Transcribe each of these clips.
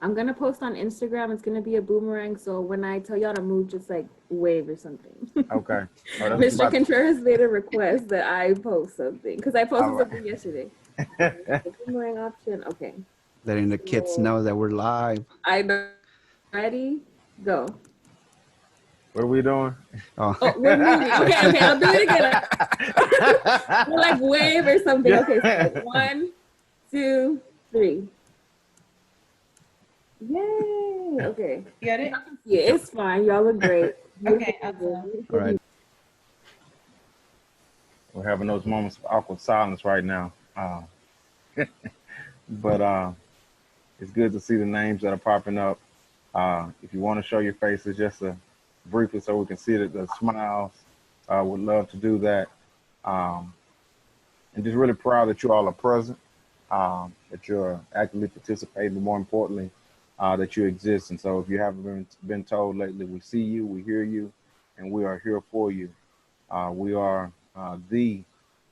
I'm gonna post on Instagram. It's gonna be a boomerang. So when I tell y'all to move, just like wave or something. Okay. Oh, that's what you Mr. about Contreras made a request that I post something because I all posted right. something yesterday. The boomerang option. Okay. Letting the kids So know that we're live. I know. Ready? Go. What are we doing? Oh, Oh, we're moving. Okay, okay. I'll do it again. We'll like wave or something. Okay, so Yeah. like 1, 2, 3. Yay. Okay. You got it? Yeah, it's fine. Y'all look great. Beautiful Okay, people. awesome. all right. We're having those moments of awkward silence right now. But it's good to see the names that are popping up. If you want to show your faces just briefly so we can see the smiles, would love to do that. Um, and just really proud that you all are present, that you're actively participating, but more importantly, that you exist. And so if you haven't been told lately, we see you, we hear you, and we are here for you. We are the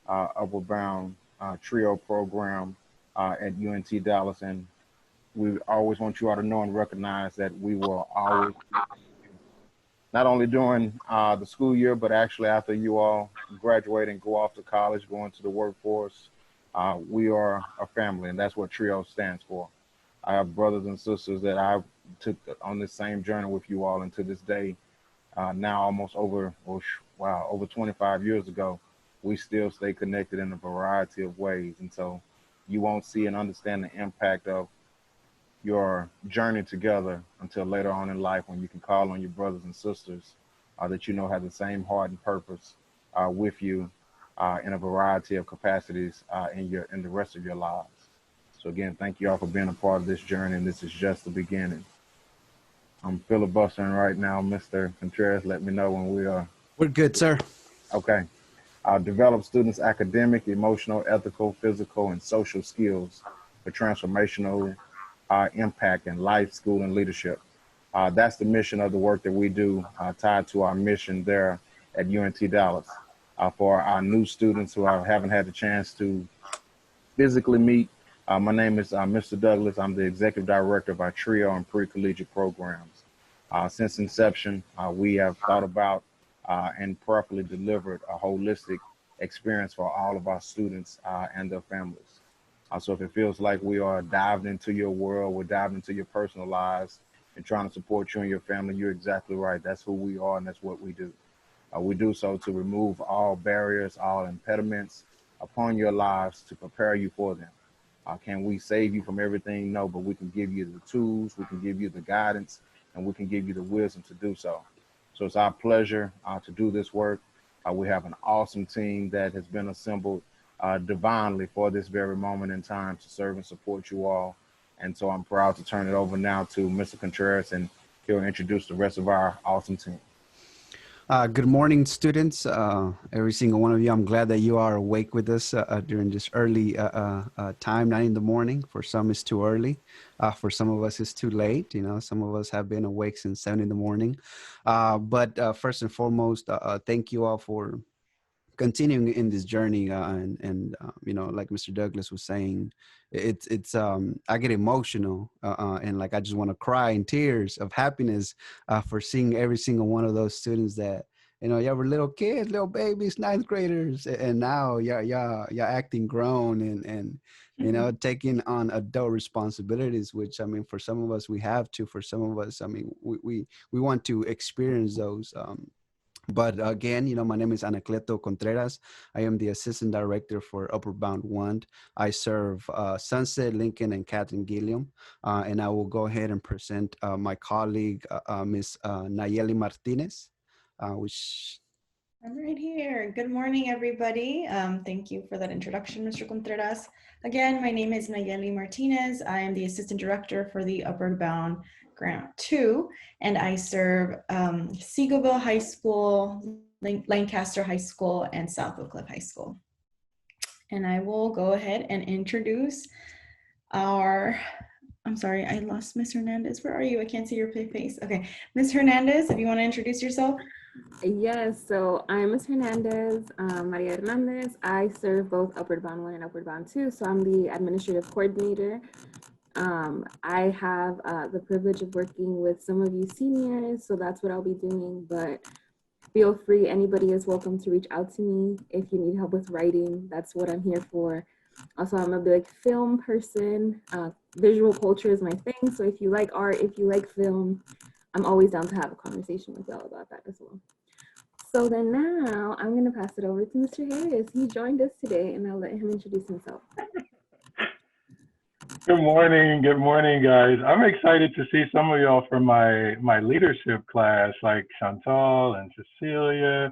Upward Bound Trio program at UNT Dallas, and we always want you all to know and recognize that we will always, not only during the school year, but actually after you all graduate and go off to college, go into the workforce, we are a family, and that's what TRIO stands for. I have brothers and sisters that I took on this same journey with you all, and to this day, now almost over 25 years ago, we still stay connected in a variety of ways. And so you won't see and understand the impact of your journey together until later on in life when you can call on your brothers and sisters that you know have the same heart and purpose with you in a variety of capacities in the rest of your lives. So again, thank you all for being a part of this journey, and this is just the beginning. I'm filibustering right now, Mr. Contreras. Let me know when we are. We're good, sir. Okay. Develop students' academic, emotional, ethical, physical, and social skills for transformational impact in life, school, and leadership. That's the mission of the work that we do, tied to our mission there at UNT Dallas. For our new students who I haven't had the chance to physically meet, my name is Mr. Douglas. I'm the executive director of our TRIO and pre-collegiate programs. Since inception, we have thought about and properly delivered a holistic experience for all of our students and their families. So if it feels like we are diving into your world, we're diving into your personal lives and trying to support you and your family, you're exactly right. That's who we are, and that's what we do. We do so to remove all barriers, all impediments upon your lives to prepare you for them. Can we save you from everything? No, but we can give you the tools, we can give you the guidance, and we can give you the wisdom to do so. So it's our pleasure to do this work. We have an awesome team that has been assembled divinely for this very moment in time to serve and support you all. And so I'm proud to turn it over now to Mr. Contreras, and he'll introduce the rest of our awesome team. Good morning, students. Every single one of you. I'm glad that you are awake with us during this early time, 9 in the morning. For some, it's too early. For some of us, it's too late. You know, some of us have been awake since 7 in the morning. But first and foremost, thank you all for continuing in this journey, and you know, like Mr. Douglas was saying, it's I get emotional, and like I just want to cry in tears of happiness for seeing every single one of those students that, you know, you were little kids, little babies, ninth graders, and now you're acting grown, and you know, taking on adult responsibilities, which, I mean, for some of us we have to, for some of us, I mean, we want to experience those. But again, you know, my name is Anacleto Contreras. I am the Assistant Director for Upward Bound UNT. I serve Sunset, Lincoln, and Catherine Gilliam. And I will go ahead and present my colleague, Ms. Nayeli Martinez, which... I'm right here. Good morning, everybody. Thank you for that introduction, Mr. Contreras. Again, my name is Nayeli Martinez. I am the Assistant Director for the Upward Bound Grant 2, and I serve Seagoville High School, Lancaster High School, and South Oak Cliff High School. And I will go ahead and introduce our... I'm sorry, I lost Ms. Hernandez. Where are you? I can't see your face. Okay, Ms. Hernandez, if you want to introduce yourself. Yes, so I'm Ms. Hernandez, Maria Hernandez. I serve both Upward Bound 1 and Upward Bound 2, so I'm the administrative coordinator. I have the privilege of working with some of you seniors, so that's what I'll be doing. But feel free, anybody is welcome to reach out to me if you need help with writing. That's what I'm here for. Also, I'm a big film person. Visual culture is my thing. So if you like art, if you like film, I'm always down to have a conversation with y'all about that as well. So then now I'm going to pass it over to Mr. Harris. He joined us today, and I'll let him introduce himself. Good morning, guys. I'm excited to see some of y'all from my leadership class, like Chantal and Cecilia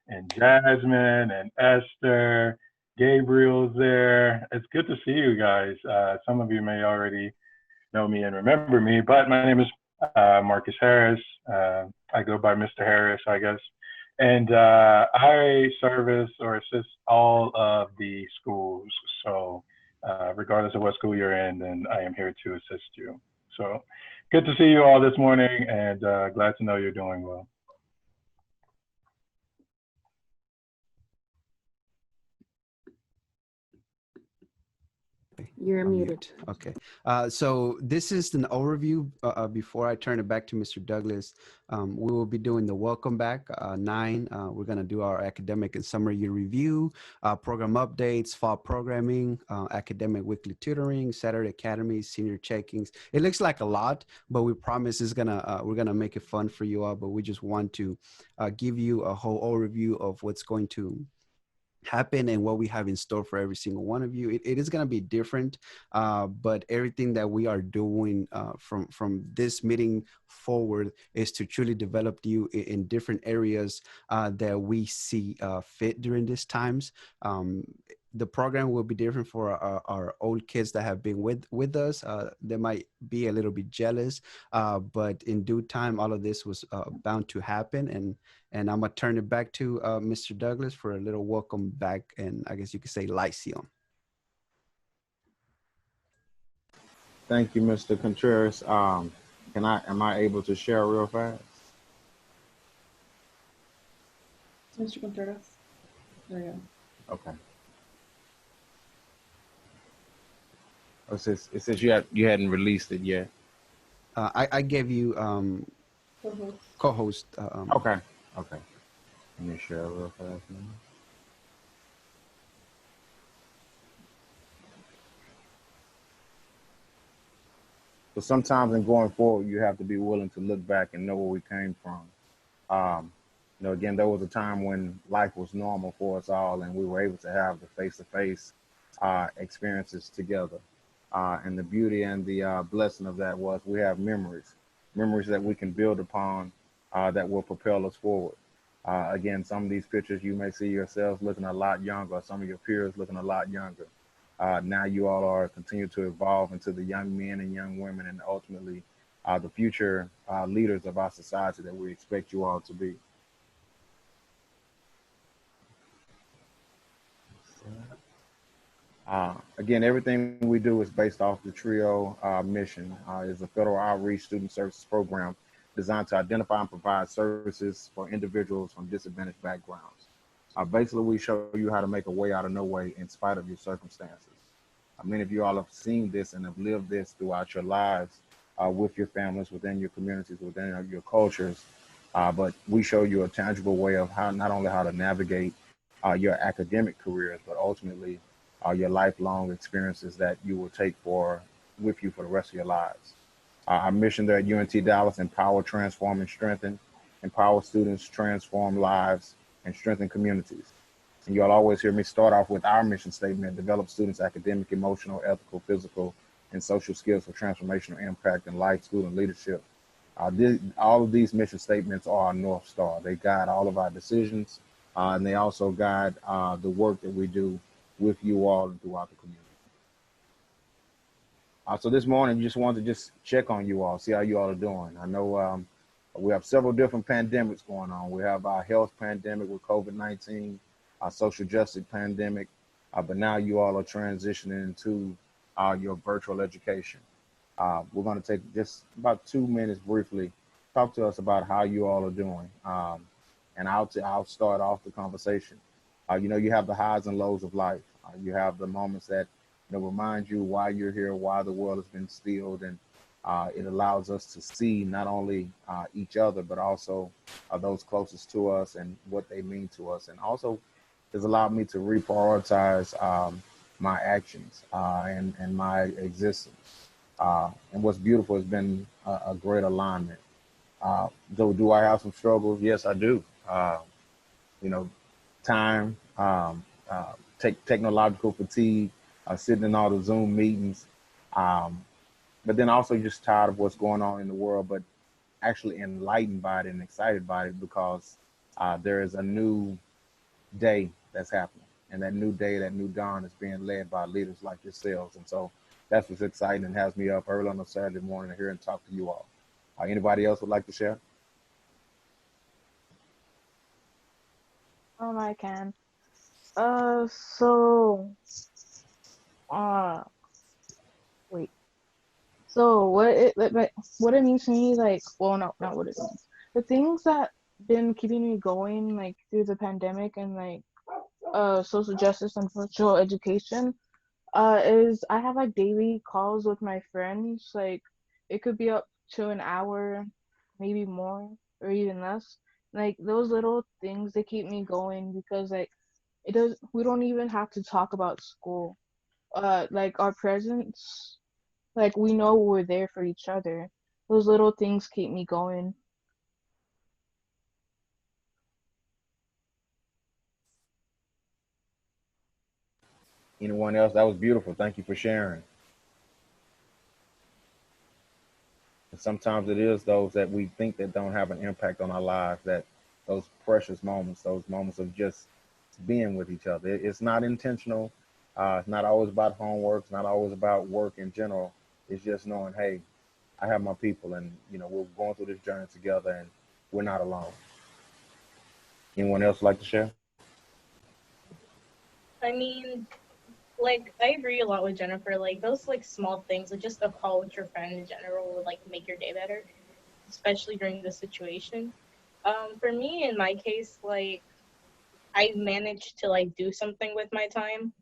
and Jasmine and Esther. Gabriel's there. It's good to see you guys. Some of you may already know me and remember me, but my name is Marcus Harris. I go by Mr. Harris, I guess. And I service or assist all of the schools. So regardless of what school you're in, then I am here to assist you. So good to see you all this morning, and glad to know you're doing well. You're muted. Okay. So this is an overview. Before I turn it back to Mr. Douglas, we will be doing the welcome back 9. We're going to do our academic and summer year review, program updates, fall programming, academic weekly tutoring, Saturday academies, senior checkings. It looks like a lot, but we promise we're gonna make it fun for you all. But we just want to give you a whole overview of what's going to happen and what we have in store for every single one of you. It is going to be different, but everything that we are doing from this meeting forward is to truly develop you in different areas that we see fit during these times. The program will be different for our old kids that have been with us. They might be a little bit jealous, but in due time, all of this was bound to happen. And I'm gonna turn it back to Mr. Douglas for a little welcome back, and I guess you could say Lyceum. Thank you, Mr. Contreras. Am I able to share real fast? Mr. Contreras. There you go. Okay. Oh, it says you hadn't released it yet. I gave you co-host. Okay. Let me share real fast now. So sometimes in going forward, you have to be willing to look back and know where we came from. Again, there was a time when life was normal for us all, and we were able to have the face-to-face experiences together. And the beauty and the blessing of that was we have memories that we can build upon that will propel us forward. Again, some of these pictures you may see yourselves looking a lot younger, some of your peers looking a lot younger. Now you all are continue to evolve into the young men and young women and ultimately the future leaders of our society that we expect you all to be. Again, everything we do is based off the TRIO mission. It's a federal outreach student services program designed to identify and provide services for individuals from disadvantaged backgrounds. Basically, we show you how to make a way out of no way in spite of your circumstances. Many of you all have seen this and have lived this throughout your lives with your families, within your communities, within your cultures. But we show you a tangible way of how not only how to navigate your academic careers, but ultimately your lifelong experiences that you will take with you for the rest of your lives. Our mission there at UNT Dallas: empower, transform, and strengthen. Empower students, transform lives, and strengthen communities. And you'll always hear me start off with our mission statement: develop students' academic, emotional, ethical, physical, and social skills for transformational impact in life, school, and leadership. All of these mission statements are our North Star. They guide all of our decisions, and they also guide the work that we do with you all and throughout the community. So this morning, just wanted to check on you all, see how you all are doing. I know we have several different pandemics going on. We have our health pandemic with COVID-19, our social justice pandemic, but now you all are transitioning into your virtual education. We're going to take just about 2 minutes briefly, talk to us about how you all are doing. And I'll start off the conversation. You have the highs and lows of life. You have the moments that remind you why you're here, why the world has been stilled, and it allows us to see not only each other, but also those closest to us and what they mean to us. And also has allowed me to reprioritize my actions and my existence. And what's beautiful has been a great alignment. Though, do I have some struggles? Yes, I do. You know, time, technological fatigue, sitting in all the Zoom meetings, um, but then also just tired of what's going on in the world, but actually enlightened by it and excited by it because there is a new day that's happening. And that new day, that new dawn is being led by leaders like yourselves. And so that's what's exciting and has me up early on a Saturday morning to hear and talk to you all. Anybody else would like to share? I can. So, uh, wait. So what it means to me, like, well, no, not what it means. The things that been keeping me going, like, through the pandemic and like, social justice and virtual education, is I have like daily calls with my friends. Like, it could be up to an hour, maybe more, or even less. Like those little things, they keep me going because like we don't even have to talk about school. Like our presence, like we know we're there for each other. Those little things keep me going. Anyone else? That was beautiful. Thank you for sharing. And sometimes it is those that we think that don't have an impact on our lives, that those precious moments, those moments of just being with each other. It's not intentional. It's not always about homework. It's not always about work in general. It's just knowing, hey, I have my people, and we're going through this journey together, and we're not alone. Anyone else like to share? I mean, like, I agree a lot with Jennifer. Like, those, like, small things, like, just a call with your friend in general would, like, make your day better, especially during this situation. For me, in my case, like, I managed to, like, do something with my time,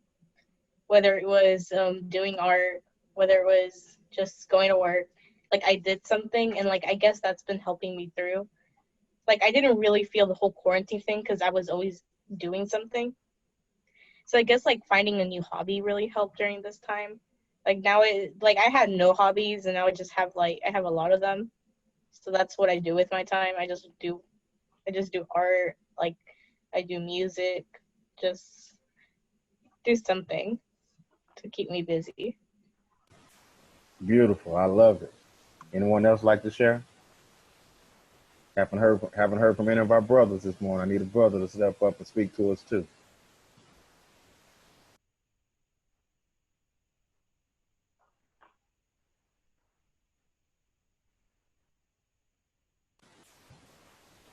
whether it was doing art, whether it was just going to work. Like, I did something, and, like, I guess that's been helping me through. Like, I didn't really feel the whole quarantine thing because I was always doing something. So I guess like finding a new hobby really helped during this time. Like now like I had no hobbies and now I have a lot of them. So that's what I do with my time. I just do art, like I do music, just do something to keep me busy. Beautiful. I love it. Anyone else like to share? Haven't heard from any of our brothers this morning. I need a brother to step up and speak to us too.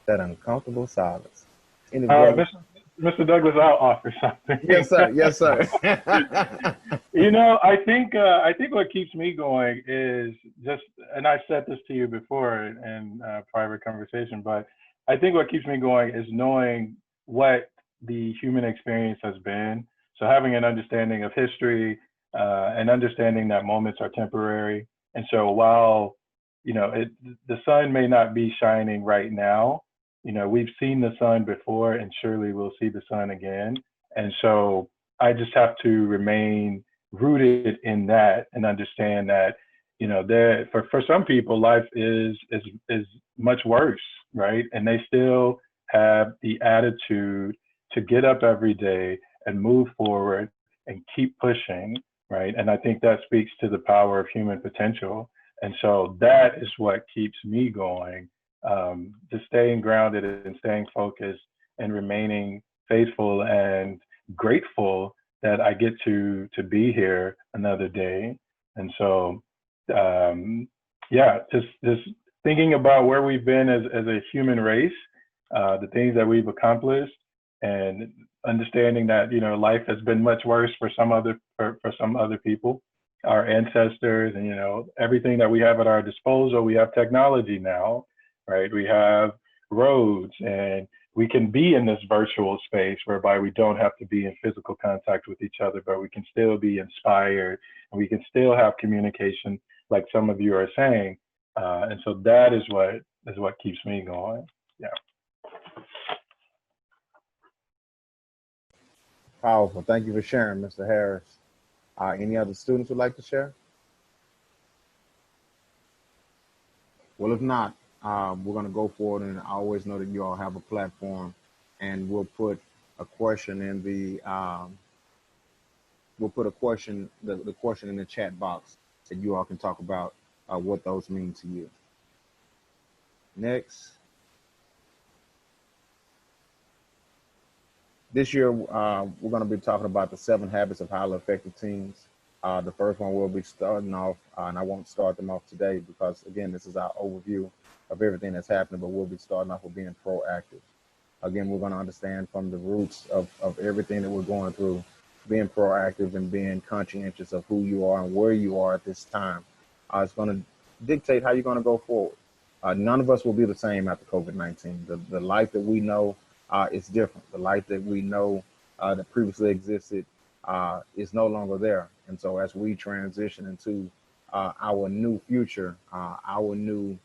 That uncomfortable silence. Any brother? Mr. Douglas, I'll offer something. Yes, sir. Yes, sir. I think what keeps me going is just, and I said this to you before in private conversation, but I think what keeps me going is knowing what the human experience has been. So having an understanding of history and understanding that moments are temporary. And so while, the sun may not be shining right now, we've seen the sun before and surely we'll see the sun again. And so I just have to remain rooted in that and understand that, there for some people life is much worse, right? And they still have the attitude to get up every day and move forward and keep pushing, right? And I think that speaks to the power of human potential. And so that is what keeps me going, just staying grounded and staying focused and remaining faithful and grateful that I get to be here another day. And so, just thinking about where we've been as a human race, the things that we've accomplished, and understanding that life has been much worse for some other people, our ancestors, and everything that we have at our disposal. We have technology now, right? We have roads and we can be in this virtual space whereby we don't have to be in physical contact with each other, but we can still be inspired and we can still have communication, like some of you are saying. And so that is what keeps me going. Yeah. Powerful. Thank you for sharing, Mr. Harris. Any other students would like to share? Well, if not, we're going to go forward, and I always know that you all have a platform, and we'll put a question in the the question in the chat box that you all can talk about what those mean to you. Next. This year, we're going to be talking about the 7 habits of highly effective teams. The first one we'll be starting off, and I won't start them off today because, again, this is our overview of everything that's happening, but we'll be starting off with being proactive. Again, we're going to understand from the roots of everything that we're going through, being proactive and being conscientious of who you are and where you are at this time. It's going to dictate how you're going to go forward. None of us will be the same after COVID-19. The life that we know is different. The life that we know that previously existed is no longer there. And so as we transition into our new future, our new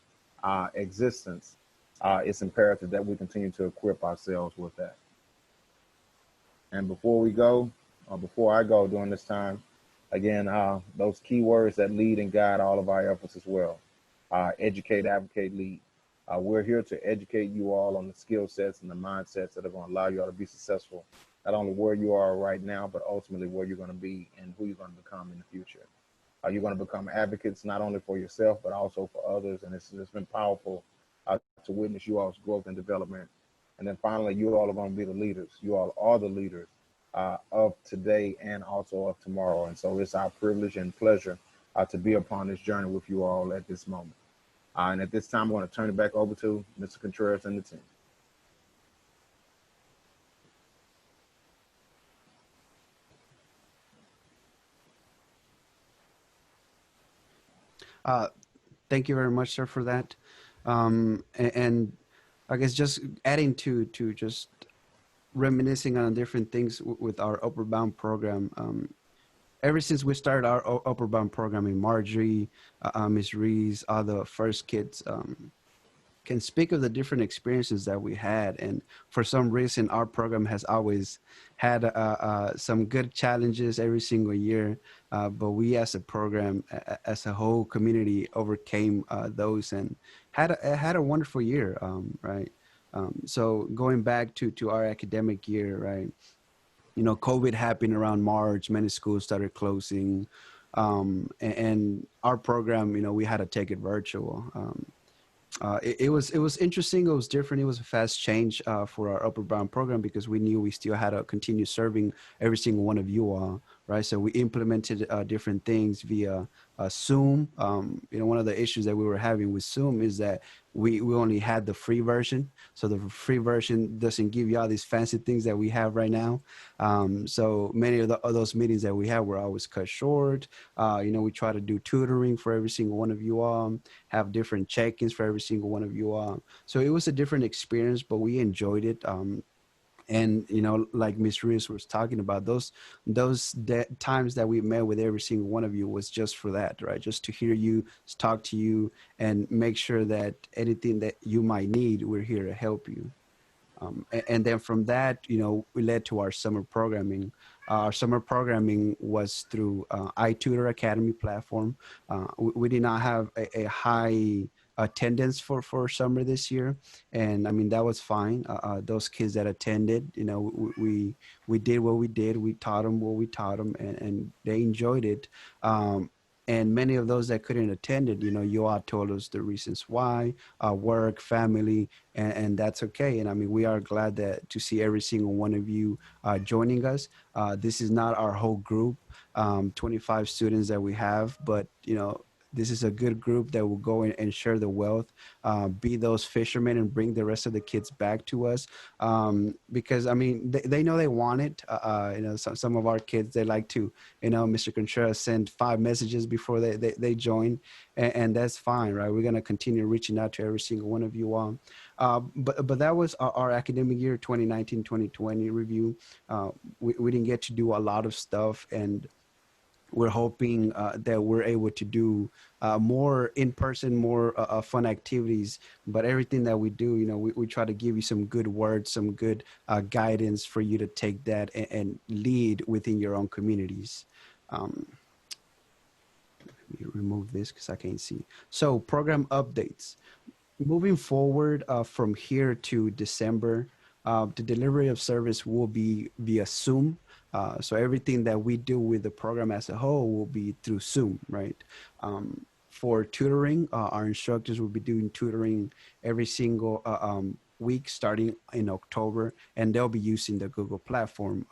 existence, it's imperative that we continue to equip ourselves with that. And before we go, or before I go during this time, again, those key words that lead and guide all of our efforts as well. Educate, advocate, lead. We're here to educate you all on the skill sets and the mindsets that are going to allow you all to be successful, not only where you are right now, but ultimately where you're going to be and who you're going to become in the future. You're going to become advocates not only for yourself, but also for others. And it's been powerful to witness you all's growth and development. And then finally, you all are going to be the leaders. You all are the leaders of today and also of tomorrow. And so it's our privilege and pleasure to be upon this journey with you all at this moment. And at this time, I'm going to turn it back over to Mr. Contreras and the team. Thank you very much, sir, for that. And I guess just adding to just reminiscing on different things with our Upward Bound program. Ever since we started our Upward Bound program in Marjorie, Ms. Rees, all the first kids can speak of the different experiences that we had. And for some reason, our program has always had some good challenges every single year. But we as a program, as a whole community, overcame those and had a wonderful year, right? So going back to our academic year, right? You know, COVID happened around March, many schools started closing. And our program, you know, we had to take it virtual. It was interesting. It was different. It was a fast change for our Upward Bound program because we knew we still had to continue serving every single one of you all, right? So we implemented different things via Zoom. You know, one of the issues that we were having with Zoom is that we only had the free version. So the free version doesn't give you all these fancy things that we have right now. So many of those meetings that we had were always cut short. You know, we try to do tutoring for every single one of you all, have different check-ins for every single one of you all. So it was a different experience, but we enjoyed it. And, you know, like Ms. Rees was talking about, those times that we met with every single one of you was just for that, right? Just to hear you, talk to you, and make sure that anything that you might need, we're here to help you. And then from that, you know, we led to our summer programming. Our summer programming was through iTutor Academy platform. We did not have a high attendance for summer this year, and I mean that was fine. Those kids that attended, you know, we did what we did. We taught them what we taught them, and they enjoyed it. And many of those that couldn't attend it, you know, you all told us the reasons why, work, family, and that's okay. And I mean, we are glad that to see every single one of you joining us. This is not our whole group, 25 students that we have, but, you know, this is a good group that will go in and share the wealth, be those fishermen and bring the rest of the kids back to us. Because, I mean, they know they want it. You know, some of our kids, they like to, you know, Mr. Contreras send 5 messages before they join, and that's fine, right? We're going to continue reaching out to every single one of you all. But that was our academic year 2019-2020 review. We didn't get to do a lot of stuff, and we're hoping that we're able to do more in person, more fun activities. But everything that we do, we try to give you some good words, some good guidance for you to take that and lead within your own communities. Let me remove this because I can't see. So program updates. Moving forward from here to December, the delivery of service will be via Zoom. So everything that we do with the program as a whole will be through Zoom, right? For tutoring, our instructors will be doing tutoring every single week starting in October, and they'll be using the Google platform.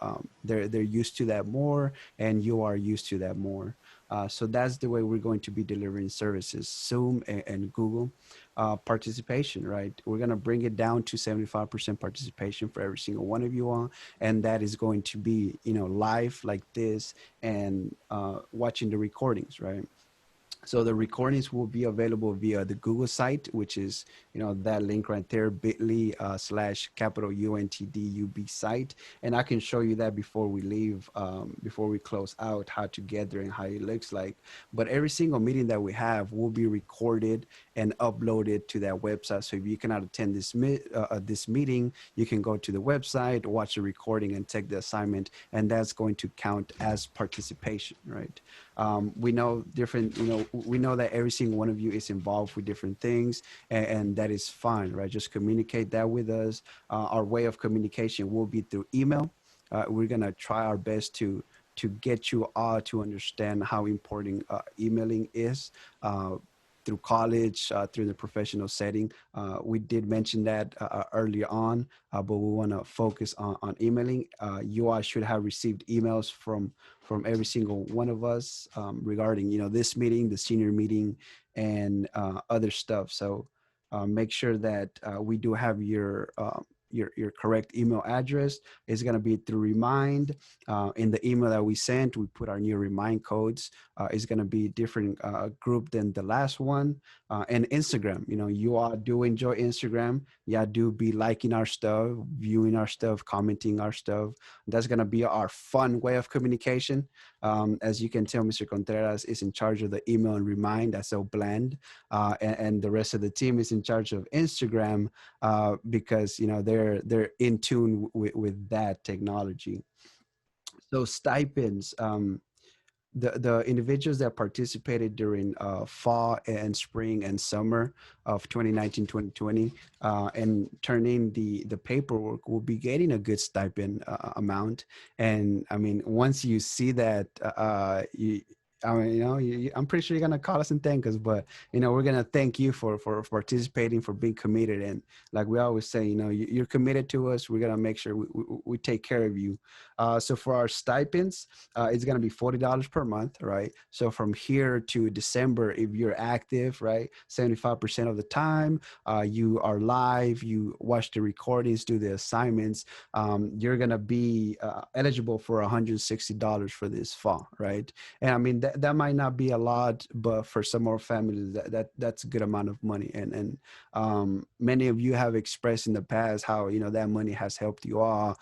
They're used to that more, and you are used to that more. So that's the way we're going to be delivering services, Zoom and Google. Participation, right? We're going to bring it down to 75% participation for every single one of you all. And that is going to be, live like this and watching the recordings, right? So the recordings will be available via the Google site, which is, that link right there, bit.ly /capital UNTDUB site. And I can show you that before we leave, before we close out, how to get there and how it looks like. But every single meeting that we have will be recorded and uploaded to that website. So if you cannot attend this meeting, you can go to the website, watch the recording, and take the assignment. And that's going to count as participation, right? We know we know that every single one of you is involved with different things, and that is fine, right? Just communicate that with us. Our way of communication will be through email. We're gonna try our best to get you all to understand how important emailing is. Through college, through the professional setting. We did mention that earlier on, but we want to focus on emailing. You all should have received emails from every single one of us regarding, this meeting, the senior meeting, and other stuff. So make sure that we do have your correct email address. It's going to be through Remind. In the email that we sent, we put our new Remind codes. It's going to be different group than the last one. And Instagram, you all do enjoy Instagram. Yeah, do be liking our stuff, viewing our stuff, commenting our stuff. That's going to be our fun way of communication. As you can tell, Mr. Contreras is in charge of the email and Remind. That's so bland. And the rest of the team is in charge of Instagram because, they're in tune with that technology. So stipends, the individuals that participated during fall and spring and summer of 2019-2020 and turn in the paperwork will be getting a good stipend amount. And I mean, once you see that, I'm pretty sure you're gonna call us and thank us, but we're gonna thank you for participating, for being committed, and like we always say, you're committed to us. We're gonna make sure we take care of you. So for our stipends, it's gonna be $40 per month, right? So from here to December, if you're active, right, 75% of the time, you are live, you watch the recordings, do the assignments, you're gonna be eligible for $160 for this fall, right? And I mean that might not be a lot, but for some more families, that's a good amount of money. And many of you have expressed in the past how that money has helped you all,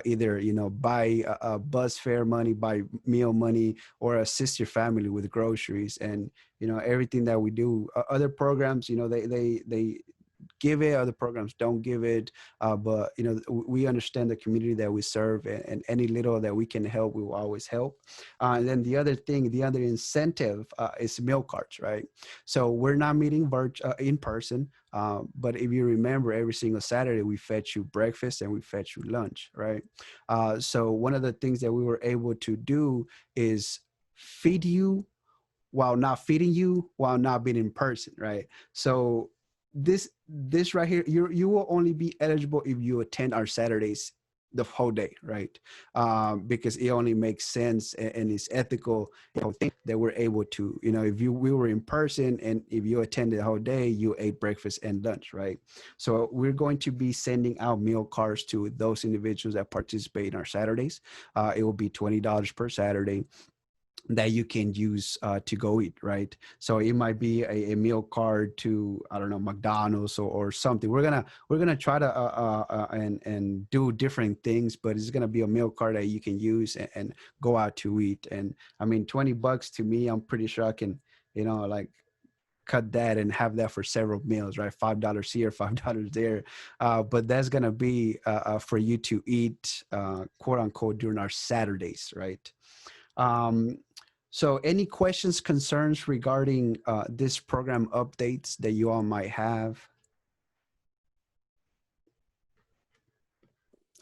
either buy a bus fare money, buy meal money, or assist your family with groceries. And everything that we do, other programs, they give it, other programs don't give it, but we understand the community that we serve, and any little that we can help, we will always help. And then the other incentive is meal cards, right? So we're not meeting in person, but if you remember, every single Saturday we fetch you breakfast and we fetch you lunch, right? So one of the things that we were able to do is feed you while not feeding you, while not being in person, right? So this right here, you will only be eligible if you attend our Saturdays the whole day, right? Because it only makes sense and it's ethical, that we're able to, if we were in person and if you attended the whole day, you ate breakfast and lunch, right? So we're going to be sending out meal cards to those individuals that participate in our Saturdays. It will be $20 per Saturday. that you can use to go eat, right? So it might be a meal card to, I don't know, McDonald's or something. We're gonna try to and do different things, but it's gonna be a meal card that you can use and go out to eat. And I mean, $20 to me, I'm pretty sure I can, like cut that and have that for several meals, right? $5 here, $5 there. But that's gonna be for you to eat, quote unquote, during our Saturdays, right? Um, so any questions, concerns regarding this program updates that you all might have?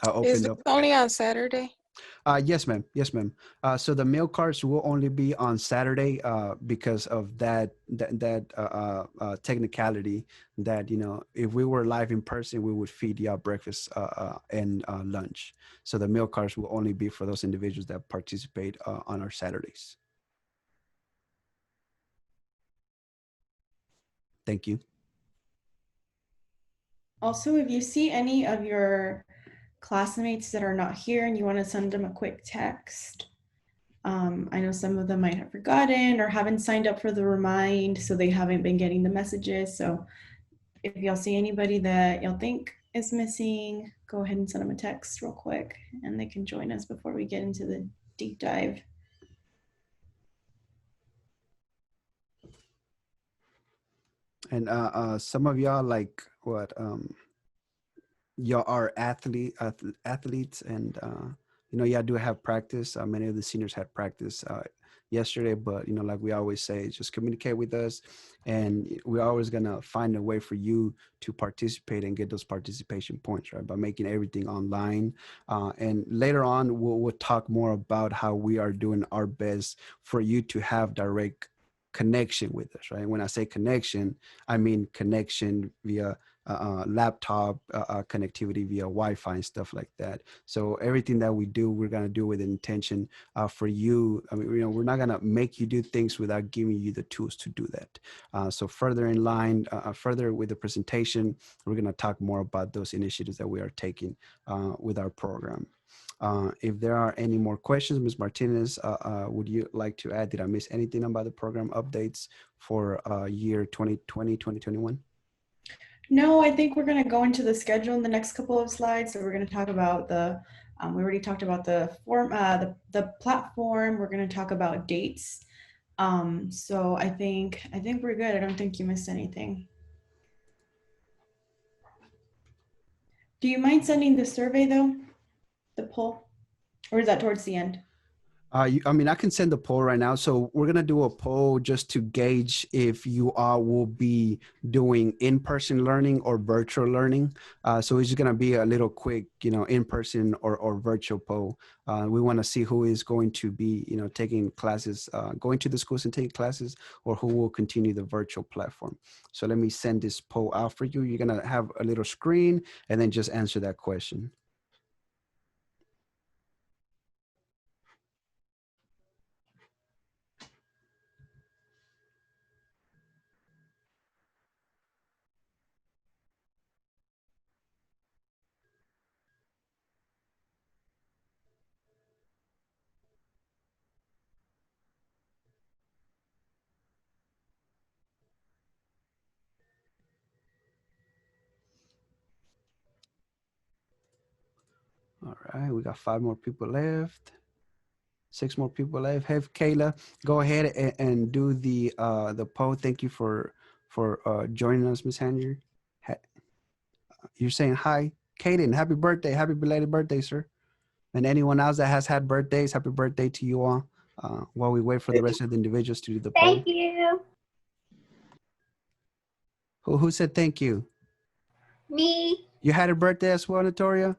I'll Is open it up. only on Saturday? Yes, ma'am. Yes, ma'am. So the mail cards will only be on Saturday because of that technicality that, if we were live in person, we would feed y'all breakfast and lunch. So the mail cards will only be for those individuals that participate on our Saturdays. Thank you. Also, if you see any of your classmates that are not here and you want to send them a quick text, I know some of them might have forgotten or haven't signed up for the remind, so they haven't been getting the messages. So if y'all see anybody that y'all think is missing, go ahead and send them a text real quick and they can join us before we get into the deep dive. And some of y'all, like what, y'all are athletes, and y'all do have practice. Many of the seniors had practice yesterday, but like we always say, just communicate with us, and we're always gonna find a way for you to participate and get those participation points, right? By making everything online. And later on, we'll talk more about how we are doing our best for you to have direct connection with us, right? When I say connection, I mean connection via laptop, connectivity via Wi-Fi and stuff like that. So everything that we do, we're gonna do with intention for you. I mean, we're not gonna make you do things without giving you the tools to do that. So further in line, further with the presentation, we're gonna talk more about those initiatives that we are taking with our program. If there are any more questions, Ms. Martinez, would you like to add? Did I miss anything about the program updates for year 2020, 2021? No, I think we're going to go into the schedule in the next couple of slides. So we're going to talk about we already talked about the form, the platform. We're going to talk about dates. So I think we're good. I don't think you missed anything. Do you mind sending the survey though, the poll, or is that towards the end? I can send the poll right now. So we're gonna do a poll just to gauge if you all will be doing in-person learning or virtual learning. So it's just gonna be a little quick, in-person or virtual poll. We want to see who is going to be, taking classes, going to the schools and taking classes, or who will continue the virtual platform. So let me send this poll out for you. You're gonna have a little screen and then just answer that question. All right, we got 5 more people left. 6 more people left. Hey, Kayla, go ahead and do the poll. Thank you for joining us, Miss Hanger. You're saying hi, Kaden. Happy birthday! Happy belated birthday, sir. And anyone else that has had birthdays, happy birthday to you all. While we wait for the rest of the individuals to do the poll. Thank you. Who said thank you? Me. You had a birthday as well, Natoria?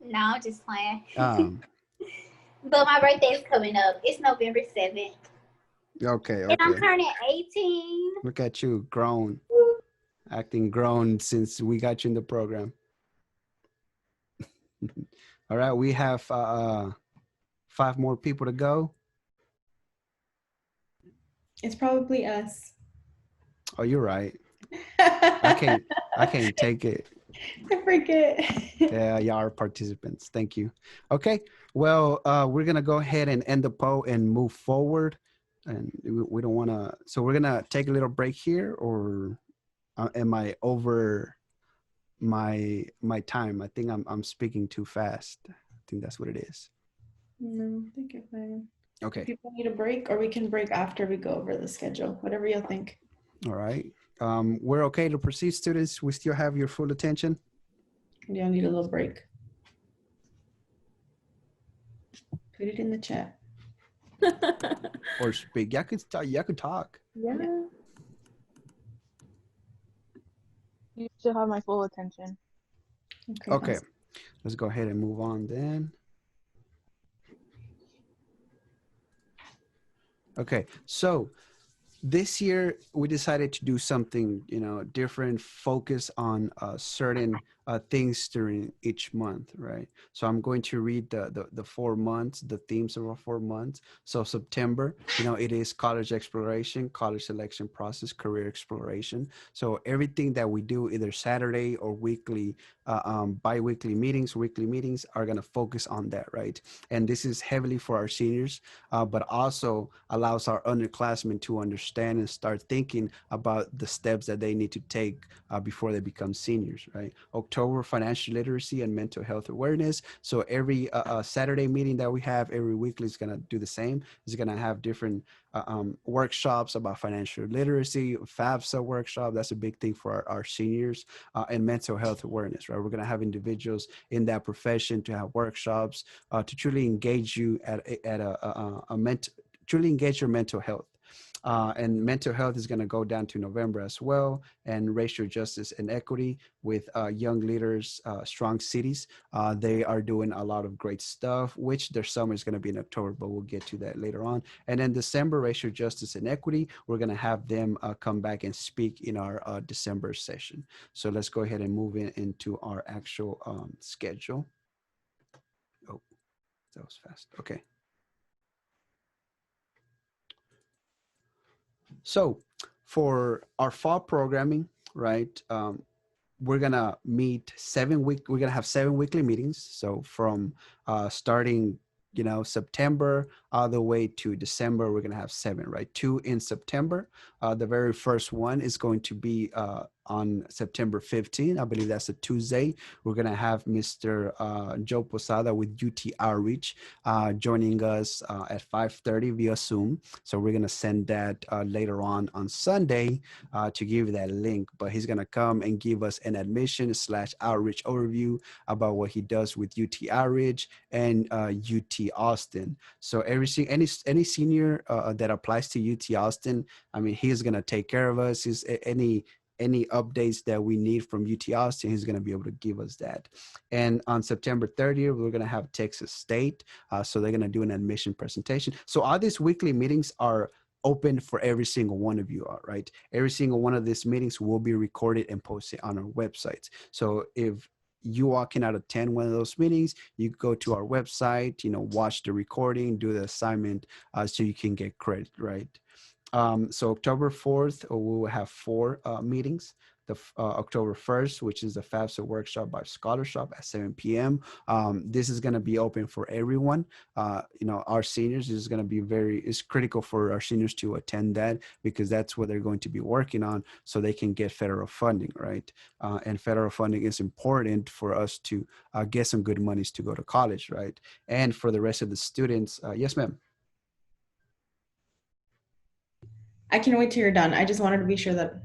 No, just playing. But my birthday is coming up. It's November 7th. Okay. And I'm turning 18. Look at you, grown. Acting grown since we got you in the program. All right, we have 5 more people to go. It's probably us. Oh, you're right. I can't take it. I forget. Yeah, y'all are participants. Thank you. Okay. Well, we're gonna go ahead and end the poll and move forward. And we don't want to. So we're gonna take a little break here, or am I over my time? I think I'm speaking too fast. I think that's what it is. No, I think you're fine. Okay. People need a break, or we can break after we go over the schedule. Whatever you'll think. All right. We're okay to proceed, students. We still have your full attention. You'll need a little break. Put it in the chat. Or speak. Y'all could talk. Y'all could talk. Yeah. You still have my full attention. Okay. Awesome. Let's go ahead and move on then. Okay. So this year we decided to do something, different, focus on certain things during each month, right? So I'm going to read the 4 months, the themes of our 4 months. So September, it is college exploration, college selection process, career exploration. So everything that we do, either Saturday or weekly, bi-weekly meetings, weekly meetings, are going to focus on that, right? And this is heavily for our seniors, but also allows our underclassmen to understand and start thinking about the steps that they need to take before they become seniors, right? October, financial literacy and mental health awareness. So every Saturday meeting that we have, every weekly is going to do the same. It's going to have different workshops about financial literacy, FAFSA workshop. That's a big thing for our seniors, and mental health awareness, right? We're going to have individuals in that profession to have workshops to truly engage you at truly engage your mental health. And mental health is going to go down to November as well, and racial justice and equity with young leaders, strong cities. They are doing a lot of great stuff, which their summer is going to be in October, but we'll get to that later on. And then December, racial justice and equity, we're going to have them come back and speak in our December session. So let's go ahead and move into our actual schedule. Oh, that was fast. Okay. So for our fall programming, right, we're gonna meet we're gonna have 7 weekly meetings. So from starting, September all the way to December, we're gonna have 7, right? 2 in September. The very first one is going to be on September 15. I believe that's a Tuesday. We're gonna have Mr. Joe Posada with UT Outreach joining us at 5:30 via Zoom. So we're gonna send that later on Sunday to give you that link. But he's gonna come and give us an admission/outreach overview about what he does with UT Outreach and UT Austin. So any senior that applies to UT Austin, I mean, he's gonna take care of us. Any updates that we need from UT Austin, he's going to be able to give us that. And on September 30th, we're going to have Texas State. So they're going to do an admission presentation. So all these weekly meetings are open for every single one of you, right? Every single one of these meetings will be recorded and posted on our websites. So if you all cannot attend one of those meetings, you go to our website, watch the recording, do the assignment so you can get credit, right? So October 4th, we will have 4 meetings. The October 1st, which is the FAFSA workshop by Scholarship at 7 p.m. This is going to be open for everyone. Our seniors is going to be it's critical for our seniors to attend that, because that's what they're going to be working on so they can get federal funding, right? And federal funding is important for us to get some good monies to go to college, right? And for the rest of the students, yes, ma'am. I can wait till you're done. I just wanted to be sure that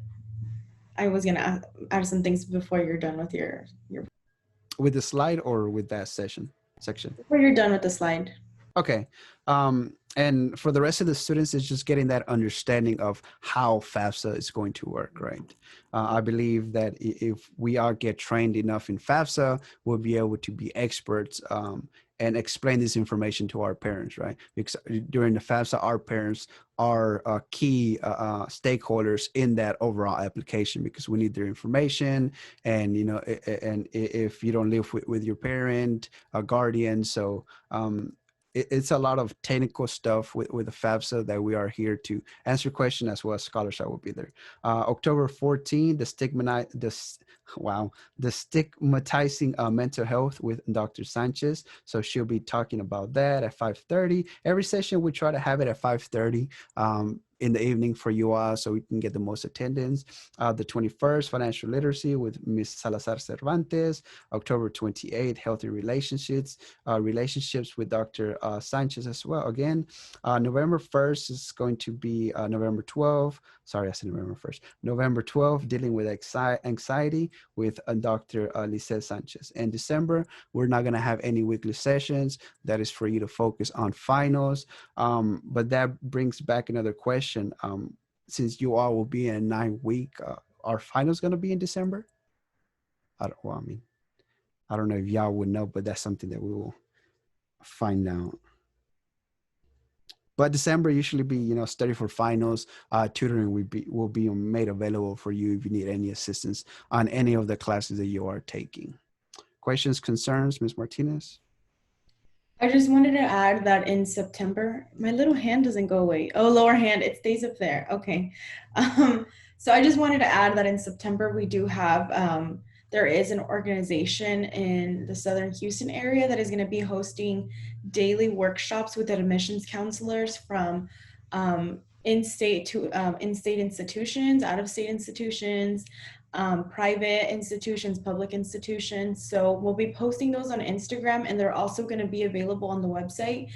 I was gonna add some things before you're done with your. With the slide or with that section? Before you're done with the slide. Okay. And for the rest of the students, it's just getting that understanding of how FAFSA is going to work, right? I believe that if we all get trained enough in FAFSA, we'll be able to be experts and explain this information to our parents, right? Because during the FAFSA, our parents are key stakeholders in that overall application, because we need their information. And, and if you don't live with your parent, a guardian, so it's a lot of technical stuff with the FAFSA that we are here to answer questions, as well as scholarship will be there. October 14, the stigmatizing mental health with Dr. Sanchez. So she'll be talking about that at 5:30. Every session we try to have it at 5:30 in the evening for you all, so we can get the most attendance. The 21st, financial literacy with Ms. Salazar Cervantes. October 28th, healthy relationships with Dr. Sanchez as well. Again, November 1st is going to be November 12th. Sorry, I said November 1st. November 12th, dealing with anxiety with Dr. Lisette Sanchez. And December, we're not going to have any weekly sessions. That is for you to focus on finals. But that brings back another question. Since you all will be in a 9-week, are finals going to be in December? I don't know if y'all would know, but that's something that we will find out. But December usually be, study for finals. Tutoring will be made available for you if you need any assistance on any of the classes that you are taking. Questions, concerns, Ms. Martinez? I just wanted to add that in September, my little hand doesn't go away. Oh, lower hand, it stays up there. Okay. So I just wanted to add that in September, we do have, there is an organization in the Southern Houston area that is going to be hosting daily workshops with admissions counselors from in-state institutions, out-of-state institutions, private institutions, public institutions. So we'll be posting those on Instagram, and they're also going to be available on the website.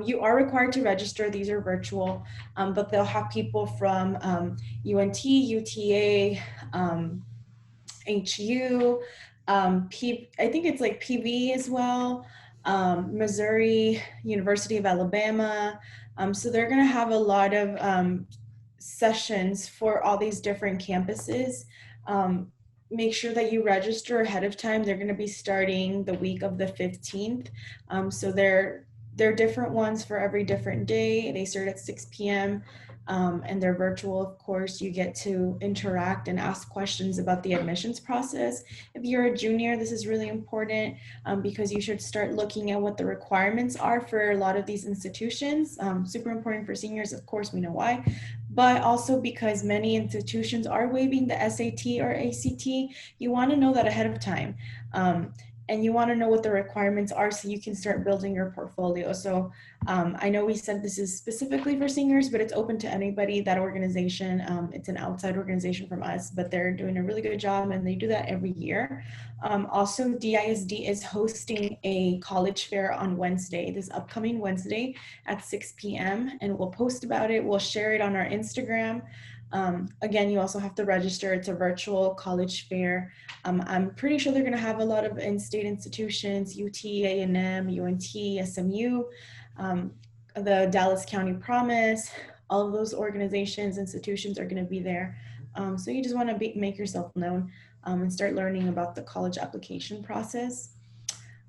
You are required to register. These are virtual, but they'll have people from UNT, UTA, HU, I think it's like PV as well, Missouri, University of Alabama. So they're going to have a lot of sessions for all these different campuses. Make sure that you register ahead of time. They're going to be starting the week of the 15th. So they're different ones for every different day. They start at 6 p.m. And they're virtual, of course. You get to interact and ask questions about the admissions process. If you're a junior, this is really important because you should start looking at what the requirements are for a lot of these institutions. Super important for seniors, of course, we know why, but also because many institutions are waiving the SAT or ACT. You want to know that ahead of time. And you want to know what the requirements are so you can start building your portfolio. So I know we said this is specifically for seniors, but it's open to anybody. That organization, it's an outside organization from us, but they're doing a really good job, and they do that every year. Also, DISD is hosting a college fair on Wednesday, this upcoming Wednesday at 6 p.m. And we'll post about it. We'll share it on our Instagram. Again, you also have to register. It's a virtual college fair. I'm pretty sure they're going to have a lot of in-state institutions, UT, A&M, UNT, SMU, the Dallas County Promise. All of those organizations, institutions are going to be there. So you just want to make yourself known and start learning about the college application process.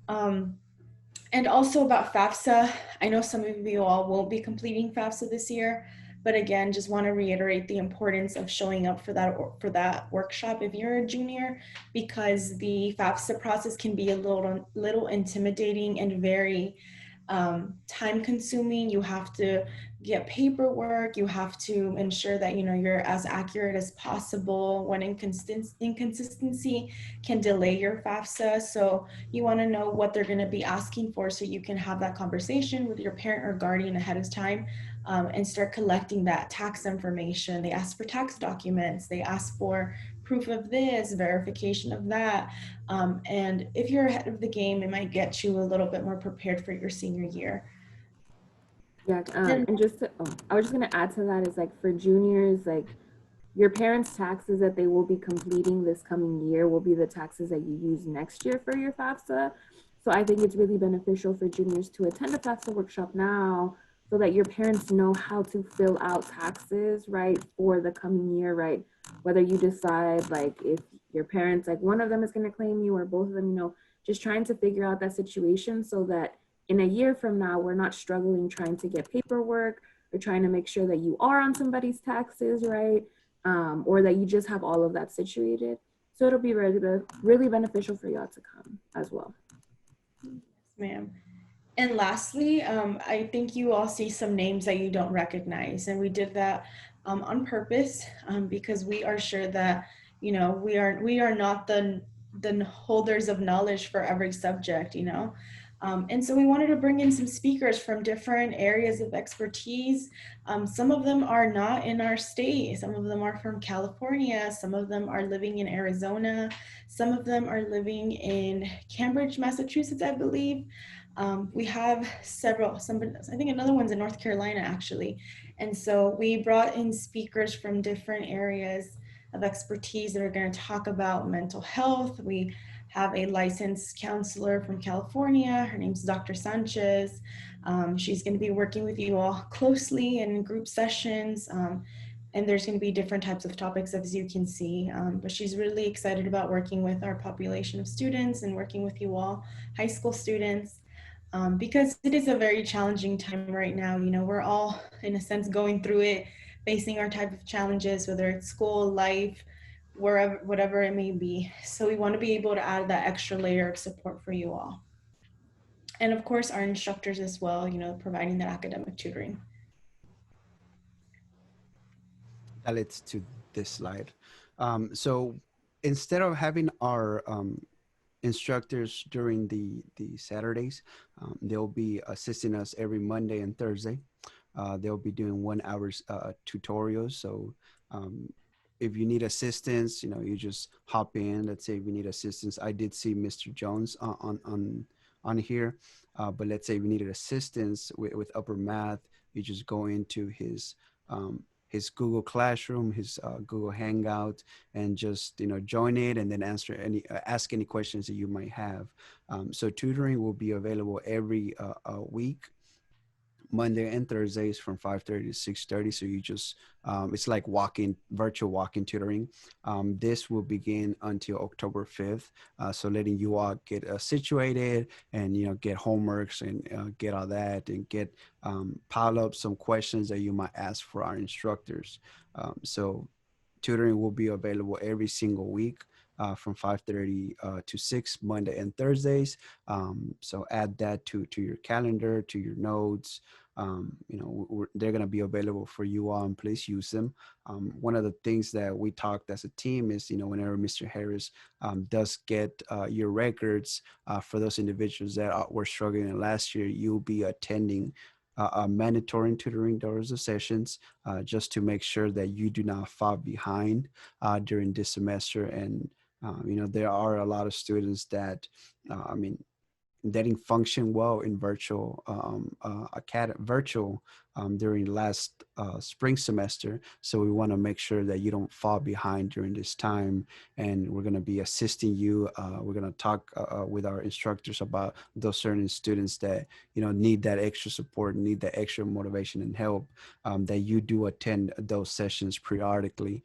And also about FAFSA, I know some of you all will be completing FAFSA this year. But again, just want to reiterate the importance of showing up for that workshop if you're a junior, because the FAFSA process can be a little intimidating and very time consuming. You have to get paperwork. You have to ensure that you're as accurate as possible. When inconsistency can delay your FAFSA. So you want to know what they're going to be asking for so you can have that conversation with your parent or guardian ahead of time. And start collecting that tax information. They ask for tax documents. They ask for proof of this, verification of that. And if you're ahead of the game, it might get you a little bit more prepared for your senior year. Yeah, and I was just gonna add to that is like for juniors, like your parents' taxes that they will be completing this coming year will be the taxes that you use next year for your FAFSA. So I think it's really beneficial for juniors to attend a FAFSA workshop now, so that your parents know how to fill out taxes, right, for the coming year, right? Whether you decide like if your parents, like one of them is going to claim you or both of them, just trying to figure out that situation so that in a year from now, we're not struggling trying to get paperwork or trying to make sure that you are on somebody's taxes, right? Or that you just have all of that situated. So it'll be really beneficial for y'all to come as well. Yes, ma'am. And lastly, I think you all see some names that you don't recognize, and we did that on purpose because we are sure that we are not the holders of knowledge for every subject, and so we wanted to bring in some speakers from different areas of expertise. Some of them are not in our state. Some of them are from California. Some of them are living in Arizona. Some of them are living in Cambridge, Massachusetts, I believe. We have I think another one's in North Carolina, actually. And so we brought in speakers from different areas of expertise that are going to talk about mental health. We have a licensed counselor from California. Her name's Dr. Sanchez. She's going to be working with you all closely in group sessions. And there's going to be different types of topics, as you can see. But she's really excited about working with our population of students and working with you all, high school students. Because it is a very challenging time right now. We're all, in a sense, going through it, facing our type of challenges, whether it's school, life, wherever, whatever it may be. So we want to be able to add that extra layer of support for you all. And of course, our instructors as well, providing that academic tutoring. That leads to this slide. So instead of having our instructors during the Saturdays, they'll be assisting us every Monday and Thursday. They'll be doing 1 hour tutorials. So if you need assistance, you just hop in. Let's say if you need assistance. I did see Mr. Jones on here, but let's say if you needed assistance with upper math, you just go into his Google Classroom, his Google Hangout, and just join it, and then ask any questions that you might have. So tutoring will be available every week, Monday and Thursdays from 5:30 to 6:30. So you just it's like virtual walk-in tutoring. This will begin until October 5th. So letting you all get situated and get homeworks and get all that, and get pile up some questions that you might ask for our instructors. So tutoring will be available every single week. From 5:30 to 6 Monday and Thursdays. So add that to your calendar, to your notes. They're going to be available for you all, and please use them. One of the things that we talked as a team is, whenever Mr. Harris does get your records for those individuals that were struggling last year, you'll be attending mandatory tutoring during the sessions, just to make sure that you do not fall behind during this semester. And there are a lot of students that, they didn't function well in virtual during last spring semester. So we want to make sure that you don't fall behind during this time, and we're going to be assisting you. We're going to talk with our instructors about those certain students that need that extra support, need that extra motivation and help, that you do attend those sessions periodically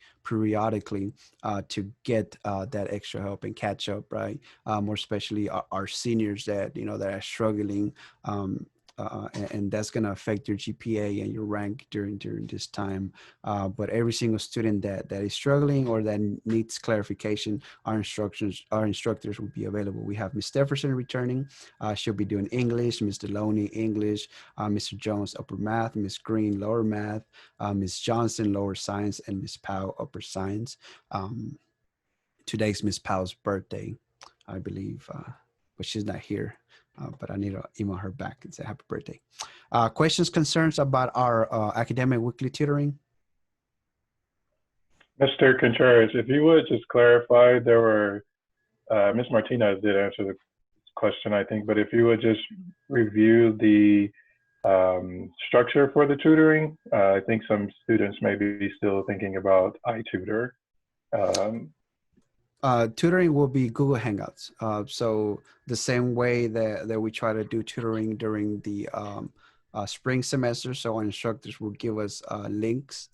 to get that extra help and catch up, right? More especially our seniors that that are struggling, and that's going to affect your GPA and your rank during this time. But every single student that is struggling or that needs clarification, our instructors will be available. We have Ms. Stefferson returning. She'll be doing English, Ms. Deloney English, Mr. Jones upper math, Ms. Green lower math, Ms. Johnson lower science, and Ms. Powell upper science. Today's Ms. Powell's birthday, I believe, but she's not here. But I need to email her back and say happy birthday. Questions, concerns about our academic weekly tutoring? Mr. Contreras, if you would just clarify, there were, Ms. Martinez did answer the question, I think, but if you would just review the structure for the tutoring. I think some students may be still thinking about iTutor. Tutoring will be Google Hangouts. So the same way that we try to do tutoring during the spring semester. So our instructors will give us links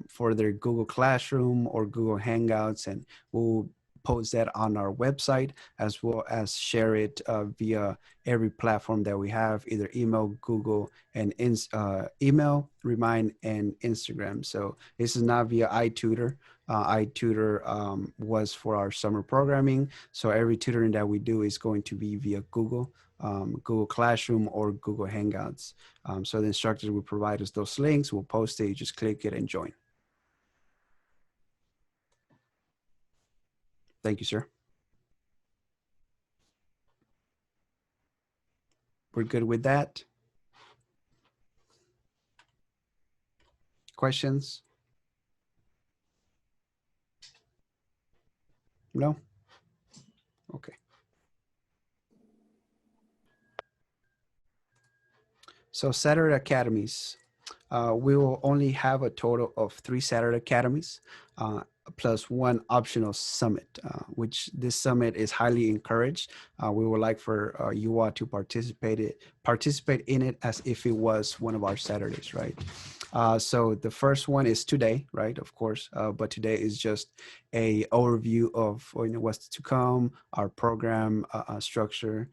for their Google Classroom or Google Hangouts, and we'll post that on our website, as well as share it via every platform that we have, either email, Google, and email, Remind, and Instagram. So this is not via iTutor. iTutor was for our summer programming. So every tutoring that we do is going to be via Google Classroom or Google Hangouts. So the instructors will provide us those links. We'll post it. You just click it and join. Thank you, sir. We're good with that. Questions? No? Okay. So Saturday Academies. We will only have a total of 3 Saturday Academies, plus 1 optional summit, which this summit is highly encouraged. We would like for you all to participate in it as if it was one of our Saturdays, right? So the first one is today, right? Of course, but today is just a overview of what's to come, our program structure.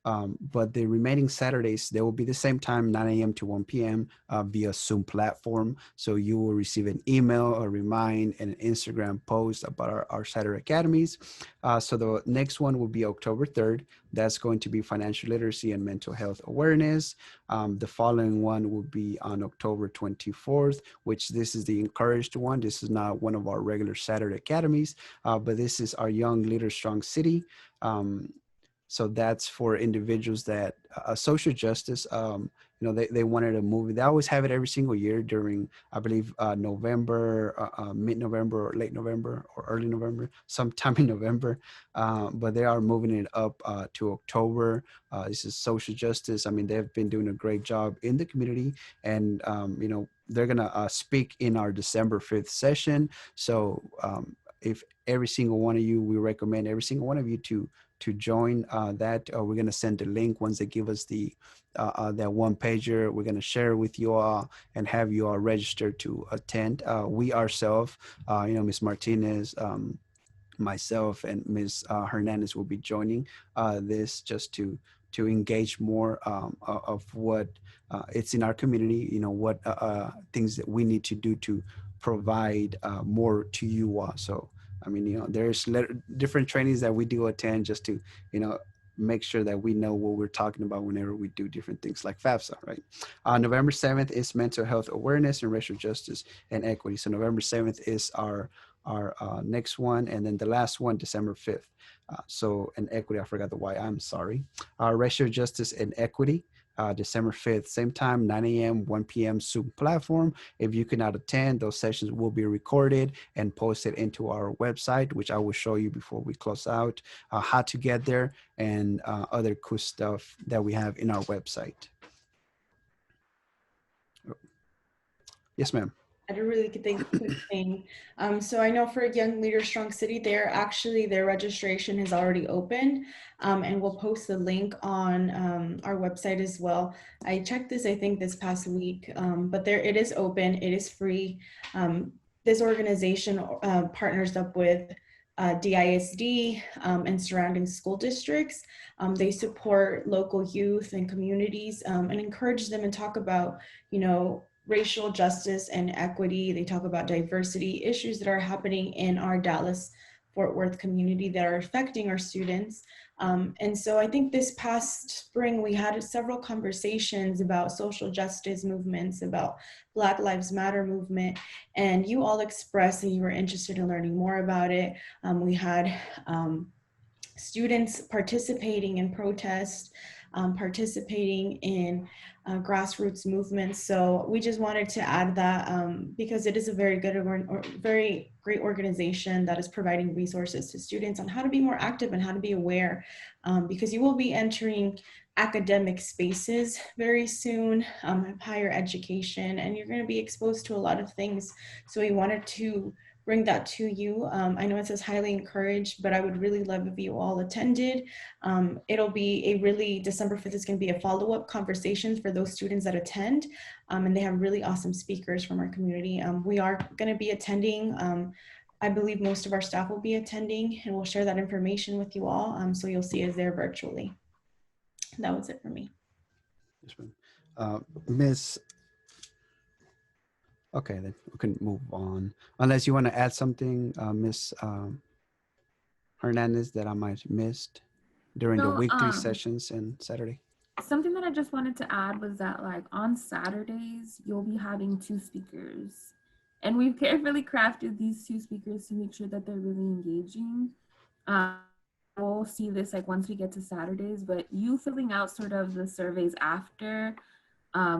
But the remaining Saturdays, they will be the same time, 9 a.m. to 1 p.m. Via Zoom platform. So you will receive an email, a remind, and an Instagram post about our Saturday Academies. So the next one will be October 3rd. That's going to be financial literacy and mental health awareness. The following one will be on October 24th, which this is the encouraged one. This is not one of our regular Saturday Academies, but this is our Young Leader Strong City. So that's for individuals that social justice, they wanted a movie. They always have it every single year during, I believe, November, mid-November or late November or early November, sometime in November. But they are moving it up to October. This is social justice. I mean, they've been doing a great job in the community, and, they're going to speak in our December 5th session. So if every single one of you, we recommend every single one of you to join that. We're going to send the link once they give us the that one pager. We're going to share it with you all and have you all registered to attend. We ourselves, Ms. Martinez, myself, and Ms. Hernandez will be joining this just to engage more of what it's in our community, what things that we need to do to provide more to you all. So I mean, there's different trainings that we do attend just to, make sure that we know what we're talking about whenever we do different things like FAFSA, right? November 7th is mental health awareness and racial justice and equity. So November 7th is our next one. And then the last one, December 5th. And equity, I forgot the Y, I'm sorry. Racial justice and equity. December 5th, same time, 9 a.m., 1 p.m. Zoom platform. If you cannot attend, those sessions will be recorded and posted into our website, which I will show you before we close out, how to get there and other cool stuff that we have in our website. Yes, ma'am. I had a really quick thing. So I know for Young Leader Strong City, their registration has already opened, and we'll post the link on our website as well. I checked this, I think, this past week, but it is open. It is free. This organization partners up with DISD and surrounding school districts. They support local youth and communities and encourage them and talk about, racial justice and equity. They talk about diversity issues that are happening in our Dallas-Fort Worth community that are affecting our students. And so I think this past spring, we had several conversations about social justice movements, about Black Lives Matter movement, and you all expressed that you were interested in learning more about it. We had students participating in protests, participating in grassroots movements. So we just wanted to add that because it is a very good or very great organization that is providing resources to students on how to be more active and how to be aware, because you will be entering academic spaces very soon, higher education, and you're going to be exposed to a lot of things. So we wanted to bring that to you. I know it says highly encouraged, but I would really love if you all attended. It'll be December 5th is going to be a follow-up conversation for those students that attend. And they have really awesome speakers from our community. We are going to be attending. I believe most of our staff will be attending, and we'll share that information with you all. So you'll see us there virtually. That was it for me. Miss Okay, then we can move on. Unless you want to add something, Miss Hernandez, that I might have missed during the No, weekly sessions and Saturday. something that I just wanted to add was that like on Saturdays, you'll be having two speakers. And we've carefully crafted these two speakers to make sure that they're really engaging. We'll see this like once we get to Saturdays, but you filling out sort of the surveys after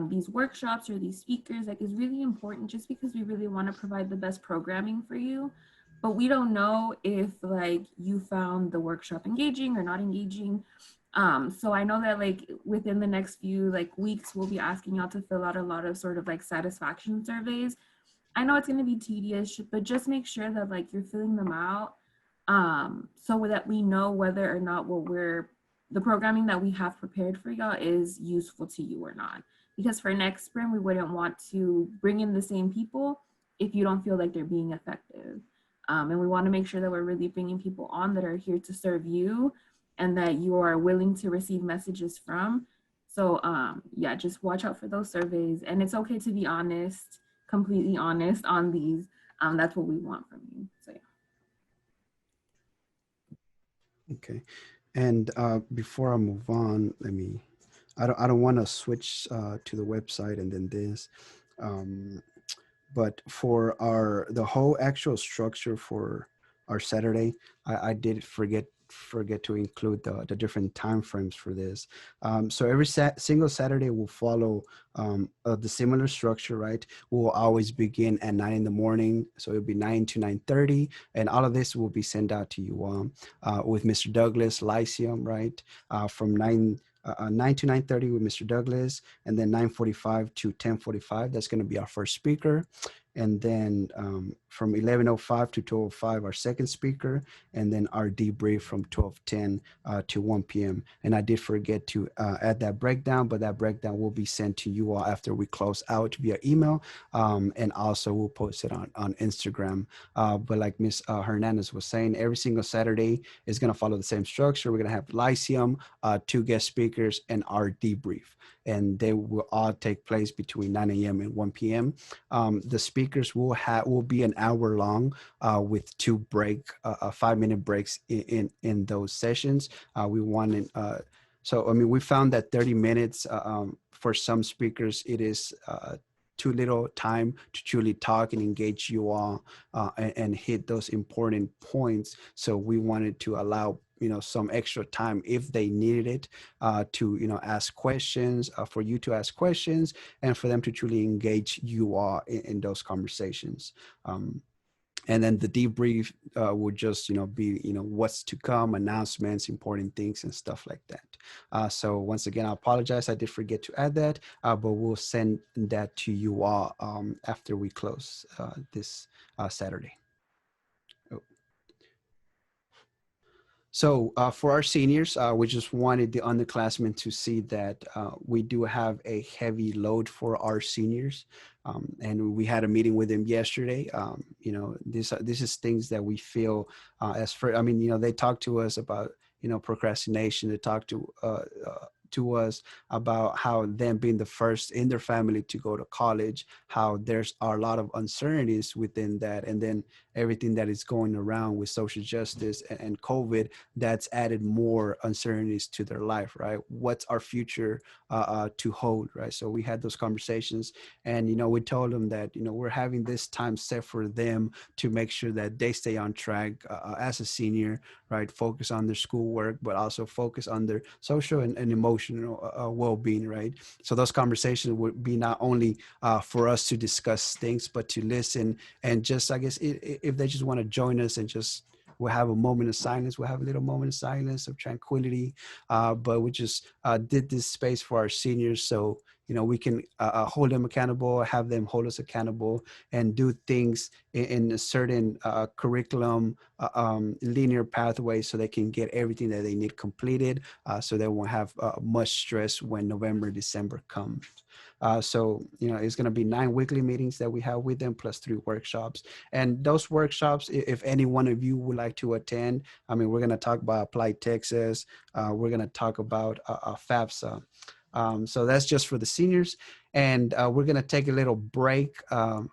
these workshops or these speakers like is really important just because we really want to provide the best programming for you. But we don't know if like you found the workshop engaging or not engaging. So I know that like within the next few like weeks, we'll be asking y'all to fill out a lot of sort of like satisfaction surveys. I know it's going to be tedious, but just make sure that like you're filling them out so that we know whether or not the programming that we have prepared for y'all is useful to you or not. Because for next spring, we wouldn't want to bring in the same people if you don't feel like they're being effective. And we want to make sure that we're really bringing people on that are here to serve you and that you are willing to receive messages from. So yeah, just watch out for those surveys. And it's okay to be honest, completely honest on these. That's what we want from you. So yeah. Okay, and before I move on, I don't want to switch to the website and then this. But for the whole actual structure for our Saturday, I did forget to include the different time frames for this. So every single Saturday will follow the similar structure, right? We'll always begin at 9 in the morning, so it'll be 9 to 9:30, and all of this will be sent out to you with Mr. Douglas Lyceum, right? From 9 to 9:30 with Mr. Douglas, and then 9:45 to 10:45. That's going to be our first speaker. And then from 11:05 to 12:05, our second speaker, and then our debrief from 12:10 to 1 p.m. And I did forget to add that breakdown, but that breakdown will be sent to you all after we close out via email, and also we'll post it on Instagram. But like Miss Hernandez was saying, every single Saturday is going to follow the same structure. We're going to have Lyceum, two guest speakers, and our debrief, and they will all take place between 9 a.m. and 1 p.m. The speakers will be an hour long with two 5-minute breaks in those sessions. We wanted so I mean we found that 30 minutes for some speakers it is too little time to truly talk and engage you all and hit those important points. So we wanted to allow some extra time if they needed it to ask questions, for you to ask questions, and for them to truly engage you all in those conversations. And then the debrief would just be what's to come, announcements, important things, and stuff like that. So once again, I apologize, I did forget to add that, but we'll send that to you all after we close this Saturday. So for our seniors, we just wanted the underclassmen to see that we do have a heavy load for our seniors. And we had a meeting with them yesterday. This is things that we feel they talked to us about, procrastination. They talked to us about how them being the first in their family to go to college, how there's a lot of uncertainties within that. And then everything that is going around with social justice and COVID, that's added more uncertainties to their life, right? What's our future to hold, right? So we had those conversations, and, we told them that, we're having this time set for them to make sure that they stay on track as a senior, right? Focus on their schoolwork, but also focus on their social and emotional well-being, right? So those conversations would be not only for us to discuss things, but to listen and just, I guess, if they just want to join us and just we'll have a moment of silence. We'll have a little moment of silence, of tranquility. But we just did this space for our seniors so, we can hold them accountable, have them hold us accountable, and do things in a certain curriculum, linear pathway so they can get everything that they need completed so they won't have much stress when November, December comes. So, it's going to be 9 weekly meetings that we have with them plus 3 workshops. And those workshops, if any one of you would like to attend, we're going to talk about Applied Texas. We're going to talk about FAFSA. So that's just for the seniors. And we're going to take a little break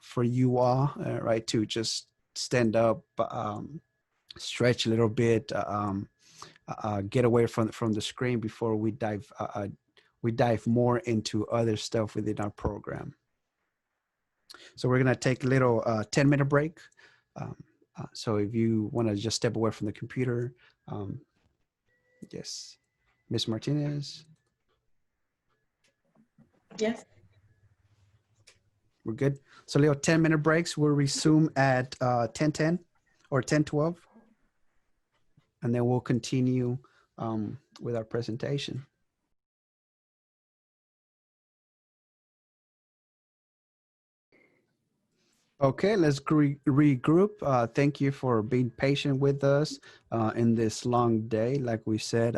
for you all, right, to just stand up, stretch a little bit, get away from the screen before we dive more into other stuff within our program. So we're going to take a little 10-minute break. So if you want to just step away from the computer, yes, Miss Martinez. Yes. We're good. So little 10-minute breaks. We'll resume at 10:10 or 10:12, and then we'll continue with our presentation. Okay, let's regroup. Thank you for being patient with us in this long day. Like we said,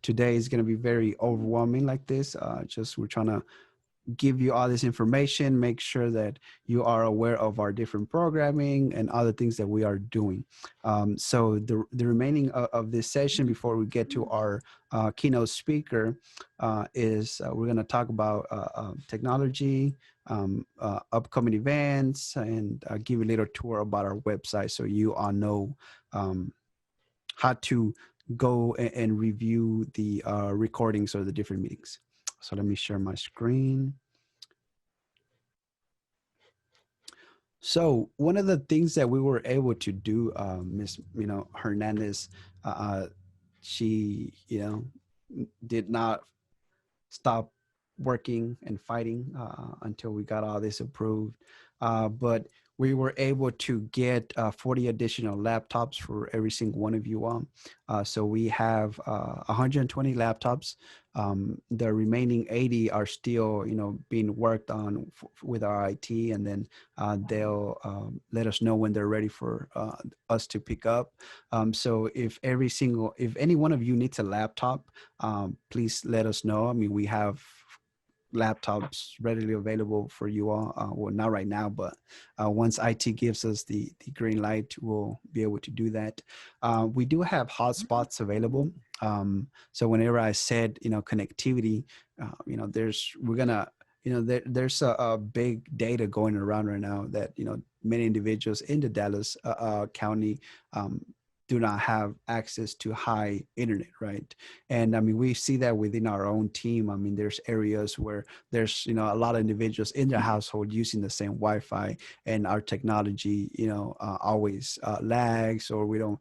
today is going to be very overwhelming like this. Just we're trying to give you all this information, make sure that you are aware of our different programming and other things that we are doing. So the remaining of this session before we get to our keynote speaker is we're going to talk about technology, upcoming events, and give you a little tour about our website so you all know how to go and review the recordings or the different meetings. So let me share my screen. So one of the things that we were able to do, Miss, Hernandez, she, did not stop working and fighting until we got all this approved. But we were able to get 40 additional laptops for every single one of you all. So we have 120 laptops. The remaining 80 are still, being worked on with our IT, and then they'll let us know when they're ready for us to pick up. So if any one of you needs a laptop, please let us know. I mean, we have laptops readily available for you all. Well, not right now, but once IT gives us the green light, we'll be able to do that. We do have hotspots available. So whenever I said, connectivity, there's a big data going around right now that, many individuals in the Dallas County do not have access to high internet, right? And I mean, we see that within our own team. I mean, there's areas where there's, a lot of individuals in their household using the same Wi-Fi, and our technology, always lags, or we don't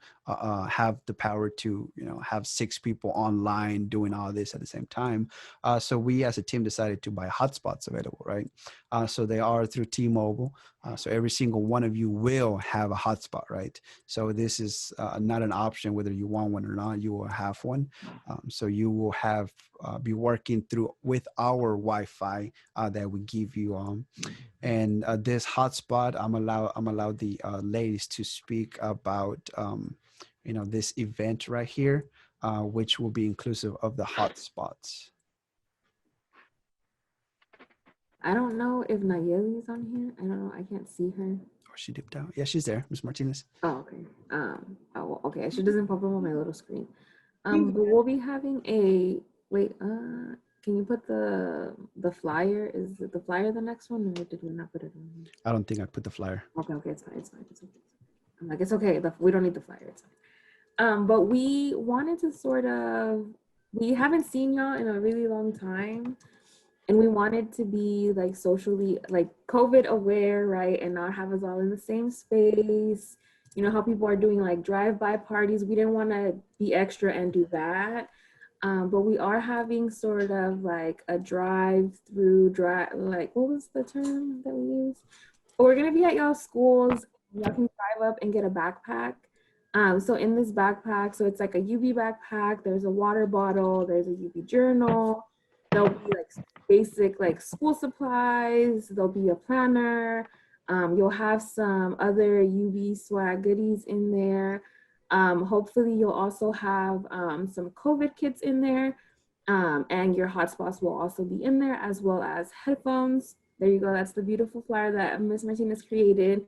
have the power to, have 6 people online doing all this at the same time. So we as a team decided to buy hotspots available, right? So they are through T-Mobile. So every single one of you will have a hotspot, right? So this is not an option whether you want one or not. You will have one. So you will be working with our Wi-Fi that we give you. And this hotspot, I'm allowed the ladies to speak about this event right here, which will be inclusive of the hotspots. I don't know if Nayeli is on here. I don't know. I can't see her. Oh, she dipped out. Yeah, she's there, Ms. Martinez. Oh, okay. Okay. She doesn't pop up on my little screen. But we'll be having can you put the flyer? Is it the flyer the next one, or did we not put it on? I don't think I put the flyer. Okay, it's fine. I'm like, it's okay. We don't need the flyer. It's fine. But we wanted to we haven't seen y'all in a really long time. And we wanted to be like socially, like COVID aware, right? And not have us all in the same space. You know how people are doing like drive-by parties. We didn't want to be extra and do that. But we are having sort of like a like, what was the term that we used? But we're going to be at y'all schools. Y'all can drive up and get a backpack. So in this backpack, so it's like a UV backpack. There's a water bottle. There's a UV journal. There'll be like basic like school supplies. There'll be a planner. You'll have some other UV swag goodies in there. Hopefully you'll also have some COVID kits in there. And your hotspots will also be in there, as well as headphones. There you go. That's the beautiful flyer that Ms. Martinez created.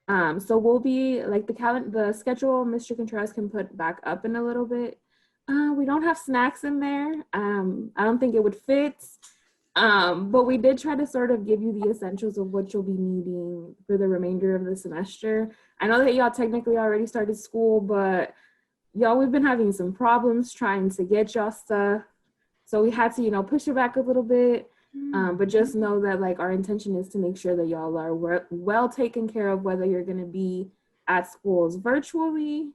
So we'll be like the schedule Mr. Contreras can put back up in a little bit. We don't have snacks in there. I I don't think it would fit. But we did try to sort of give you the essentials of what you'll be needing for the remainder of the semester. I know that y'all technically already started school, but y'all, we've been having some problems trying to get y'all stuff. So we had to, you know, push it back a little bit. But just know that like our intention is to make sure that y'all are well taken care of, whether you're going to be at schools virtually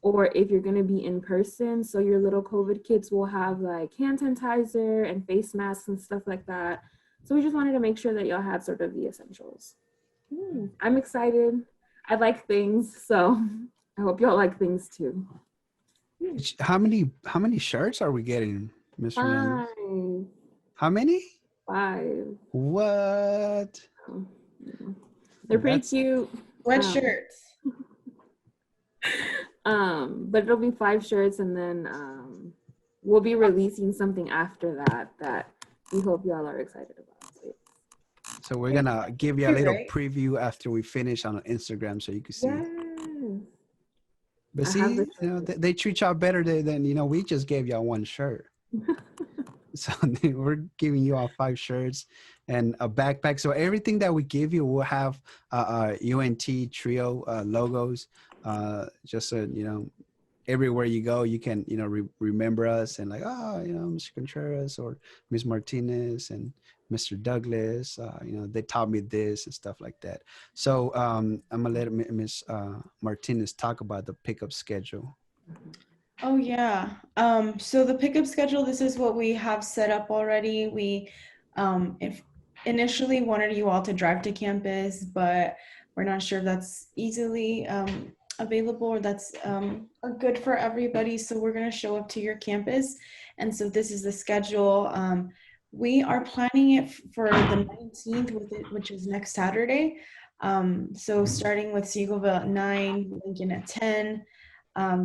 or if you're going to be in person. So your little COVID kits will have like hand sanitizer and face masks and stuff like that. So we just wanted to make sure that y'all had sort of the essentials. I'm excited. I like things, so I hope y'all like things too. How many shirts are we getting, Mr. Young? 5. How many? 5. What? They're pretty That's- cute. What shirts? But it'll be 5 shirts, and then we'll be releasing something after that we hope y'all are excited about. So we're gonna give you a little preview after we finish on Instagram, so you can see. Yes. But I see, have you the know, they treat y'all better than you know. We just gave y'all 1 shirt. So we're giving you all 5 shirts and a backpack. So everything that we give you will have UNT trio logos. Just so you know, everywhere you go, you can remember us and like, oh, you know, Mr. Contreras or Miss Martinez and Mr. Douglas. You know, they taught me this and stuff like that. So I'm gonna let Miss Martinez talk about the pickup schedule. Oh yeah. So the pickup schedule, this is what we have set up already. We if initially wanted you all to drive to campus, but we're not sure if that's easily available or that's good for everybody. So we're gonna show up to your campus. And so this is the schedule. We are planning it for the 19th which is next Saturday. So starting with Seagoville at 9, Lincoln at 10.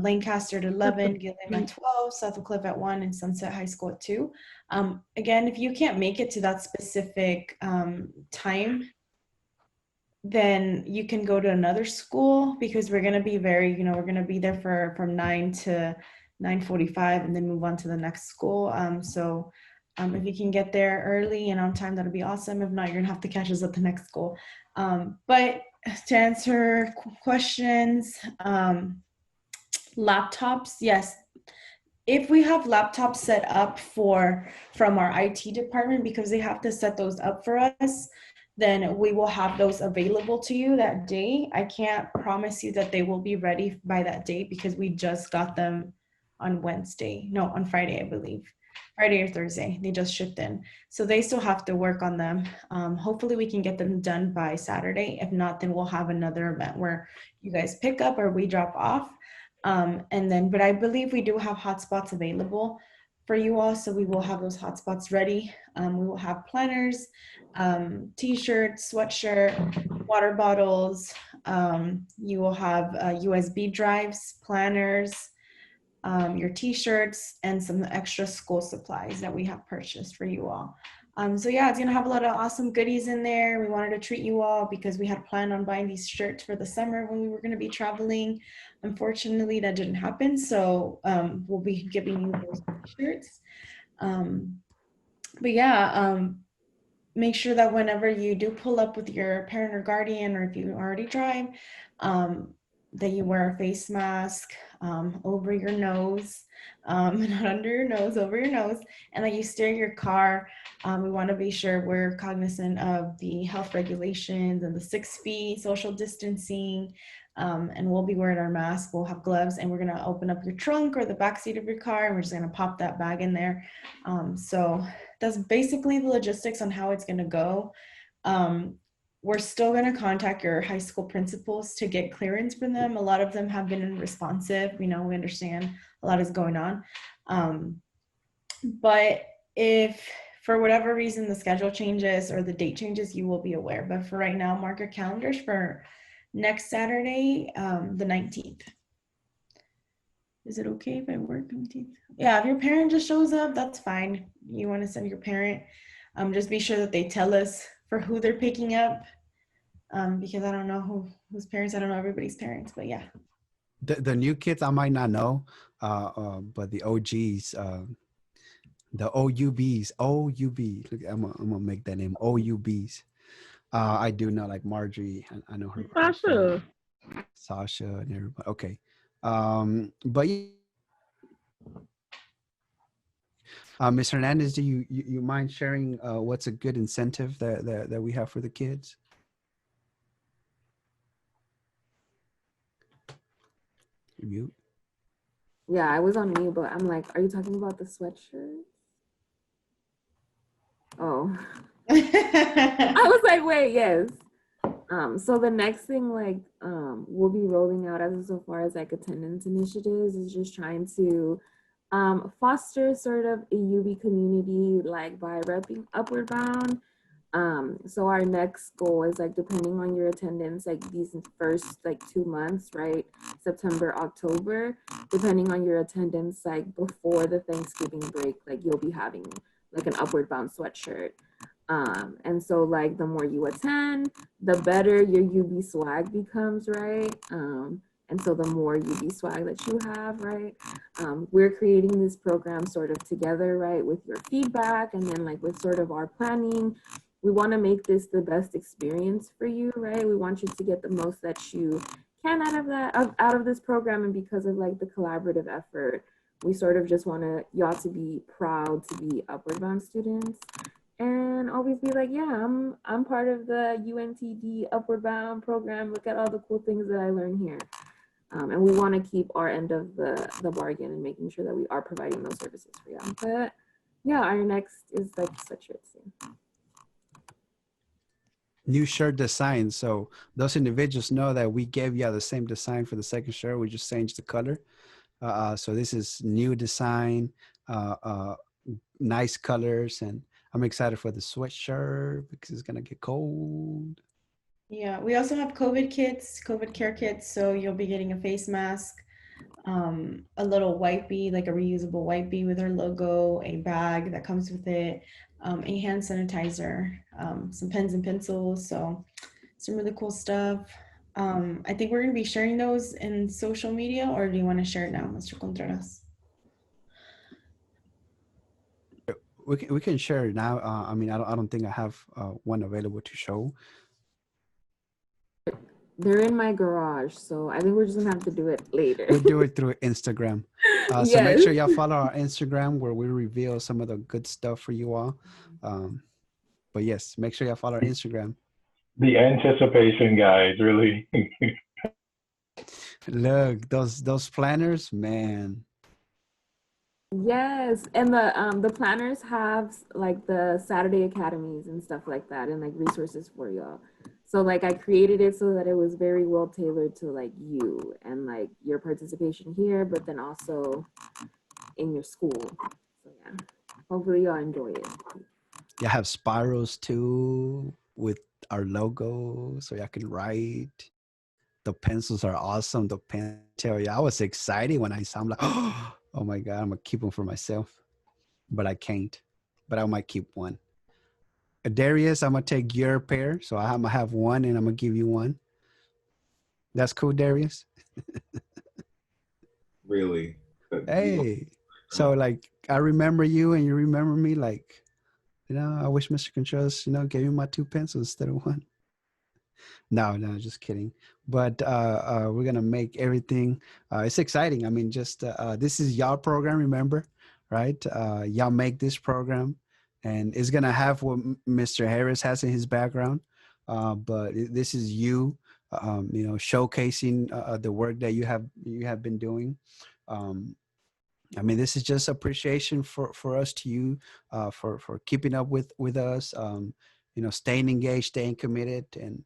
Lancaster at 11, Gilliam at 12, South Cliff at 1, and Sunset High School at 2. Again, if you can't make it to that specific time, then you can go to another school because we're going to be we're going to be there from 9 to 9:45 and then move on to the next school. So if you can get there early and on time, that'll be awesome. If not, you're going to have to catch us at the next school. But to answer questions, laptops, yes. If we have laptops set up from our IT department, because they have to set those up for us, then we will have those available to you that day. I can't promise you that they will be ready by that day because we just got them on Friday, I believe. Friday or Thursday, they just shipped in. So they still have to work on them. Hopefully we can get them done by Saturday. If not, then we'll have another event where you guys pick up or we drop off. But I believe we do have hotspots available for you all. So we will have those hotspots ready. We will have planners, t-shirts, sweatshirt, water bottles. You will have USB drives, planners, your t-shirts, and some extra school supplies that we have purchased for you all. So yeah, it's gonna have a lot of awesome goodies in there. We wanted to treat you all because we had planned on buying these shirts for the summer when we were gonna be traveling. Unfortunately, that didn't happen. So we'll be giving you those shirts. But yeah, make sure that whenever you do pull up with your parent or guardian, or if you already drive, that you wear a face mask over your nose, not under your nose, over your nose, and that you steer your car. We want to be sure we're cognizant of the health regulations and the 6 feet social distancing, and we'll be wearing our mask. We'll have gloves, and we're going to open up your trunk or the back seat of your car, and we're just going to pop that bag in there. So that's basically the logistics on how it's going to go. We're still going to contact your high school principals to get clearance from them. A lot of them have been responsive. We understand a lot is going on. But if for whatever reason the schedule changes or the date changes, you will be aware. But for right now, mark your calendars for next Saturday, the 19th. Is it okay if I work 19th? Yeah, if your parent just shows up, that's fine. You want to send your parent. Just be sure that they tell us for who they're picking up, because I don't know whose parents. I don't know everybody's parents, but yeah. The new kids I might not know, but the OGs, The OUBs, OUB. Look, I'm gonna make that name OUBs. I do know like Marjorie. I know her. Sasha. Sasha and everybody. Okay. But Ms. Hernandez, do you mind sharing what's a good incentive that we have for the kids? Mute. Yeah, I was on mute, but I'm like, are you talking about the sweatshirt? Oh, I was like, wait, yes. So the next thing like we'll be rolling out as so far as like attendance initiatives is just trying to foster sort of a UB community like by repping Upward Bound. So our next goal is like depending on your attendance, like these first like 2 months, right? September, October, depending on your attendance, like before the Thanksgiving break, like you'll be having like an Upward Bound sweatshirt. And so like the more you attend, the better your UB swag becomes, right? And so the more UB swag that you have, right? We're creating this program sort of together, right? With your feedback and then like with sort of our planning. We want to make this the best experience for you, right? We want you to get the most that you can out of that, out of this program. And because of like the collaborative effort, we sort of just want y'all to be proud to be Upward Bound students and always be like, yeah, I'm part of the UNTD Upward Bound program. Look at all the cool things that I learned here. And we want to keep our end of the bargain and making sure that we are providing those services for you. But yeah, our next is like sweatshirts soon. New shirt design. So those individuals know that we gave you the same design for the second shirt. We just changed the color. So this is new design, nice colors, and I'm excited for the sweatshirt because it's gonna get cold. Yeah, we also have COVID kits, COVID care kits. So you'll be getting a face mask, a little wipey, like a reusable wipey with our logo, a bag that comes with it, a hand sanitizer, some pens and pencils. So some really cool stuff. I think we're going to be sharing those in social media, or do you want to share it now, Mr. Contreras? We can share it now. I mean, I don't think I have one available to show. They're in my garage, so I think we're just gonna have to do it later. We'll do it through Instagram. Yes. So make sure y'all follow our Instagram where we reveal some of the good stuff for you all. But yes, make sure y'all follow our Instagram. The anticipation, guys, really. Look, those planners, man. Yes, and the planners have like the Saturday Academies and stuff like that, and like resources for y'all. So like I created it so that it was very well tailored to like you and like your participation here, but then also in your school. So yeah, hopefully y'all enjoy it. Y'all have spirals too with our logo, so y'all can write. The pencils are awesome. The pen, tell you, I was excited when I saw them. Like, oh my god, I'm gonna keep them for myself, but I can't. But I might keep one. Darius, I'm gonna take your pair, so I'm gonna have one, and I'm gonna give you one. That's cool, Darius. Really? Hey, so like I remember you, and you remember me. Like, you know, I wish Mr. Contreras, gave me my 2 pencils instead of 1. No, just kidding. But we're gonna make everything. It's exciting. I mean, just this is y'all program, remember, right? Y'all make this program, and it's gonna have what Mr. Harris has in his background. But this is you, showcasing the work that you have been doing. I mean, this is just appreciation for us to you, for keeping up with us. Staying engaged, staying committed, and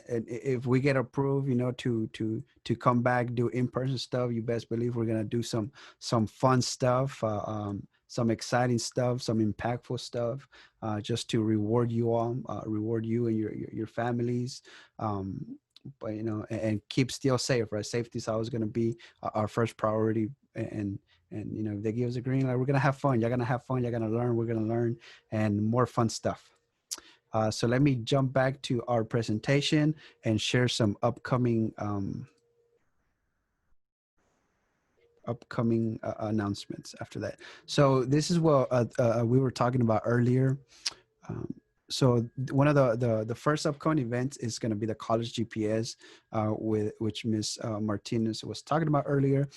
if we get approved, to come back, do in-person stuff, you best believe we're gonna do some fun stuff, some exciting stuff, some impactful stuff, just to reward you all, reward you and your families. But and keep still safe, right? Safety is always gonna be our first priority, and if they give us a green light, we're gonna have fun. You're gonna have fun. You're gonna learn. We're gonna learn, and more fun stuff. So let me jump back to our presentation and share some upcoming upcoming announcements after that. So this is what we were talking about earlier. Um, so one of the first upcoming events is going to be the college GPS, with which Miss Martinez was talking about earlier.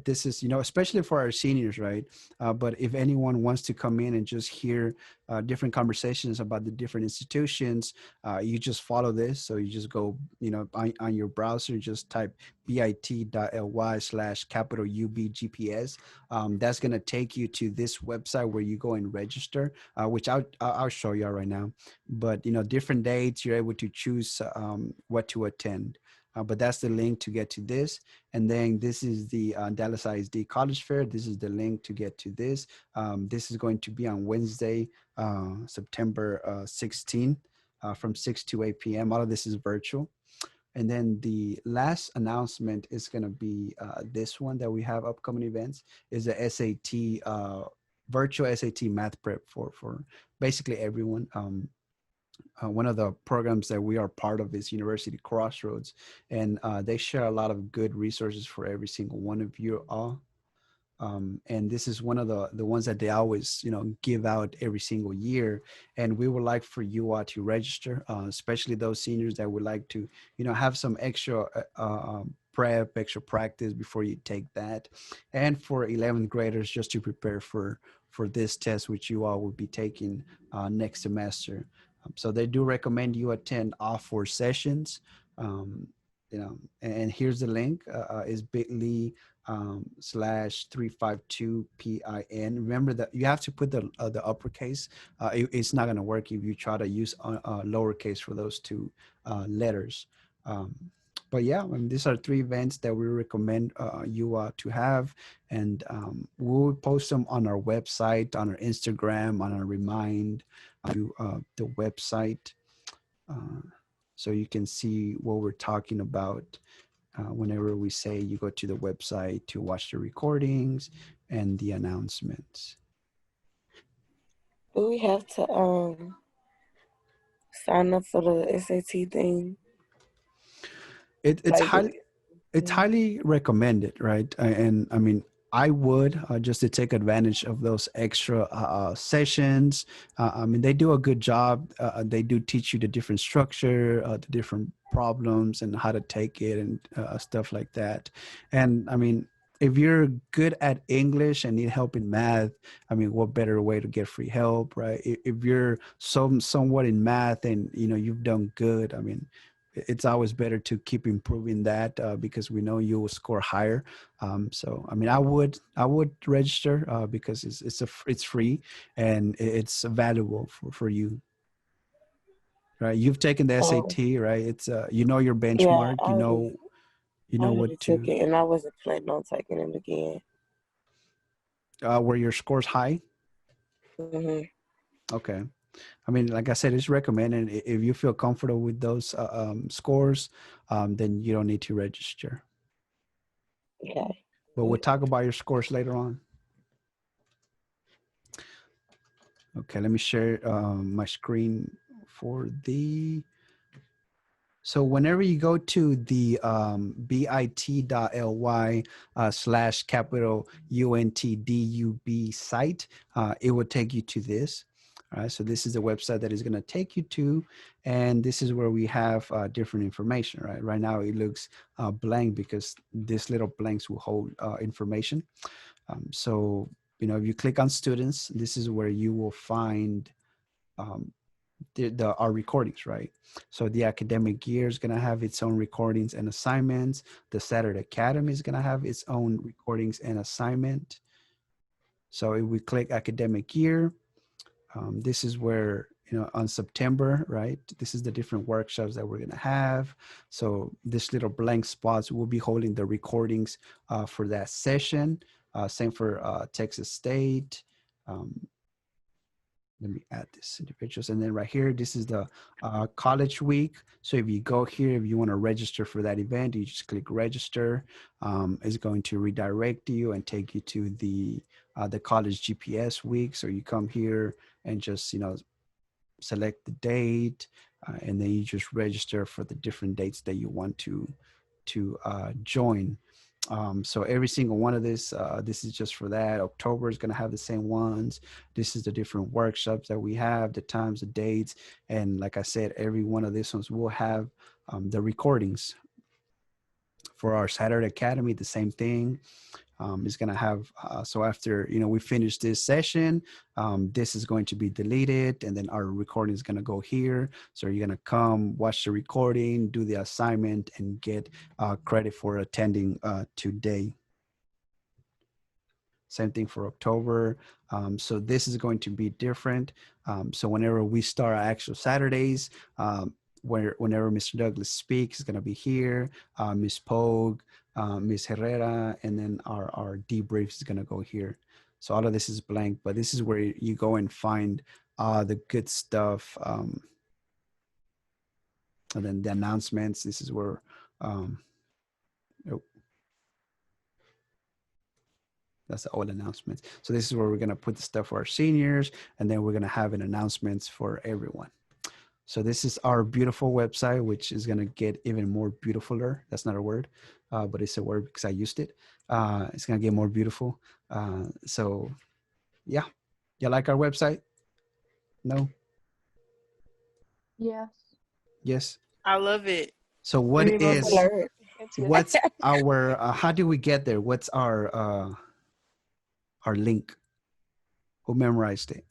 This is, especially for our seniors, right? But if anyone wants to come in and just hear different conversations about the different institutions, you just follow this. So you just go, on your browser, just type bit.ly/capital UBGPS. That's going to take you to this website where you go and register, which I'll show you right now. But different dates, you're able to choose what to attend. But that's the link to get to this. And then this is the Dallas ISD College Fair. This is the link to get to this. This is going to be on Wednesday, September 16, from 6 to 8 p.m. All of this is virtual. And then the last announcement is going to be this one that we have upcoming events is the SAT, virtual SAT math prep for basically everyone. One of the programs that we are part of is University Crossroads, and they share a lot of good resources for every single one of you all. And this is one of the ones that they always give out every single year, and we would like for you all to register, especially those seniors that would like to have some extra prep, extra practice before you take that, and for 11th graders just to prepare for this test which you all will be taking next semester. So they do recommend you attend all 4 sessions. And here's the link, is bit.ly /352PIN. Remember that you have to put the uppercase. It's not going to work if you try to use lowercase for those 2 letters. But yeah, these are 3 events that we recommend you to have, and we'll post them on our website, on our Instagram, on our Remind, to the website, so you can see what we're talking about. Whenever we say you go to the website to watch the recordings and the announcements. Do we have to sign up for the SAT thing? It's highly recommended, right? And I mean, I would just to take advantage of those extra sessions. I mean, they do a good job. They do teach you the different structure, the different problems, and how to take it, and stuff like that. And I mean, if you're good at English and need help in math, I mean, what better way to get free help, right? If you're somewhat in math and you've done good, I mean, it's always better to keep improving that, because we know you will score higher. So I mean, I would register because it's free and it's valuable for you, right? You've taken the SAT, right? It's your benchmark. Yeah, you know what to took it, and I wasn't planning on taking it again. Were your scores high? Mm-hmm. Okay. I mean, like I said, it's recommended. If you feel comfortable with those scores, then you don't need to register. Okay. But we'll talk about your scores later on. Okay, let me share my screen for the. So whenever you go to the bit.ly /capital UNTDUB site, it will take you to this. All right, so this is the website that is going to take you to, and this is where we have different information, right? Right now it looks blank because this little blanks will hold information. So, if you click on students, this is where you will find our recordings, right? So the academic year is going to have its own recordings and assignments. The Saturday Academy is going to have its own recordings and assignment. So if we click academic year, this is where, on September, right? This is the different workshops that we're going to have. So this little blank spots will be holding the recordings for that session. Same for Texas State. Let me add this individuals. And then right here, this is the college week. So if you go here, if you want to register for that event, you just click register. It's going to redirect you and take you to the college GPS week. So you come here and just, select the date, and then you just register for the different dates that you want to join. So every single one of this is just for that. October is going to have the same ones. This is the different workshops that we have, the times, the dates. And like I said, every one of these ones will have the recordings. For our Saturday Academy, the same thing. Is going to have, so after, we finish this session, this is going to be deleted, and then our recording is going to go here. So you're going to come watch the recording, do the assignment, and get credit for attending today. Same thing for October. So this is going to be different. So whenever we start our actual Saturdays, whenever Mr. Douglas speaks, is going to be here, Ms. Pogue, Ms. Herrera, and then our debrief is going to go here. So all of this is blank, but this is where you go and find the good stuff. And then the announcements, this is where, that's the old announcements. So this is where we're going to put the stuff for our seniors, and then we're going to have an announcements for everyone. So this is our beautiful website, which is going to get even more beautifuler. That's not a word, but it's a word because I used it. It's going to get more beautiful. So yeah, you like our website? No? Yes. Yes. I love it. So what Very well is, done. what's our, how do we get there? What's our link? Who memorized it?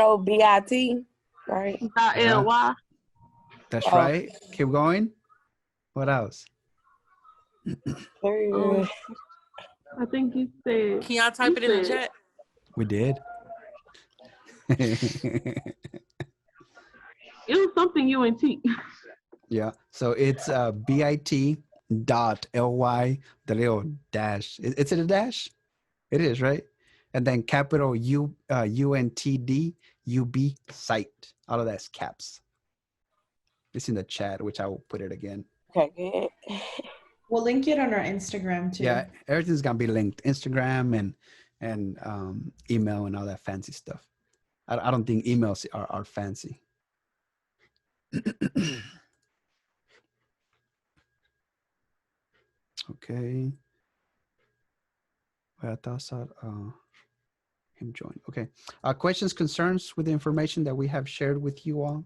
No, BIT, right? .ly. That's Oh. right. Keep going. What else? Very good. I think you said. Can y'all type it in the chat? We did. It was something UNT. Yeah. So it's bit.ly, the little dash. It's in a dash? It is, right? And then capital UNTD UB site. All of that's caps. It's in the chat, which I will put it again. Okay, good. We'll link it on our Instagram too. Yeah, everything's gonna be linked. Instagram and email and all that fancy stuff. I don't think emails are fancy. Okay. Well, I thought him join. Okay. Questions, concerns with the information that we have shared with you all?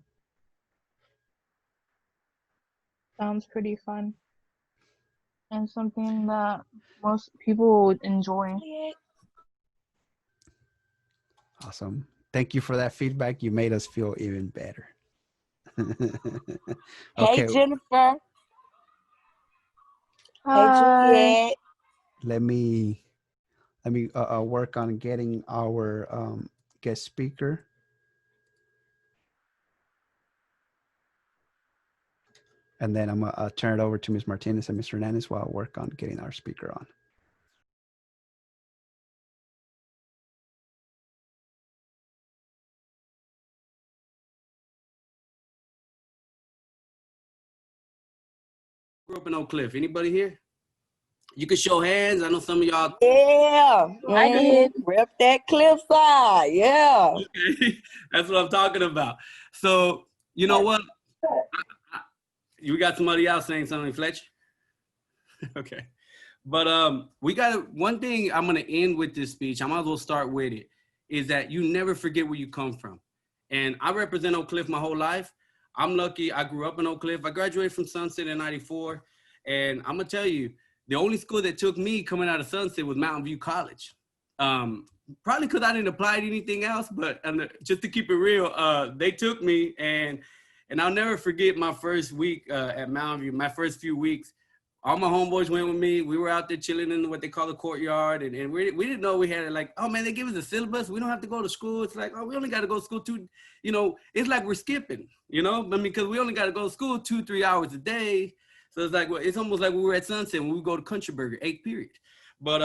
Sounds pretty fun. And something that most people would enjoy. Awesome. Thank you for that feedback. You made us feel even better. Hey, Okay. Jennifer. Hi. Hey, Juliet. Let me work on getting our guest speaker. And then I'm gonna turn it over to Ms. Martinez and Mr. Hernandez while I work on getting our speaker on. Grew up in Oak Cliff. Anybody here? You can show hands. I know some of y'all. Yeah. I did. Rep that cliffside. Yeah. Okay. That's what I'm talking about. So, you know what? You got somebody else saying something, Fletch? Okay. But we got one thing I'm going to end with this speech. I might as well start with it, is that you never forget where you come from. And I represent Oak Cliff my whole life. I'm lucky. I grew up in Oak Cliff. I graduated from Sunset in '94. And I'm going to tell you, the only school that took me coming out of Sunset was Mountain View College. Probably because I didn't apply to anything else, but just to keep it real, they took me, and I'll never forget my first week at Mountain View, my first few weeks. All my homeboys went with me. We were out there chilling in what they call the courtyard, and we didn't know we had it. Like, oh man, they give us a syllabus. We don't have to go to school. It's like, oh, we only got to go to school it's like we're skipping, because we only got to go to school 2-3 hours a day. So it's like, well, it's almost like we were at Sunset when we go to Country Burger, 8th period. But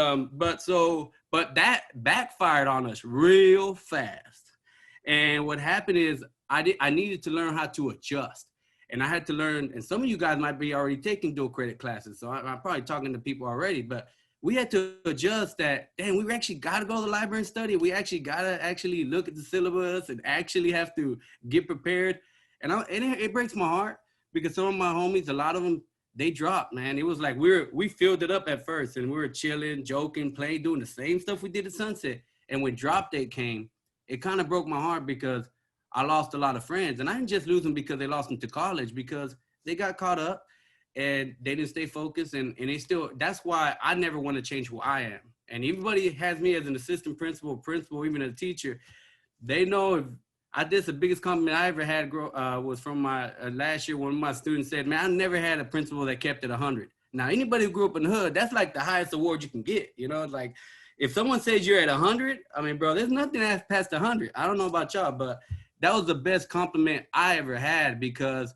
that backfired on us real fast. And what happened is I needed to learn how to adjust. And I had to learn, and some of you guys might be already taking dual credit classes. So I'm probably talking to people already, but we had to adjust that. Damn, we actually got to go to the library and study. We actually got to look at the syllabus and actually have to get prepared. And it breaks my heart, because some of my homies, a lot of them, they dropped, man. It was like we filled it up at first, and we were chilling, joking, playing, doing the same stuff we did at Sunset. And when drop date came, it kind of broke my heart because I lost a lot of friends. And I didn't just lose them because they lost them to college, because they got caught up and they didn't stay focused. And they still, that's why I never want to change who I am. And everybody has me as an assistant principal, even a teacher. They know if I did the biggest compliment I ever had was from my last year. One of my students said, man, I never had a principal that kept it 100. Now, anybody who grew up in the hood, that's like the highest award you can get. You know, like if someone says you're at 100, I mean, bro, there's nothing that's past 100. I don't know about y'all, but that was the best compliment I ever had, because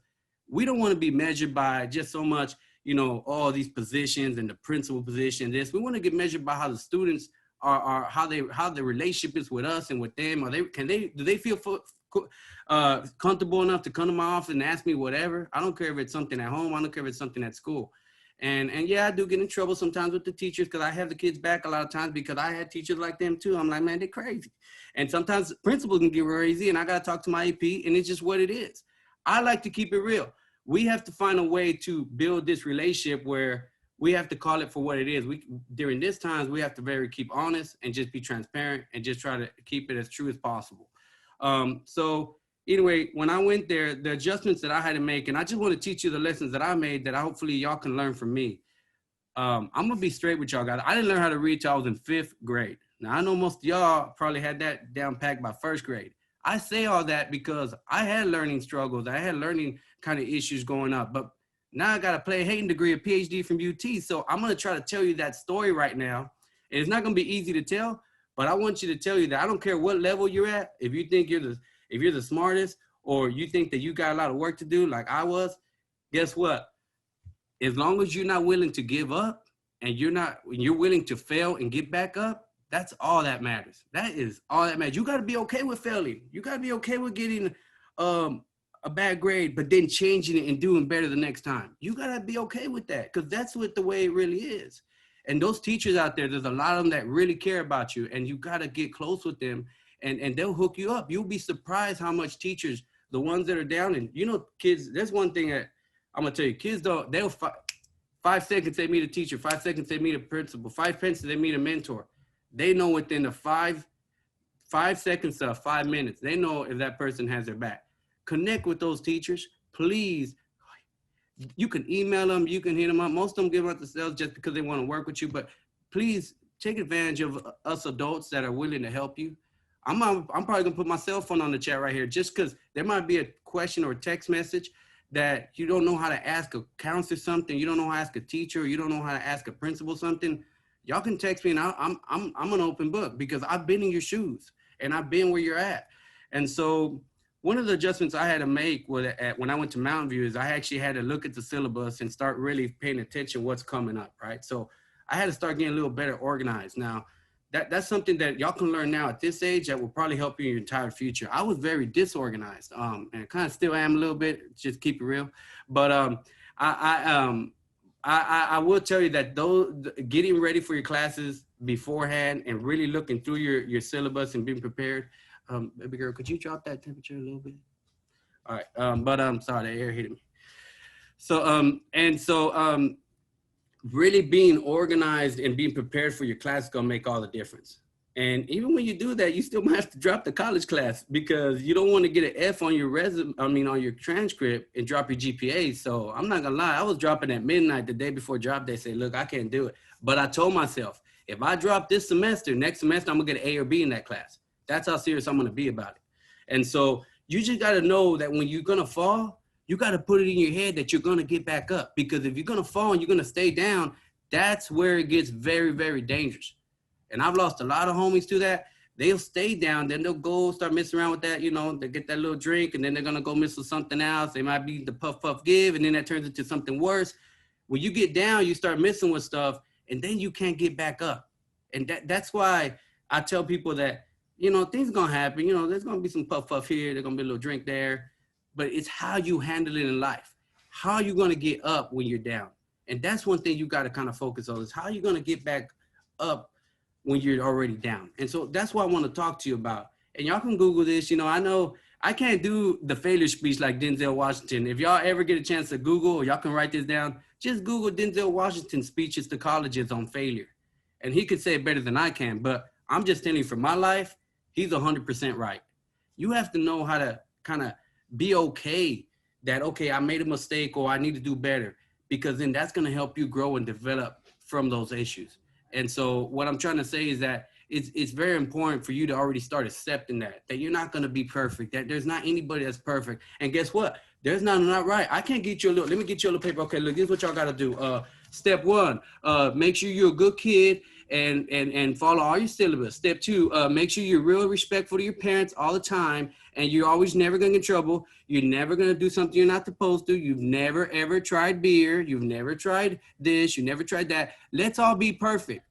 we don't want to be measured by just so much, you know, all these positions and the principal position, this. We want to get measured by how the students are how the relationship is with us and with them. Do they feel comfortable enough to come to my office and ask me whatever? I don't care if it's something at home. I don't care if it's something at school. And yeah, I do get in trouble sometimes with the teachers, because I have the kids back a lot of times because I had teachers like them too. I'm like, man, they're crazy. And sometimes principals can get crazy, and I got to talk to my AP, and it's just what it is. I like to keep it real. We have to find a way to build this relationship where we have to call it for what it is. During this times, we have to keep honest and just be transparent and just try to keep it as true as possible. So anyway, when I went there, the adjustments that I had to make, and I just want to teach you the lessons that I made that hopefully y'all can learn from me. I'm gonna be straight with y'all guys. I didn't learn how to read till I was in 5th grade. Now I know most of y'all probably had that down packed by 1st grade. I say all that because I had learning struggles. I had learning kind of issues going up, but now I got to play a hating degree, a PhD from UT. So I'm going to try to tell you that story right now. And it's not going to be easy to tell, but I want you to tell you that I don't care what level you're at. If you think you're the smartest, or you think that you got a lot of work to do like I was, guess what? As long as you're not willing to give up, and you're willing to fail and get back up, that's all that matters. That is all that matters. You got to be okay with failing. You got to be okay with getting a bad grade, but then changing it and doing better the next time. You got to be okay with that, because that's what the way it really is. And those teachers out there, there's a lot of them that really care about you, and you got to get close with them, and they'll hook you up. You'll be surprised how much teachers, the ones that are down, and you know, kids, there's one thing that I'm going to tell you, kids they'll 5 seconds they meet a teacher, 5 seconds they meet a principal, 5 seconds they meet a mentor. They know within the 5 seconds to 5 minutes, they know if that person has their back. Connect with those teachers, please. You can email them, you can hit them up. Most of them give up themselves just because they want to work with you, but please take advantage of us adults that are willing to help you. I'm probably gonna put my cell phone on the chat right here, just because there might be a question or a text message that you don't know how to ask a counselor something, you don't know how to ask a teacher, or you don't know how to ask a principal something. Y'all can text me, and I'm an open book, because I've been in your shoes and I've been where you're at. And so one of the adjustments I had to make when I went to Mountain View is I actually had to look at the syllabus and start really paying attention what's coming up, right? So I had to start getting a little better organized. Now, that's something that y'all can learn now at this age that will probably help you in your entire future. I was very disorganized, and kind of still am a little bit, just keep it real. But I will tell you that getting ready for your classes beforehand and really looking through your syllabus and being prepared. Baby girl, could you drop that temperature a little bit? All right, sorry, the air hit me. So, really being organized and being prepared for your class is gonna make all the difference. And even when you do that, you still might have to drop the college class, because you don't want to get an F on your on your transcript and drop your GPA. So I'm not gonna lie, I was dropping at midnight the day before drop day, say, look, I can't do it. But I told myself, if I drop this semester, next semester, I'm gonna get an A or B in that class. That's how serious I'm gonna be about it. And so you just gotta know that when you're gonna fall, you gotta put it in your head that you're gonna get back up. Because if you're gonna fall and you're gonna stay down, that's where it gets very, very dangerous. And I've lost a lot of homies to that. They'll stay down, then they'll go start messing around with that, you know, they get that little drink, and then they're gonna go miss with something else. They might be the puff, puff, give, and then that turns into something worse. When you get down, you start messing with stuff, and then you can't get back up. And that's why I tell people that, you know, things are gonna happen. You know, there's gonna be some puff, puff here, there's gonna be a little drink there, but it's how you handle it in life. How are you gonna get up when you're down? And that's one thing you gotta kind of focus on, is how you're gonna get back up when you're already down. And so that's what I want to talk to you about. And y'all can Google this. You know I can't do the failure speech like Denzel Washington. If y'all ever get a chance to Google, or y'all can write this down, just Google Denzel Washington's speeches to colleges on failure. And he could say it better than I can, but I'm just telling you from my life, he's 100% right. You have to know how to kind of be okay that, okay, I made a mistake or I need to do better, because then that's going to help you grow and develop from those issues. And so what I'm trying to say is that it's very important for you to already start accepting that you're not going to be perfect, that there's not anybody that's perfect. And guess what? There's not right. I can't get you a little, let me get you a little paper. Okay, look, this is what y'all got to do. Step 1, make sure you're a good kid and follow all your syllabus. Step 2, make sure you're real respectful to your parents all the time, and you're always never going to get in trouble. You're never going to do something you're not supposed to. You've never, ever tried beer. You've never tried this. You never tried that. Let's all be perfect.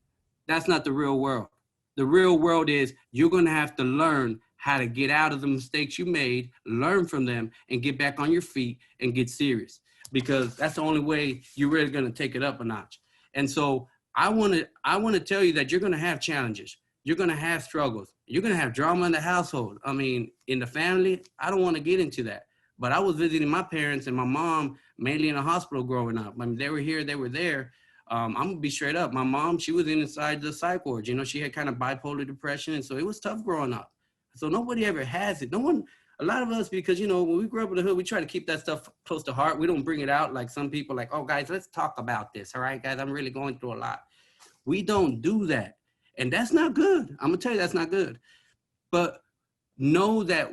That's not the real world. The real world is you're going to have to learn how to get out of the mistakes you made, learn from them, and get back on your feet and get serious, because that's the only way you're really going to take it up a notch. And so I want to tell you that you're going to have challenges. You're going to have struggles. You're going to have drama in the household. I mean, in the family, I don't want to get into that. But I was visiting my parents and my mom mainly in a hospital growing up. I mean, they were here, they were there. I'm going to be straight up. My mom, she was inside the psych ward. You know, she had kind of bipolar depression. And so it was tough growing up. So nobody ever has it. No one, a lot of us, because, you know, when we grew up in the hood, we try to keep that stuff close to heart. We don't bring it out like some people like, oh, guys, let's talk about this. All right, guys, I'm really going through a lot. We don't do that. And that's not good. I'm going to tell you that's not good. But know that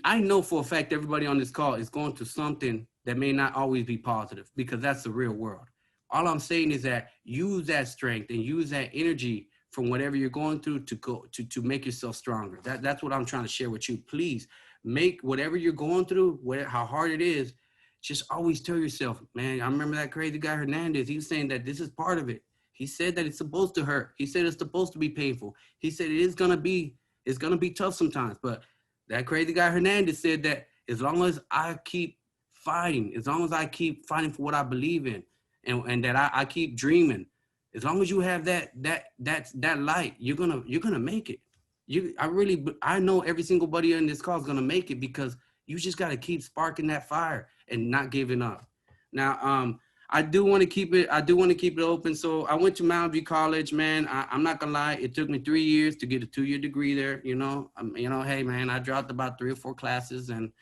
I know for a fact everybody on this call is going through something that may not always be positive, because that's the real world. All I'm saying is that use that strength and use that energy from whatever you're going through to make yourself stronger. That's what I'm trying to share with you. Please make whatever you're going through, how hard it is, just always tell yourself, man, I remember that crazy guy Hernandez. He was saying that this is part of it. He said that it's supposed to hurt. He said it's supposed to be painful. He said it's gonna be tough sometimes. But that crazy guy Hernandez said that as long as I keep fighting, as long as I keep fighting for what I believe in, and that I keep dreaming, as long as you have that light, you're gonna make it. I know every single buddy in this call is gonna make it, because you just gotta keep sparking that fire and not giving up. Now, I do want to keep it open. So I went to Mountain View College, man. I'm not gonna lie, it took me 3 years to get a 2-year degree there. You know, hey man, I dropped about 3 or 4 classes, and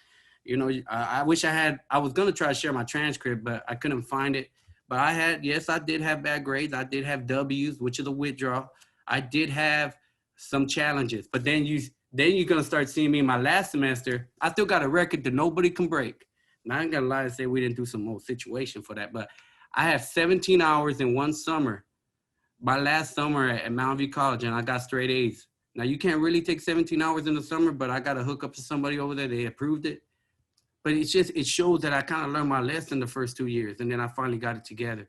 you know, I wish I was gonna try to share my transcript, but I couldn't find it. But I did have bad grades. I did have W's, which is a withdrawal. I did have some challenges, but then you're gonna start seeing me in my last semester. I still got a record that nobody can break. And I ain't gonna lie and say we didn't do some more situation for that, but I have 17 hours in one summer, my last summer at Mountain View College, and I got straight A's. Now you can't really take 17 hours in the summer, but I got to hook up to somebody over there. They approved it. But it shows that I kind of learned my lesson the first 2 years, and then I finally got it together.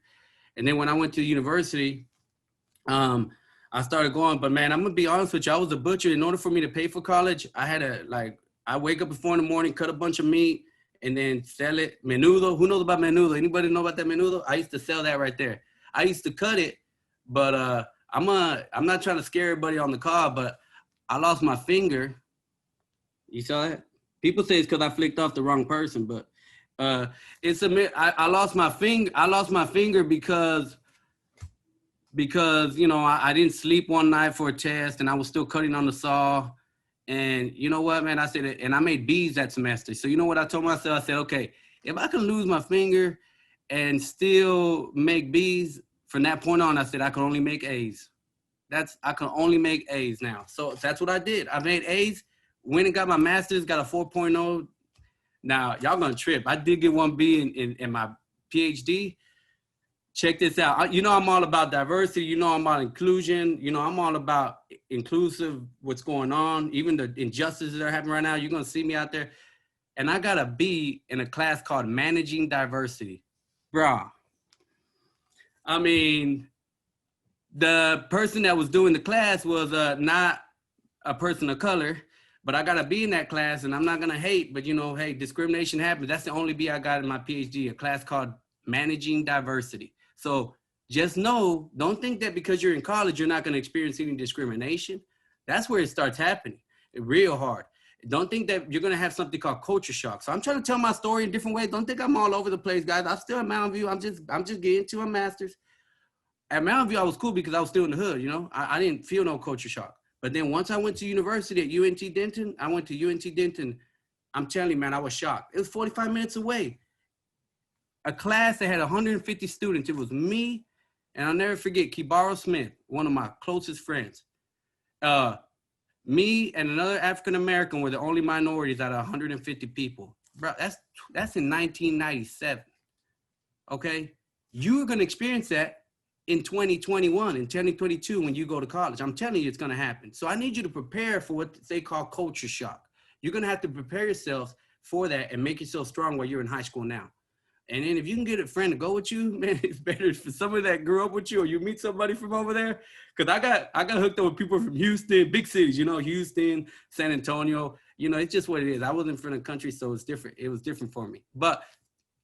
And then when I went to university, I started going, but man, I'm gonna be honest with you, I was a butcher. In order for me to pay for college, I wake up at 4 in the morning, cut a bunch of meat, and then sell it. Menudo, who knows about menudo? Anybody know about that menudo? I used to sell that right there. I used to cut it, but I'm not trying to scare everybody on the call, but I lost my finger. You saw that? People say it's because I flicked off the wrong person, but I lost my finger. I lost my finger because you know I didn't sleep one night for a test, and I was still cutting on the saw. And you know what, man? I said, and I made B's that semester. So you know what I told myself? I said, okay, if I can lose my finger and still make B's, from that point on, I said I can only make A's. I can only make A's now. So that's what I did. I made A's. Went and got my master's, got a 4.0. Now, y'all gonna trip. I did get 1 B in my PhD. Check this out. You know I'm all about diversity. You know I'm about inclusion. You know I'm all about inclusive, what's going on, even the injustices that are happening right now. You're gonna see me out there. And I got a B in a class called Managing Diversity. Bruh. I mean, the person that was doing the class was not a person of color. But I got a B in that class, and I'm not gonna hate, but you know, hey, discrimination happens. That's the only B I got in my PhD, a class called Managing Diversity. So just know, don't think that because you're in college, you're not gonna experience any discrimination. That's where it starts happening, real hard. Don't think that you're going to have something called culture shock. So I'm trying to tell my story in different ways. Don't think I'm all over the place, guys. I'm still at Mountain View. I'm just getting to a master's. At Mountain View, I was cool because I was still in the hood, you know. I didn't feel no culture shock. But then once I went to university at UNT Denton, I went to UNT Denton. I'm telling you, man, I was shocked. It was 45 minutes away. A class that had 150 students. It was me, and I'll never forget Kibaro Smith, one of my closest friends. Me and another African-American were the only minorities out of 150 people. Bro, that's in 1997, okay? You're gonna experience that in 2021 and 2022 when you go to college. I'm telling you, it's gonna happen. So I need you to prepare for what they call culture shock. You're gonna have to prepare yourself for that and make yourself strong while you're in high school now. And then if you can get a friend to go with you, man, it's better for somebody that grew up with you or you meet somebody from over there. Cause I got hooked up with people from Houston, big cities, you know, Houston, San Antonio, you know, it's just what it is. I wasn't from the country, so it's different. It was different for me. But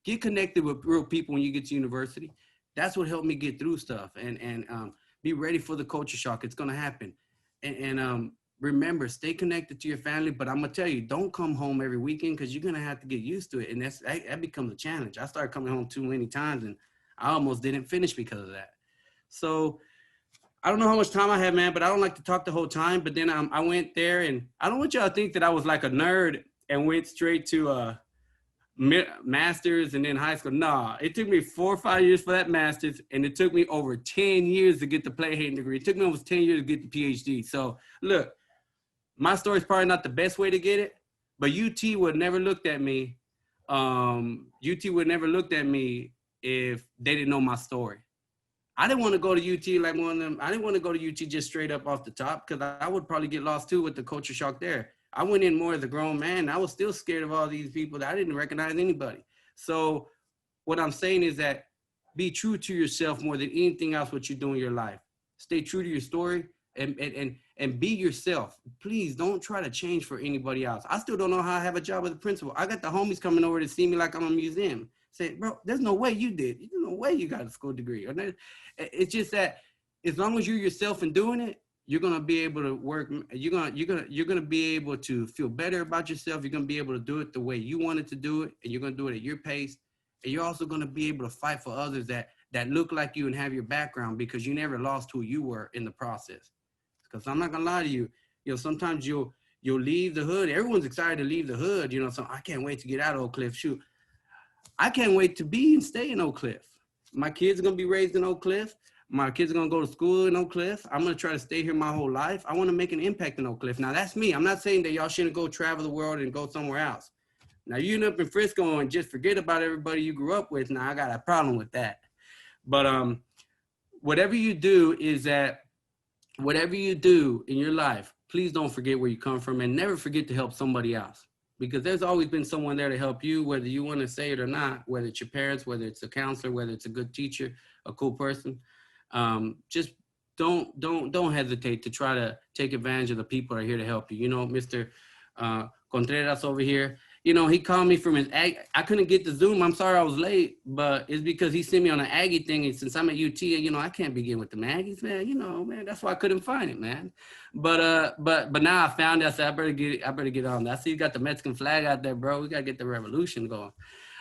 get connected with real people when you get to university. That's what helped me get through stuff and be ready for the culture shock. It's gonna happen. And remember, stay connected to your family, but I'm gonna tell you, don't come home every weekend because you're gonna have to get used to it. And that becomes a challenge. I started coming home too many times and I almost didn't finish because of that. So I don't know how much time I have, man, but I don't like to talk the whole time. But then I went there and I don't want y'all to think that I was like a nerd and went straight to master's and then high school. Nah, it took me 4 or 5 years for that master's, and it took me over 10 years to get the Playhating degree. It took me almost 10 years to get the PhD. So look, my story is probably not the best way to get it, but UT would never looked at me. UT would never looked at me if they didn't know my story. I didn't want to go to UT like one of them. I didn't want to go to UT just straight up off the top because I would probably get lost too with the culture shock there. I went in more as a grown man. I was still scared of all these people that I didn't recognize anybody. So what I'm saying is that be true to yourself more than anything else what you do in your life. Stay true to your story and be yourself. Please don't try to change for anybody else. I still don't know how I have a job as a principal. I got the homies coming over to see me like I'm a museum. Say, bro, there's no way you did. There's no way you got a school degree. It's just that as long as you're yourself and doing it, you're gonna be able to work. You're gonna be able to feel better about yourself. You're gonna be able to do it the way you wanted to do it, and you're gonna do it at your pace. And you're also gonna be able to fight for others that look like you and have your background because you never lost who you were in the process. Because I'm not gonna lie to you, you know, sometimes you'll leave the hood. Everyone's excited to leave the hood, you know. So I can't wait to get out of Oak Cliff. Shoot, I can't wait to be and stay in Oak Cliff. My kids are gonna be raised in Oak Cliff. My kids are gonna go to school in Oak Cliff. I'm gonna try to stay here my whole life. I wanna make an impact in Oak Cliff. Now that's me. I'm not saying that y'all shouldn't go travel the world and go somewhere else. Now you end up in Frisco and just forget about everybody you grew up with. Now I got a problem with that. But whatever you do in your life, please don't forget where you come from and never forget to help somebody else. Because there's always been someone there to help you, whether you want to say it or not, whether it's your parents, whether it's a counselor, whether it's a good teacher, a cool person. Just don't hesitate to try to take advantage of the people that are here to help you. You know, Mr. Contreras over here, you know, he called me from his I couldn't get the Zoom. I'm sorry I was late, but it's because he sent me on an Aggie thing. And since I'm at UT, you know, I can't begin with the Aggies, man. You know, man, that's why I couldn't find it, man. But now I found it. I said, I better get on that. I see you got the Mexican flag out there, bro. We got to get the revolution going.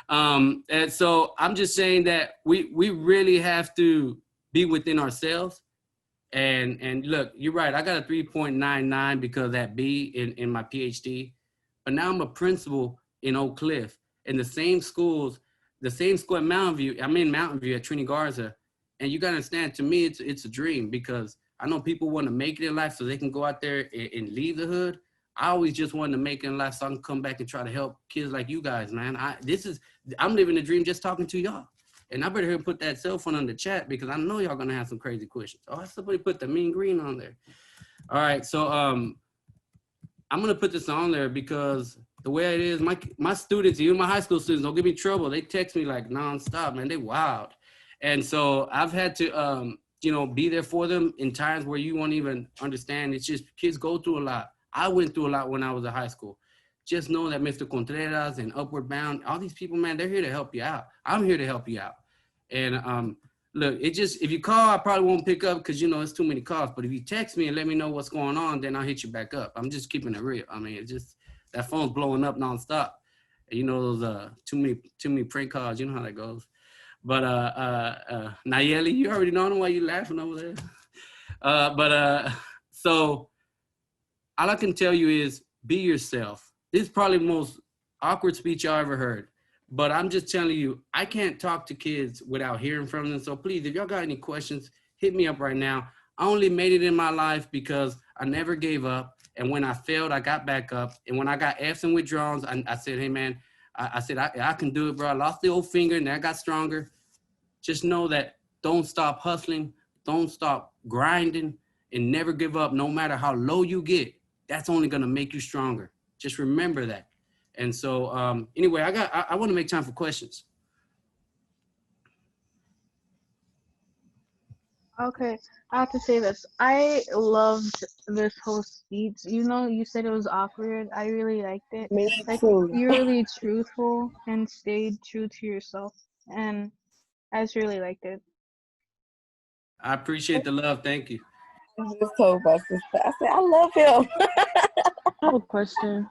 And so I'm just saying that we really have to be within ourselves. And look, you're right. I got a 3.99 because of that B in my PhD. But now I'm a principal in Oak Cliff. And the same school at Mountain View. I'm in Mountain View at Trinity Garza. And you got to understand, to me, it's a dream because I know people want to make it in life so they can go out there and leave the hood. I always just wanted to make it in life so I can come back and try to help kids like you guys, man. I'm living the dream just talking to y'all. And I better hear put that cell phone on the chat because I know y'all gonna have some crazy questions. Oh, somebody put the mean green on there. All right, so I'm gonna put this on there because the way it is, my students, even my high school students, don't give me trouble. They text me like nonstop, man. They wild. And so I've had to you know, be there for them in times where you won't even understand. It's just kids go through a lot. I went through a lot when I was in high school. Just know that Mr. Contreras and Upward Bound, all these people, man, they're here to help you out. I'm here to help you out. And look, if you call, I probably won't pick up because, you know, it's too many calls. But if you text me and let me know what's going on, then I'll hit you back up. I'm just keeping it real. I mean, that phone's blowing up nonstop. You know those too many prank calls. You know how that goes. But Nayeli, you already know why you laughing over there. So all I can tell you is be yourself. This is probably the most awkward speech I ever heard. But I'm just telling you, I can't talk to kids without hearing from them. So please, if y'all got any questions, hit me up right now. I only made it in my life because I never gave up. And when I failed, I got back up. And when I got F's and withdrawals, I said, hey, man, I said, I can do it, bro. I lost the old finger and then I got stronger. Just know that don't stop hustling. Don't stop grinding and never give up no matter how low you get. That's only going to make you stronger. Just remember that. And so anyway, I want to make time for questions. Okay, I have to say this. I loved this whole speech. You know, you said it was awkward. I really liked it. Me Like, too. you're really truthful and stayed true to yourself. And I just really liked it. I appreciate the love. Thank you. I just told my sister, I said, I love him. I have a question.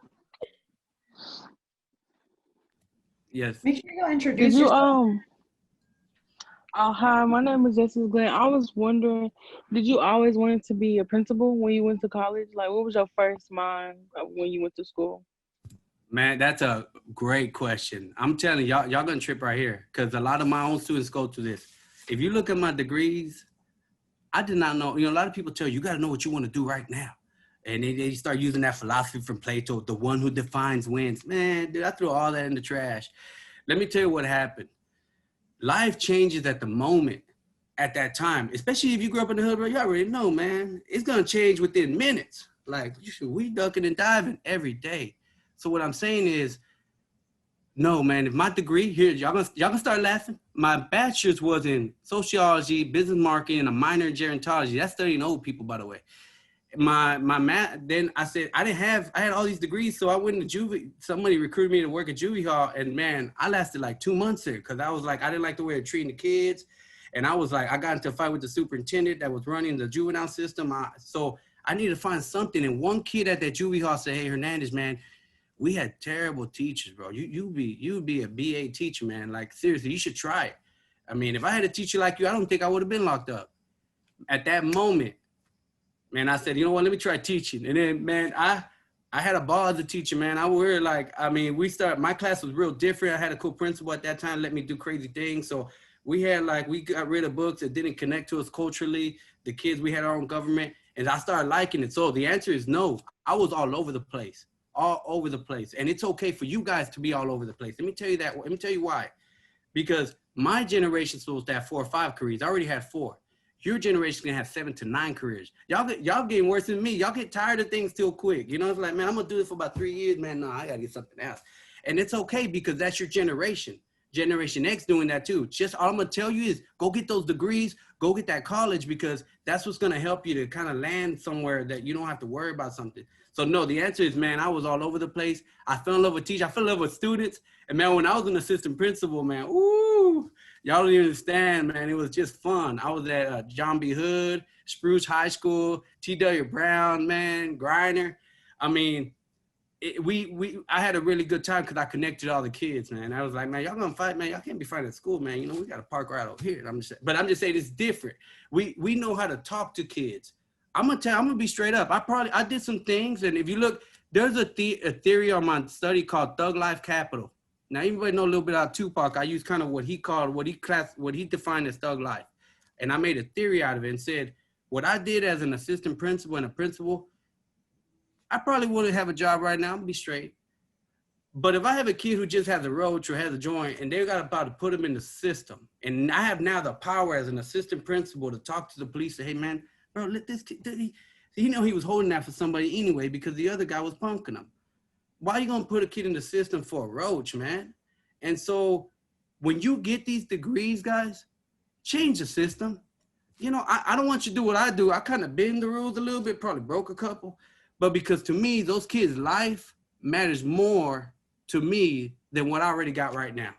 Yes. Make sure you introduce Did you, yourself. hi, my name is Jessica Glenn. I was wondering, did you always want to be a principal when you went to college? Like, what was your first mind when you went to school? Man, that's a great question. I'm telling y'all gonna trip right here because a lot of my own students go through this. If you look at my degrees, I did not know. You know, a lot of people tell you got to know what you want to do right now. And they start using that philosophy from Plato, the one who defines wins. Man, dude, I threw all that in the trash. Let me tell you what happened. Life changes at the moment, at that time, especially if you grew up in the hood, bro. You already know, man. It's going to change within minutes. Like, we ducking and diving every day. So what I'm saying is, no, man, if my degree, here, y'all gonna start laughing. My bachelor's was in sociology, business marketing, and a minor in gerontology. That's studying old people, by the way. My math, then I said, I had all these degrees, so I went into juvie. Somebody recruited me to work at juvie hall, and man, I lasted like 2 months there because I was like, I didn't like the way they're treating the kids. And I was like, I got into a fight with the superintendent that was running the juvenile system. So I needed to find something. And one kid at that juvie hall said, hey, Hernandez, man, we had terrible teachers, bro. You'd be a BA teacher, man. Like, seriously, you should try it. I mean, if I had a teacher like you, I don't think I would have been locked up. At that moment, man, I said, you know what, let me try teaching. And then, man, I had a ball as a teacher, man. My class was real different. I had a cool principal at that time, let me do crazy things. So we got rid of books that didn't connect to us culturally. The kids, we had our own government, and I started liking it. So the answer is no. I was all over the place. And it's okay for you guys to be all over the place. Let me tell you why. Because my generation's supposed to have 4 or 5 careers. I already had 4. Your generation's gonna have 7 to 9 careers. Y'all getting worse than me. Y'all get tired of things too quick. You know, it's like, man, I'm gonna do this for about 3 years, man. No, I gotta get something else. And it's okay because that's your generation. Generation X doing that too. Just all I'm gonna tell you is go get those degrees, go get that college, because that's what's gonna help you to kind of land somewhere that you don't have to worry about something. So no, the answer is, man, I was all over the place. I fell in love with teachers. I fell in love with students. And man, when I was an assistant principal, man, ooh, y'all don't even understand, man. It was just fun. I was at John B. Hood, Spruce High School, T.W. Brown, man, Griner. I mean, I had a really good time because I connected all the kids, man. I was like, man, y'all gonna fight, man. Y'all can't be fighting at school, man. You know, we got to park right over here. I'm just saying it's different. We know how to talk to kids. I'm gonna be straight up. I did some things, and if you look, there's a theory on my study called Thug Life Capital. Now, everybody know a little bit about Tupac. I used kind of what he defined as thug life, and I made a theory out of it and said what I did as an assistant principal and a principal, I probably wouldn't have a job right now. I'm gonna be straight. But if I have a kid who just has a roach or has a joint and they're about to put him in the system, and I have now the power as an assistant principal to talk to the police, say, hey man, bro, let this kid, he was holding that for somebody anyway because the other guy was punking him. Why are you gonna put a kid in the system for a roach, man? And so when you get these degrees, guys, change the system. You know, I don't want you to do what I do. I kind of bend the rules a little bit, probably broke a couple. But because to me, those kids' life matters more to me than what I already got right now.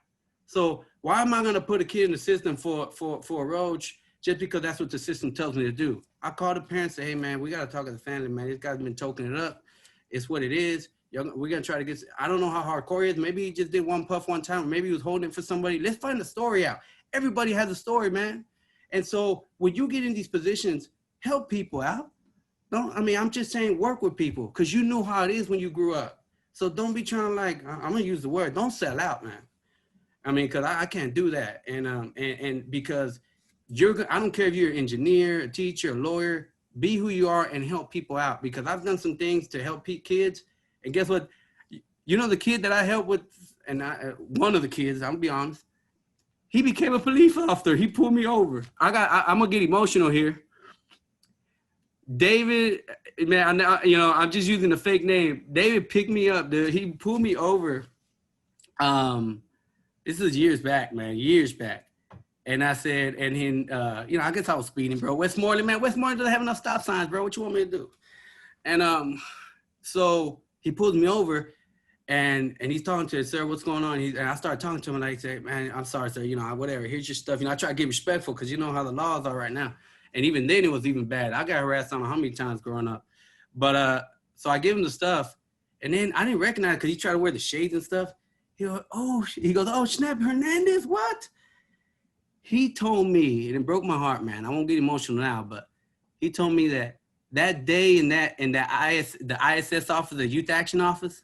So why am I gonna put a kid in the system for a roach just because that's what the system tells me to do? I call the parents, say, hey man, we gotta talk as a family, man. This guy's been toking it up. It's what it is. We're gonna try to get. I don't know how hardcore he is. Maybe he just did one puff one time. Or maybe he was holding it for somebody. Let's find the story out. Everybody has a story, man. And so when you get in these positions, help people out. I'm just saying work with people because you know how it is when you grew up. So don't be trying to like, I'm gonna use the word, don't sell out, man. Because I can't do that. And because I don't care if you're an engineer, a teacher, a lawyer, be who you are and help people out. Because I've done some things to help kids. And guess what? You know, the kid that I helped with, and one of the kids, I'm gonna be honest, he became a police officer. He pulled me over. I'm gonna get emotional here. David, man, I'm just using the fake name. David picked me up. He pulled me over. This is years back, man, years back. And I said, and then, I guess I was speeding, bro. Westmoreland doesn't have enough stop signs, bro. What you want me to do? And so he pulls me over, and he's talking to us, sir, what's going on? And I started talking to him, and I say, man, I'm sorry, sir. Whatever. Here's your stuff. I try to get respectful because you know how the laws are right now. And even then, it was even bad. I got harassed, I don't know how many times growing up. But so I give him the stuff, and then I didn't recognize because he tried to wear the shades and stuff. He goes, oh, Snap Hernandez, what? He told me, and it broke my heart, man. I won't get emotional now, but he told me that day in the ISS office, the Youth Action Office,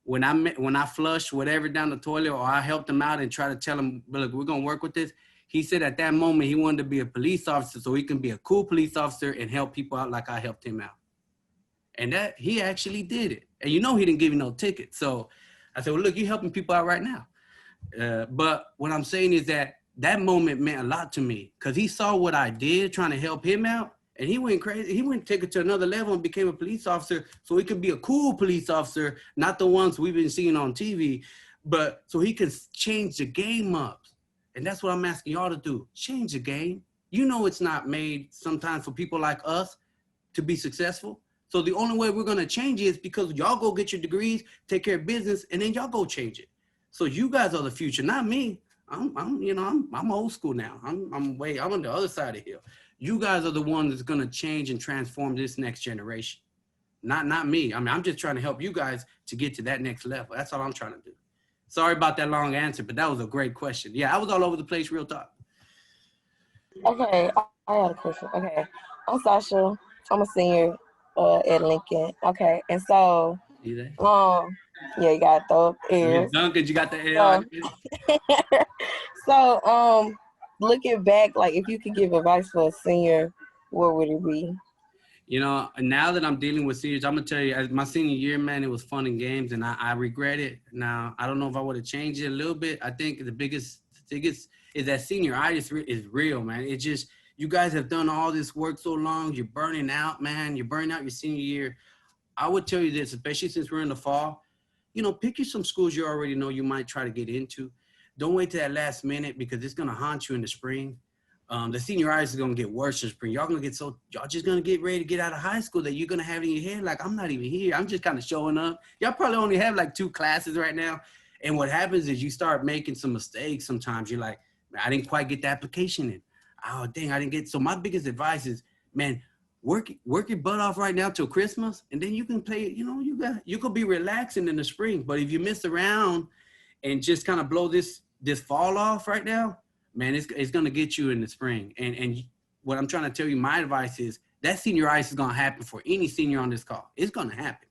when I flushed whatever down the toilet or I helped him out and try to tell him, look, we're gonna work with this. He said at that moment he wanted to be a police officer so he can be a cool police officer and help people out like I helped him out. And that he actually did it. And he didn't give you no ticket. So I said, well, look, you're helping people out right now. But what I'm saying is that moment meant a lot to me because he saw what I did trying to help him out. And he went crazy. He went take it to another level and became a police officer so he could be a cool police officer, not the ones we've been seeing on TV, but so he could change the game up. And that's what I'm asking y'all to do. Change the game. It's not made sometimes for people like us to be successful. So the only way we're going to change it is because y'all go get your degrees, take care of business, and then y'all go change it. So you guys are the future, not me. I'm old school now. I'm on the other side of the hill. You guys are the ones that's going to change and transform this next generation. Not me. I'm just trying to help you guys to get to that next level. That's all I'm trying to do. Sorry about that long answer, but that was a great question. Yeah, I was all over the place, real talk. Okay, I got a question. Okay, I'm Sasha. I'm a senior at Lincoln. Okay, and so, yeah, you got to throw up ears. Duncan, you got the L. So, looking back, like if you could give advice for a senior, what would it be? Now that I'm dealing with seniors, I'm gonna tell you, as my senior year, man, it was fun and games, and I regret it. Now, I don't know if I would have changed it a little bit. I think the biggest is that senioritis is real, man. It's just, you guys have done all this work so long, you're burning out, man. You're burning out your senior year. I would tell you this, especially since we're in the fall, pick you some schools you already know you might try to get into. Don't wait till that last minute because it's gonna haunt you in the spring. The senioritis is gonna get worse in spring. Y'all just gonna get ready to get out of high school that you're gonna have in your head like, I'm not even here. I'm just kind of showing up. Y'all probably only have like 2 classes right now. And what happens is you start making some mistakes. Sometimes you're like, I didn't quite get the application in. Oh, dang, I didn't get. So my biggest advice is, man, work your butt off right now till Christmas. And then you can play, you could be relaxing in the spring. But if you miss around and just kind of blow this fall off right now, man, it's going to get you in the spring. And what I'm trying to tell you, my advice is that senioritis is going to happen for any senior on this call. It's going to happen.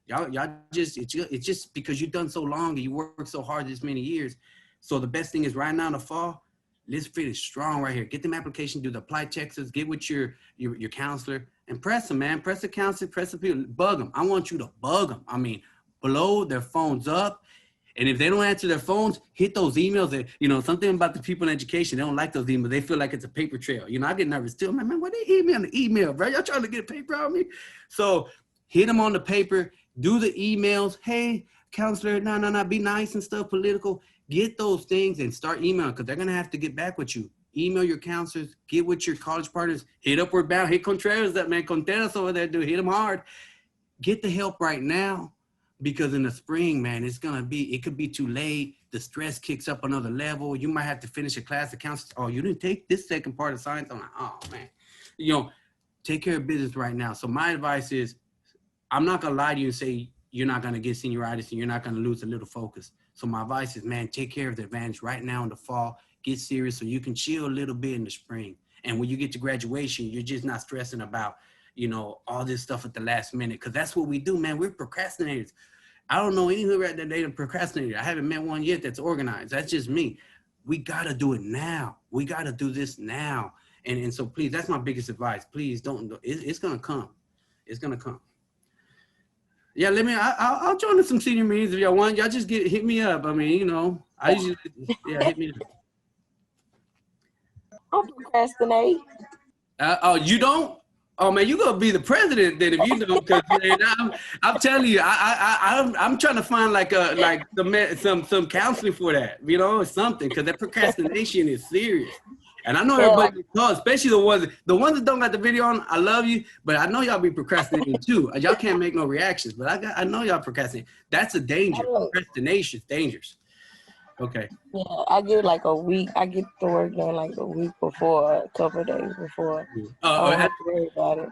Y'all it's just because you've done so long and you worked so hard this many years. So the best thing is right now in the fall, let's finish strong right here. Get them applications, do the apply Texas, get with your counselor and press them, man. Press the counselor, press the people, bug them. I want you to bug them. Blow their phones up. And if they don't answer their phones, hit those emails that, something about the people in education, they don't like those emails. They feel like it's a paper trail. I get nervous too. I'm like, man, why they email the email, bro? Y'all trying to get a paper out of me? So hit them on the paper, do the emails. Hey, counselor, no, be nice and stuff, political. Get those things and start emailing because they're going to have to get back with you. Email your counselors, get with your college partners, hit Upward Bound, hit Contreras, that man, Contreras over there, dude, hit them hard. Get the help right now. Because in the spring, man, it could be too late. The stress kicks up another level. You might have to finish a class of counseling. Oh, you didn't take this second part of science. I'm like, oh, man. Take care of business right now. So my advice is, I'm not going to lie to you and say you're not going to get senioritis and you're not going to lose a little focus. So my advice is, man, take care of the advantage right now in the fall. Get serious so you can chill a little bit in the spring. And when you get to graduation, you're just not stressing about, you know, all this stuff at the last minute. Because that's what we do, man. We're procrastinators. I don't know anyone right that they procrastinated. I haven't met one yet that's organized. That's just me. We got to do it now. We got to do this now. And so please, that's my biggest advice. Please don't, it's going to come. It's going to come. Yeah, I'll join in some senior meetings if y'all want. Y'all just hit me up. I mean, you know, I usually, yeah, hit me up. I'll procrastinate. Oh, you don't? Oh man, you gonna be the president then if you don't? Because I'm telling you, I'm trying to find like some counseling for that, you know, or something, because that procrastination is serious. And I know everybody calls, especially the ones that don't got the video on. I love you, but I know y'all be procrastinating too. Y'all can't make no reactions, but I know y'all procrastinate. That's a danger. Procrastination is dangerous. Okay. Yeah, I get like a week. I get to work done like a week before, a couple of days before. I don't have to worry about it.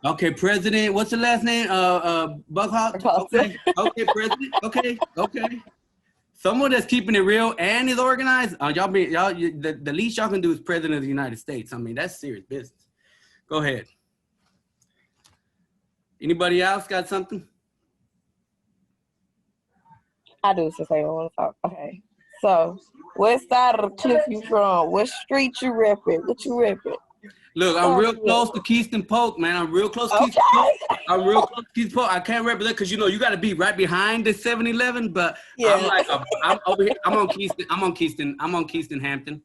Okay, President. What's the last name? Buckhawk. Okay. Okay, President. Okay. Someone that's keeping it real and is organized. The least y'all can do is President of the United States. I mean, that's serious business. Go ahead. Anybody else got something? I do, since I don't want to talk. Okay. So, what side of the cliff you from? What street you repping? What you repping? Look, I'm real close to Keystone Polk, man. I'm real close to Keystone Polk. I'm real close to Keystone Polk. I can't represent because, you know, you got to be right behind the 7-Eleven, but yeah. I'm over here. I'm on Keystone Hampton.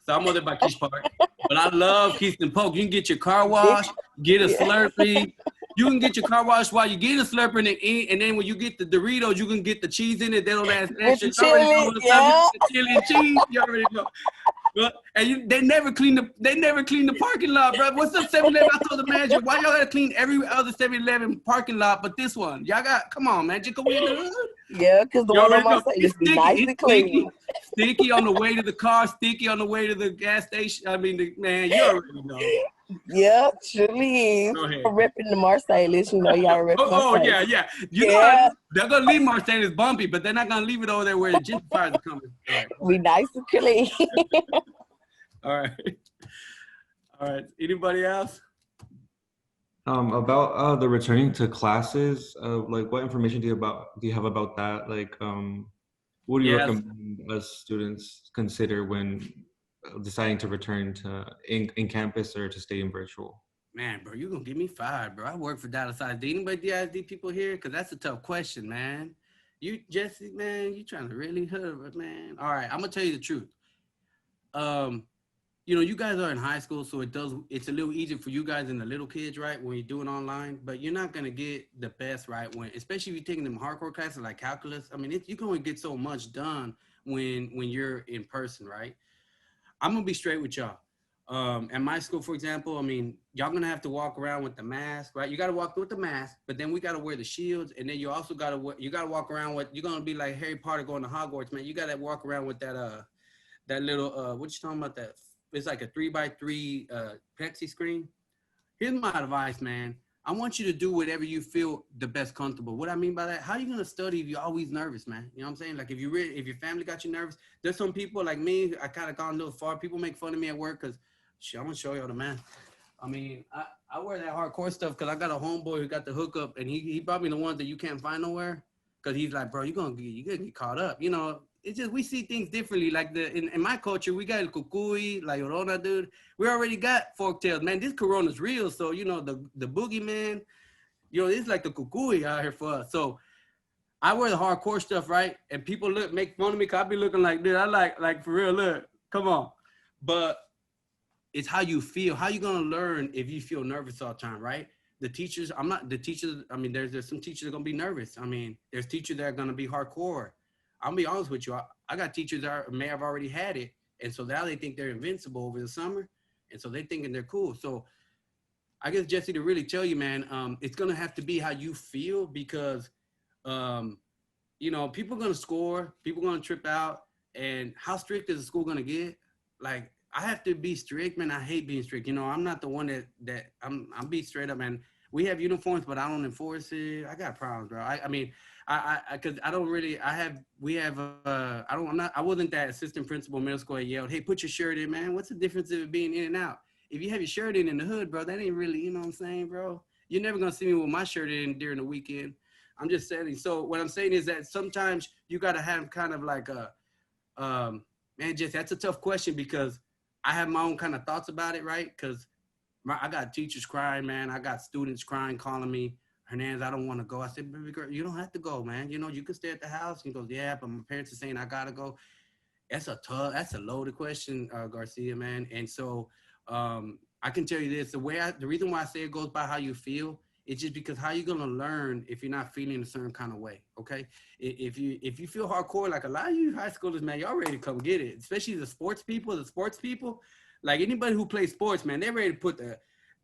So I'm over there by Keys Park. But I love Keystone Polk. You can get your car wash, get a Slurpee. You can get your car wash while you get a Slurpee and eat, and then when you get the Doritos, you can get the cheese in it. They don't ask extra. You already know what's up. The chili and cheese. You already know. And they never clean the parking lot, bro. What's up, 7-Eleven? I told the manager, why y'all gotta clean every other 7-Eleven parking lot but this one? Y'all come on, man. Just go in the hood. Yeah, because the one on my side is nice and clean. Sticky on the way to the car, sticky on the way to the gas station. I mean, man, you already know. Yep, surely is. Repping the Marsalis, you know, y'all repping Marsalis. Yeah. You know, they're going to leave Marsalis bumpy, but they're not going to leave it over there where the gentrifiers are coming. Right. We nice and clean. All right. Anybody else? About the returning to classes, like what information do you have about that? Like, what do you recommend us students consider when deciding to return to in campus or to stay in virtual? Man, bro, you're gonna get me fired, bro. I work for Dallas ISD. Anybody DISD people here? Because that's a tough question, man. You, Jesse, man, you trying to really hurt, man. All right, I'm gonna tell you the truth. You know, you guys are in high school, so it's a little easier for you guys and the little kids, right, when you're doing online, but you're not gonna get the best, right, especially if you're taking them hardcore classes like calculus. I mean, you can only get so much done when you're in person, right? I'm gonna be straight with y'all. At my school, for example, I mean, y'all gonna have to walk around with the mask, right? You gotta walk with the mask, but then we gotta wear the shields, and then you also gotta walk around with. You're gonna be like Harry Potter going to Hogwarts, man. You gotta walk around with that little what you talking about? That it's like a 3x3 plexi screen. Here's my advice, man. I want you to do whatever you feel the best comfortable. What I mean by that, how are you gonna study if you're always nervous, man? You know what I'm saying? Like if your family got you nervous, there's some people like me, I kind of gone a little far. People make fun of me at work because I'm gonna show y'all the man. I mean, I wear that hardcore stuff because I got a homeboy who got the hookup and he brought me the ones that you can't find nowhere. Cause he's like, bro, you're gonna get caught up. You know, it's just we see things differently. Like in my culture, we got El Cucuy, La Llorona, dude. We already got forktails, man. This corona's real, so you know the boogeyman. You know, it's like the Cucuy out here for us. So I wear the hardcore stuff, right? And people make fun of me. Cause I be looking like, dude, I like for real. Look, come on. But it's how you feel. How you gonna learn if you feel nervous all the time, right? The teachers, I mean, there's some teachers that are gonna be nervous. I mean, there's teachers that are gonna be hardcore. I'll be honest with you. I got teachers that may have already had it. And so now they think they're invincible over the summer. And so they're thinking they're cool. So I guess, Jesse, to really tell you, man, it's gonna have to be how you feel because, you know, people are gonna score, people are gonna trip out. And how strict is the school gonna get? Like, I have to be strict, man. I hate being strict. You know, I'm not the one that I'm be straight up, man. we have uniforms, but I don't enforce it. I got problems, bro. I mean, cause I don't really, I wasn't that assistant principal in middle school that yelled, hey, put your shirt in, man. What's the difference of it being in and out? If you have your shirt in the hood, bro, that ain't really, you know what I'm saying, bro? You're never gonna see me with my shirt in during the weekend. I'm just saying. So what I'm saying is that sometimes you gotta have kind of like a, man, just that's a tough question because I have my own kind of thoughts about it, right? Because I got teachers crying, man. I got students crying, calling me, Hernandez, I don't want to go. I said, baby girl, you don't have to go, man. You know, you can stay at the house. He goes, yeah, but my parents are saying I gotta go. That's a loaded question, Garcia, man. And so I can tell you this: the reason why I say it goes by how you feel. It's just because how you gonna learn if you're not feeling a certain kind of way, okay? If you feel hardcore, like a lot of you high schoolers, man, y'all ready to come get it. Especially the sports people, like anybody who plays sports, man, they're ready to put the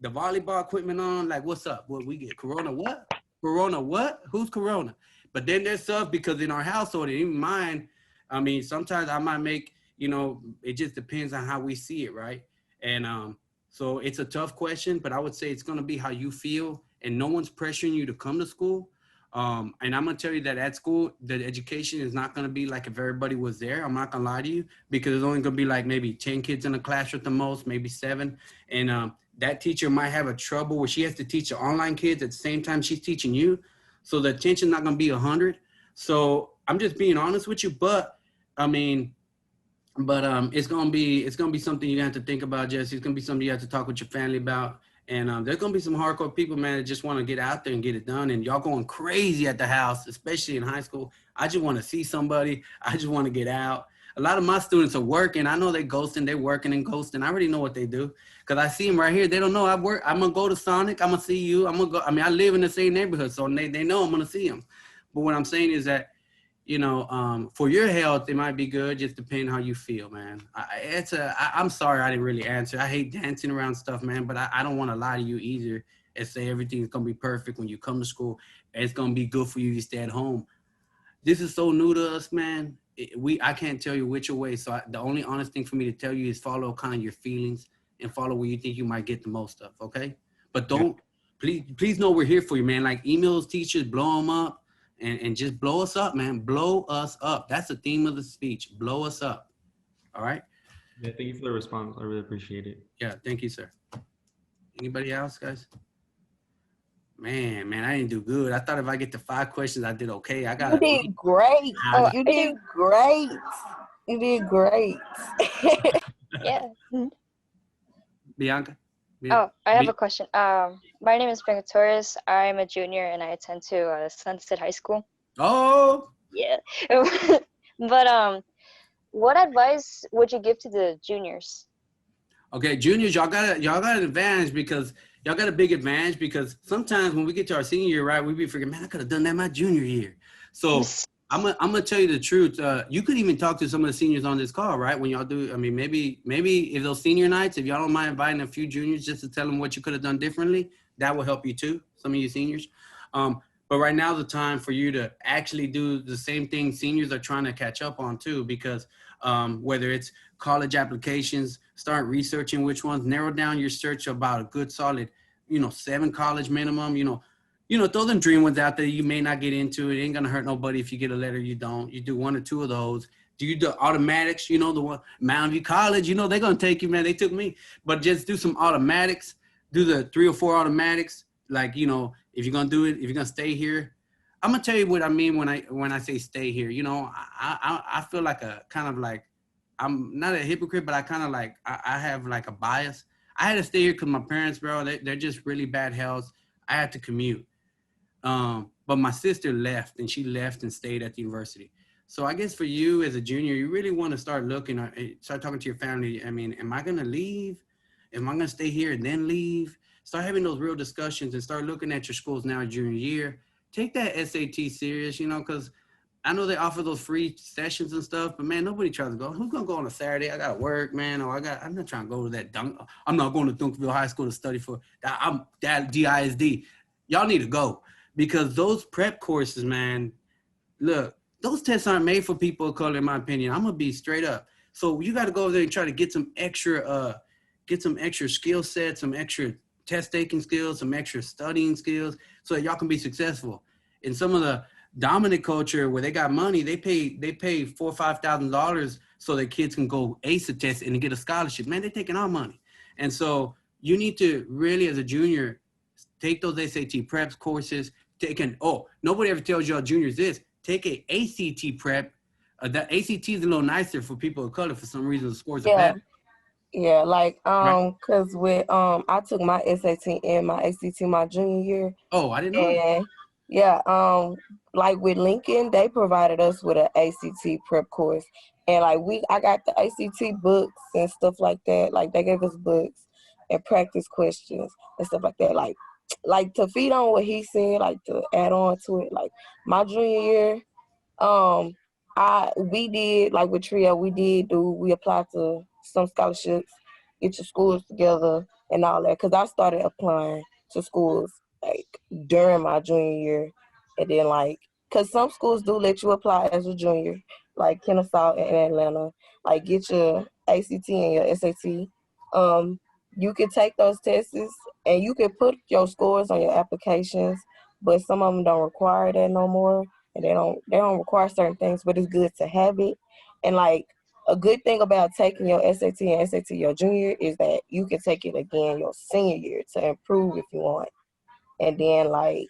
volleyball equipment on. Like, what's up? What we get? Corona what? Corona what? Who's Corona? But then there's stuff because in our household, and even mine, I mean, sometimes I might make, you know, it just depends on how we see it, right? And so it's a tough question, but I would say it's gonna be how you feel, and no one's pressuring you to come to school. And I'm gonna tell you that at school, the education is not gonna be like if everybody was there. I'm not gonna lie to you, because there's only gonna be like maybe 10 kids in a class at the most, maybe 7. And that teacher might have a trouble where she has to teach the online kids at the same time she's teaching you. So the attention's not gonna be 100. So I'm just being honest with you, but I mean, it's gonna be something you have to think about, Jesse. It's gonna be something you have to talk with your family about. And there's gonna be some hardcore people, man, that just want to get out there and get it done. And y'all going crazy at the house, especially in high school. I just want to see somebody. I just want to get out. A lot of my students are working. I know they're ghosting. They're working and ghosting. I already know what they do because I see them right here. They don't know I work. I'm gonna go to Sonic. I'm gonna see you. I'm gonna go. I mean, I live in the same neighborhood, so they know I'm gonna see them. But what I'm saying is that, you know, for your health, it might be good. Just depending how you feel, man. I'm sorry I didn't really answer. I hate dancing around stuff, man, but I don't want to lie to you either and say everything's going to be perfect when you come to school. It's going to be good for you to stay at home. This is so new to us, man. I can't tell you which way. So the only honest thing for me to tell you is follow kind of your feelings and follow where you think you might get the most of, okay? But don't, please know we're here for you, man. Like emails, teachers, blow them up. And just blow us up, man. Blow us up. That's the theme of the speech. Blow us up. All right? Yeah, thank you for the response. I really appreciate it. Yeah, thank you, sir. Anybody else, guys? Man, I didn't do good. I thought if I get to 5 questions, I did okay. You did great. You did great. You did great. Yeah. Bianca? Oh, I have a question. My name is Bianca Torres. I'm a junior and I attend to Sunset High School. Oh. Yeah. But what advice would you give to the juniors? Okay, juniors, y'all got an advantage because y'all got a big advantage because sometimes when we get to our senior year, right, we be freaking, man, I could have done that my junior year. So I'm gonna tell you the truth. You could even talk to some of the seniors on this call, right? When y'all do, I mean, maybe if those senior nights, if y'all don't mind inviting a few juniors just to tell them what you could have done differently, that will help you too, some of you seniors. But right now is the time for you to actually do the same thing seniors are trying to catch up on too, because whether it's college applications, start researching which ones, narrow down your search about a good solid, 7 college minimum, throw them dream ones out there you may not get into. It ain't gonna hurt nobody if you get a letter you don't. You do 1 or 2 of those. Do the automatics, the one, Mountain View College, they're gonna take you, man. They took me. But just do some automatics. Do the 3 or 4 automatics. Like, if you're gonna do it, if you're gonna stay here. I'm gonna tell you what I mean when I say stay here. I feel like a kind of like, I'm not a hypocrite, but I kind of like, I have like a bias. I had to stay here because my parents, bro, they're just really bad health. I had to commute. But my sister left, and she left and stayed at the university. So I guess for you as a junior, you really want to start looking, start talking to your family. I mean, am I going to leave? Am I going to stay here and then leave? Start having those real discussions and start looking at your schools now junior year. Take that SAT serious, because I know they offer those free sessions and stuff, but man, nobody tries to go. Who's going to go on a Saturday? I got to work, man. Or I'm not trying to go to that I'm not going to Duncanville High School to study for that DISD. Y'all need to go. Because those prep courses, man, look, those tests aren't made for people of color, in my opinion. I'm gonna be straight up. So you got to go over there and try to get some extra skill sets, some extra test taking skills, some extra studying skills, so that y'all can be successful. In some of the dominant culture where they got money, they pay $4,000 or $5,000 so that kids can go ace a test and get a scholarship. Man, they're taking our money. And so you need to really, as a junior, take those SAT preps courses. Nobody ever tells y'all juniors this. Take a ACT prep. That ACT is a little nicer for people of color. For some reason, the scores are better. Yeah, like cause with I took my SAT and my ACT my junior year. Oh, I didn't know that. And yeah, like with Lincoln, they provided us with an ACT prep course, and like I got the ACT books and stuff like that. Like they gave us books and practice questions and stuff like that. Like to feed on what he said, like to add on to it. Like my junior year, we did, like with Trio, we applied to some scholarships, get your schools together and all that. Cause I started applying to schools like during my junior year, and then like, cause some schools do let you apply as a junior, like Kennesaw and Atlanta, like get your ACT and your SAT. You can take those tests and you can put your scores on your applications, but some of them don't require that no more. And they don't require certain things, but it's good to have it. And like a good thing about taking your SAT and SAT your junior year is that you can take it again your senior year to improve if you want. And then like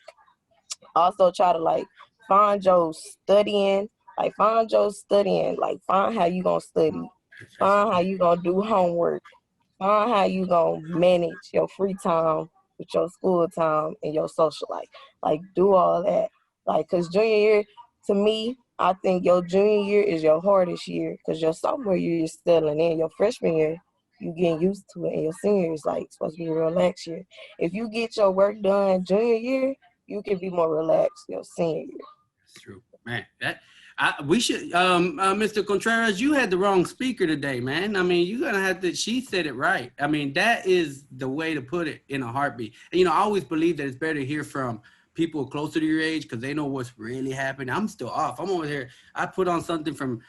also try to like find your studying, like find how you gonna study, find how you gonna do homework, find how you gonna manage your free time with your school time and your social life. Like do all that. Like, cause junior year, to me, I think your junior year is your hardest year, cause your sophomore year you're settling in. Your freshman year, you getting used to it, and your senior year is like supposed to be a relaxed year. If you get your work done junior year, you can be more relaxed your senior year. That's true, man. We should, Mr. Contreras, you had the wrong speaker today, man. I mean, you're gonna have to. She said it right. I mean, that is the way to put it in a heartbeat. And I always believe that it's better to hear from people closer to your age because they know what's really happening. I'm still off. I'm over here. I put on something from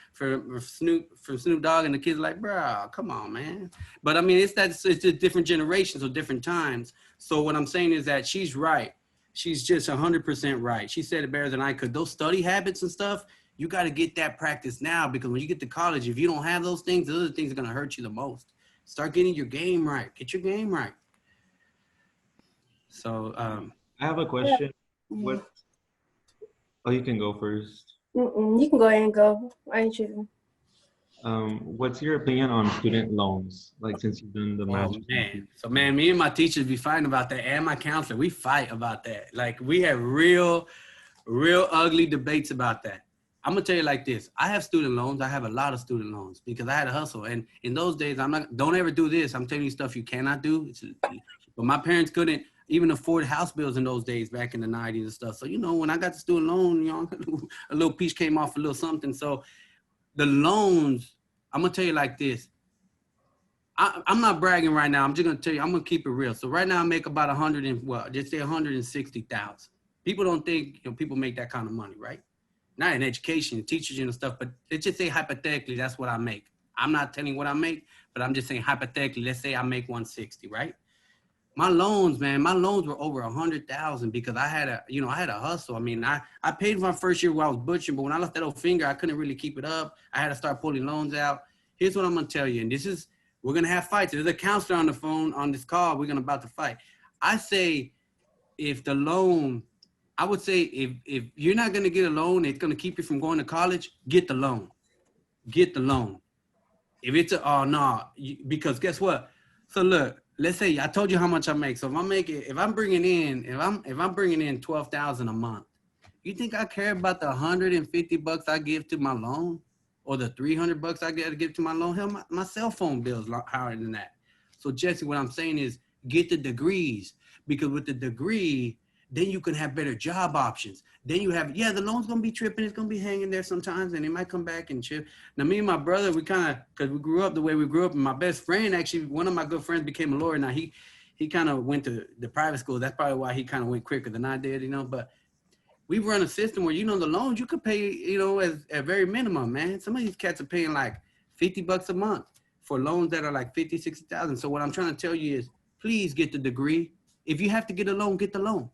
Snoop Dogg, and the kids are like, bro, come on, man. But I mean, it's a different generations or different times. So what I'm saying is that she's right. She's just 100% right. She said it better than I could. Those study habits and stuff, you got to get that practice now, because when you get to college, if you don't have those things, the other things are going to hurt you the most. Start getting your game right. Get your game right. So I have a question. What? Oh, you can go first. You can go ahead and go. I ain't choosing. What's your opinion on student loans? Like, since you've done the master's. Man. So man, me and my teachers be fighting about that, and my counselor, we fight about that. Like, we have real ugly debates about that. I'm gonna tell you like this. I have student loans. I have a lot of student loans because I had to hustle. And in those days, don't ever do this. I'm telling you stuff you cannot do. But my parents couldn't even afford house bills in those days back in the 90s and stuff. So, when I got the student loan, a little piece came off, a little something. So the loans, I'm gonna tell you like this. I'm not bragging right now. I'm just gonna tell you, I'm gonna keep it real. So right now I make about just say 160,000. People don't think people make that kind of money, right? Not in education, teachers and stuff, but let's just say hypothetically, that's what I make. I'm not telling you what I make, but I'm just saying hypothetically, let's say I make 160, right? My loans, man, were over 100,000 because I had a hustle. I mean, I paid for my first year while I was butchering, but when I left that old finger, I couldn't really keep it up. I had to start pulling loans out. Here's what I'm gonna tell you, and we're gonna have fights. There's a counselor on the phone on this call. We're about to fight. I say, I would say if you're not gonna get a loan, it's gonna keep you from going to college, get the loan. Get the loan. If it's because guess what? So look, let's say I told you how much I make. So if I'm bringing in 12,000 a month, you think I care about the $150 I give to my loan or the $300 I got to give to my loan? Hell, my cell phone bill is higher than that. So Jesse, what I'm saying is get the degrees, because with the degree, then you can have better job options. Then you have, the loan's gonna be tripping, it's gonna be hanging there sometimes, and it might come back and chip. Now, me and my brother, because we grew up the way we grew up, and my best friend, actually, one of my good friends became a lawyer. Now, he kind of went to the private school. That's probably why he kind of went quicker than I did, but we run a system where, the loans you could pay, as a very minimum, man. Some of these cats are paying like $50 a month for loans that are like 50, 60,000. So what I'm trying to tell you is, please get the degree. if you have to get a loan, get the loan.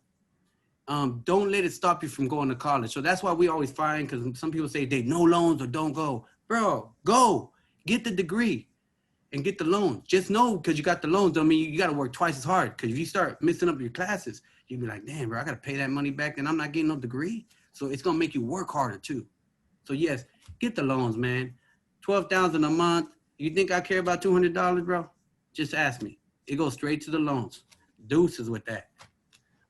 Don't let it stop you from going to college. So that's why we always find, because some people say they no loans or don't go. Bro, go get the degree and get the loan. Just know, because you got the loans, don't mean you got to work twice as hard. Because if you start messing up your classes, you'll be like, damn, bro, I got to pay that money back and I'm not getting no degree. So it's going to make you work harder too. So yes, get the loans, man. $12,000 a month. You think I care about $200, bro? Just ask me. It goes straight to the loans. Deuces with that.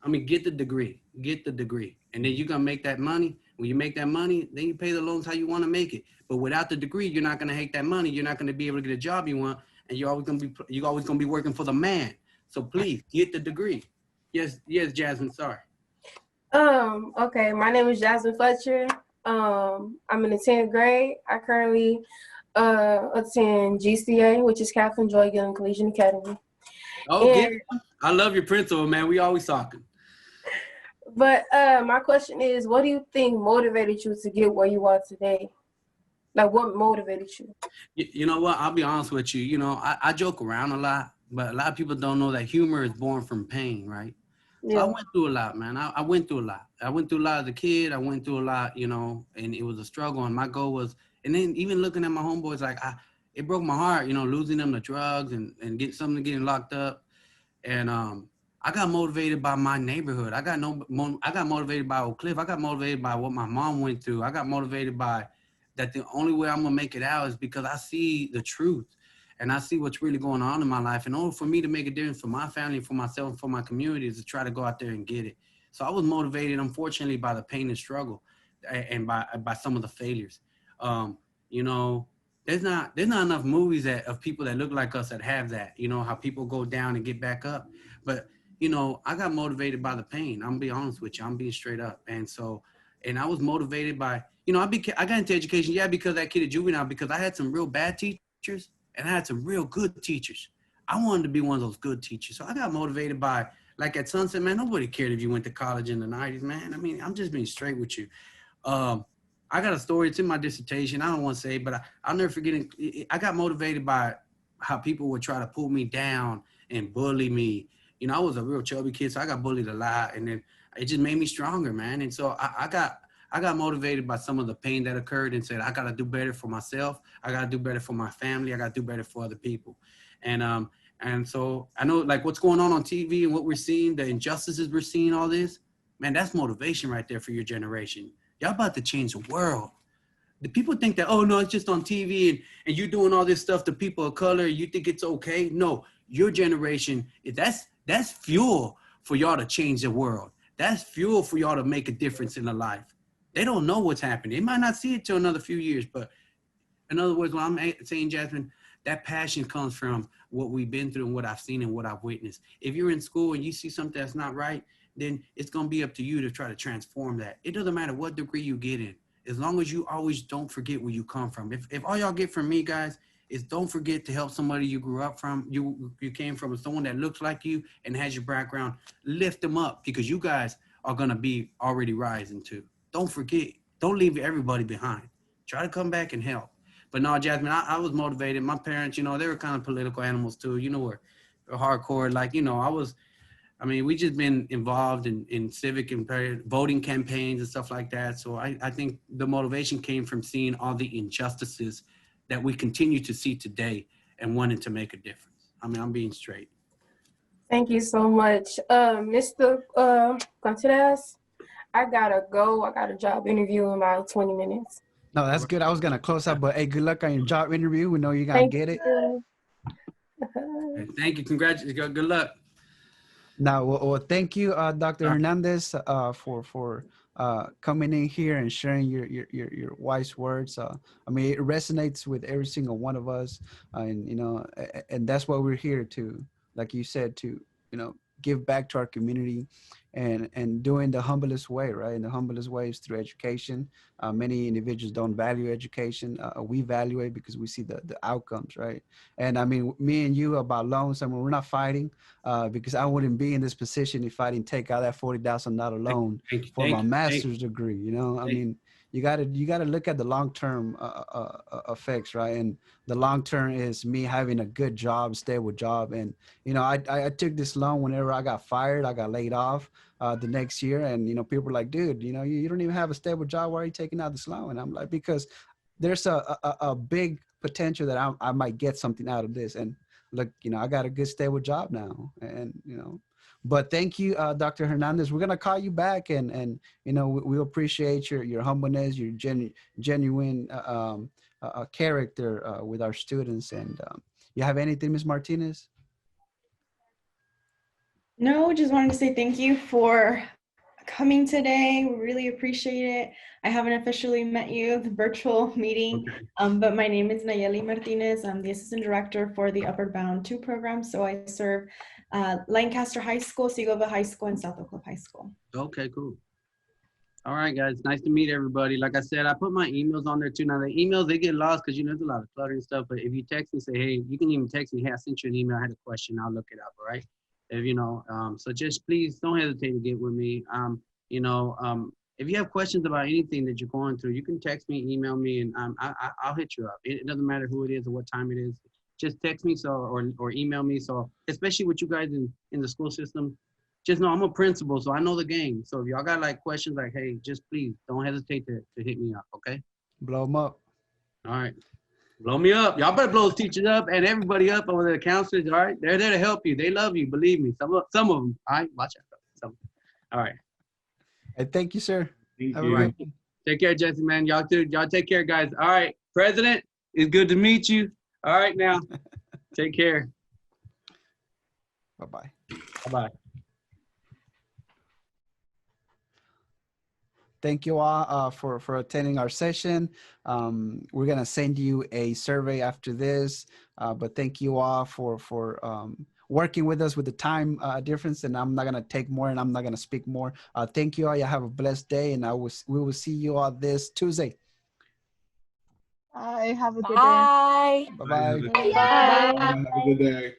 I mean, get the degree. Get the degree. And then you're going to make that money. When you make that money, then you pay the loans how you want to make it. But without the degree, you're not going to make that money. You're not going to be able to get a job you want. And you're always going to be working for the man. So please get the degree. Yes, Jasmine, sorry. Okay, my name is Jasmine Fletcher. I'm in the 10th grade. I currently attend GCA, which is Catherine Joy Gillen Collegiate Academy. Oh, I love your principal, man. We always talking. But my question is, what do you think motivated you to get where you are today? Like, what motivated you? You know what? I'll be honest with you. You know, I joke around a lot, but a lot of people don't know that humor is born from pain, right? Yeah. So I went through a lot, man. I went through a lot. I went through a lot as a kid. I went through a lot, you know, and it was a struggle. And my goal was, and then even looking at my homeboys, like, it broke my heart, you know, losing them to drugs and getting locked up. And I got motivated by my neighborhood. I got motivated by Oak Cliff. I got motivated by what my mom went through. I got motivated by that the only way I'm gonna make it out is because I see the truth and I see what's really going on in my life. In order for me to make a difference for my family, for myself, and for my community, is to try to go out there and get it. So I was motivated, unfortunately, by the pain and struggle and by some of the failures. You know, there's not enough movies of people that look like us that have that, you know, how people go down and get back up. But, you know, I got motivated by the pain. I'm gonna be honest with you. I'm being straight up. And so, and I was motivated by, you know, I got into education, yeah, because that kid at juvenile, because I had some real bad teachers and I had some real good teachers. I wanted to be one of those good teachers. So I got motivated by, like at Sunset, man, nobody cared if you went to college in the 90s, man. I mean, I'm just being straight with you. I got a story. It's in my dissertation. I don't want to say, but I'll never forget it. I got motivated by how people would try to pull me down and bully me. You know, I was a real chubby kid, so I got bullied a lot, and then it just made me stronger, man. And so I got motivated by some of the pain that occurred and said, I got to do better for myself. I got to do better for my family. I got to do better for other people. And so I know, like, what's going on TV and what we're seeing, the injustices we're seeing, all this, man, that's motivation right there for your generation. Y'all about to change the world. The people think that, oh, no, it's just on TV and you're doing all this stuff to people of color. You think it's okay? No, your generation, that's fuel for y'all to change the world. That's fuel for y'all to make a difference in their life. They don't know what's happening. They might not see it till another few years, but in other words, when I'm saying, Jasmine, that passion comes from what we've been through and what I've seen and what I've witnessed. If you're in school and you see something that's not right, then it's going to be up to you to try to transform that. It doesn't matter what degree you get in, as long as you always don't forget where you come from. If all y'all get from me, guys, is don't forget to help somebody you grew up from, you came from, someone that looks like you and has your background. Lift them up, because you guys are going to be already rising too. Don't forget. Don't leave everybody behind. Try to come back and help. But no, Jasmine, I was motivated. My parents, you know, they were kind of political animals too. You know, we're hardcore. Like, you know, we just been involved in civic and voting campaigns and stuff like that. So I think the motivation came from seeing all the injustices that we continue to see today and wanting to make a difference. I mean, I'm being straight. Thank you so much. Mr. Contreras, I gotta go. I got a job interview in about 20 minutes. No, that's good. I was gonna close up, but hey, good luck on your job interview. We know you're gonna get it. Thank you. Congratulations. Good luck. Now, well, thank you, Dr. Hernandez, for coming in here and sharing your wise words. I mean, it resonates with every single one of us, and you know, and that's what we're here to, like you said, to, you know, give back to our community, and doing the humblest way, right? And the humblest way is through education. Many individuals don't value education. We value it because we see the outcomes, right? And I mean, me and you about loans, I mean, we're not fighting because I wouldn't be in this position if I didn't take out that $40,000 loan for my master's degree. You know, I mean, you gotta look at the long-term effects, right? And the long-term is me having a good job, stable job. And, you know, I took this loan whenever I got fired, I got laid off the next year. And, you know, people were like, dude, you know, you don't even have a stable job. Why are you taking out this loan? And I'm like, because there's a big potential that I might get something out of this. And look, you know, I got a good stable job now. And, you know, but thank you, Dr. Hernandez. We're gonna call you back, and you know, we appreciate your humbleness, your genuine character with our students. And you have anything, Ms. Martinez? No, just wanted to say thank you for coming today. We really appreciate it. I haven't officially met you, the virtual meeting, but my name is Nayeli Martinez. I'm the assistant director for the Upward Bound 2 program. So I serve Lancaster High School, Segovia High School, and South Oak Cliff High School. Okay, cool. All right, guys. Nice to meet everybody. Like I said, I put my emails on there too. Now the emails, they get lost because, you know, there's a lot of clutter and stuff. But if you text me, say, hey, you can even text me, hey, I sent you an email, I had a question, I'll look it up, all right? If you know, so just please don't hesitate to get with me. You know, if you have questions about anything that you're going through, you can text me, email me, and I'll hit you up. It doesn't matter who it is or what time it is. Just text me or email me. So especially with you guys in the school system, just know I'm a principal, so I know the game. So if y'all got like questions like, hey, just please don't hesitate to hit me up, okay? Blow them up. All right. Blow me up. Y'all better blow those teachers up and everybody up over the counselors, all right? They're there to help you. They love you, believe me. Some of them, all right? Watch out. All right. Hey, thank you, sir. Thank you. All right. Take care, Jesse, man. Y'all too. Y'all take care, guys. All right. President, it's good to meet you. All right, now. Take care. Bye-bye. Bye-bye. Thank you all for attending our session. We're gonna send you a survey after this, but thank you all for working with us with the time difference. And I'm not gonna take more, and I'm not gonna speak more. Thank you all. You have a blessed day, and we will see you all this Tuesday. Bye. Have a good day. Bye. Bye-bye. Bye. Have a good day.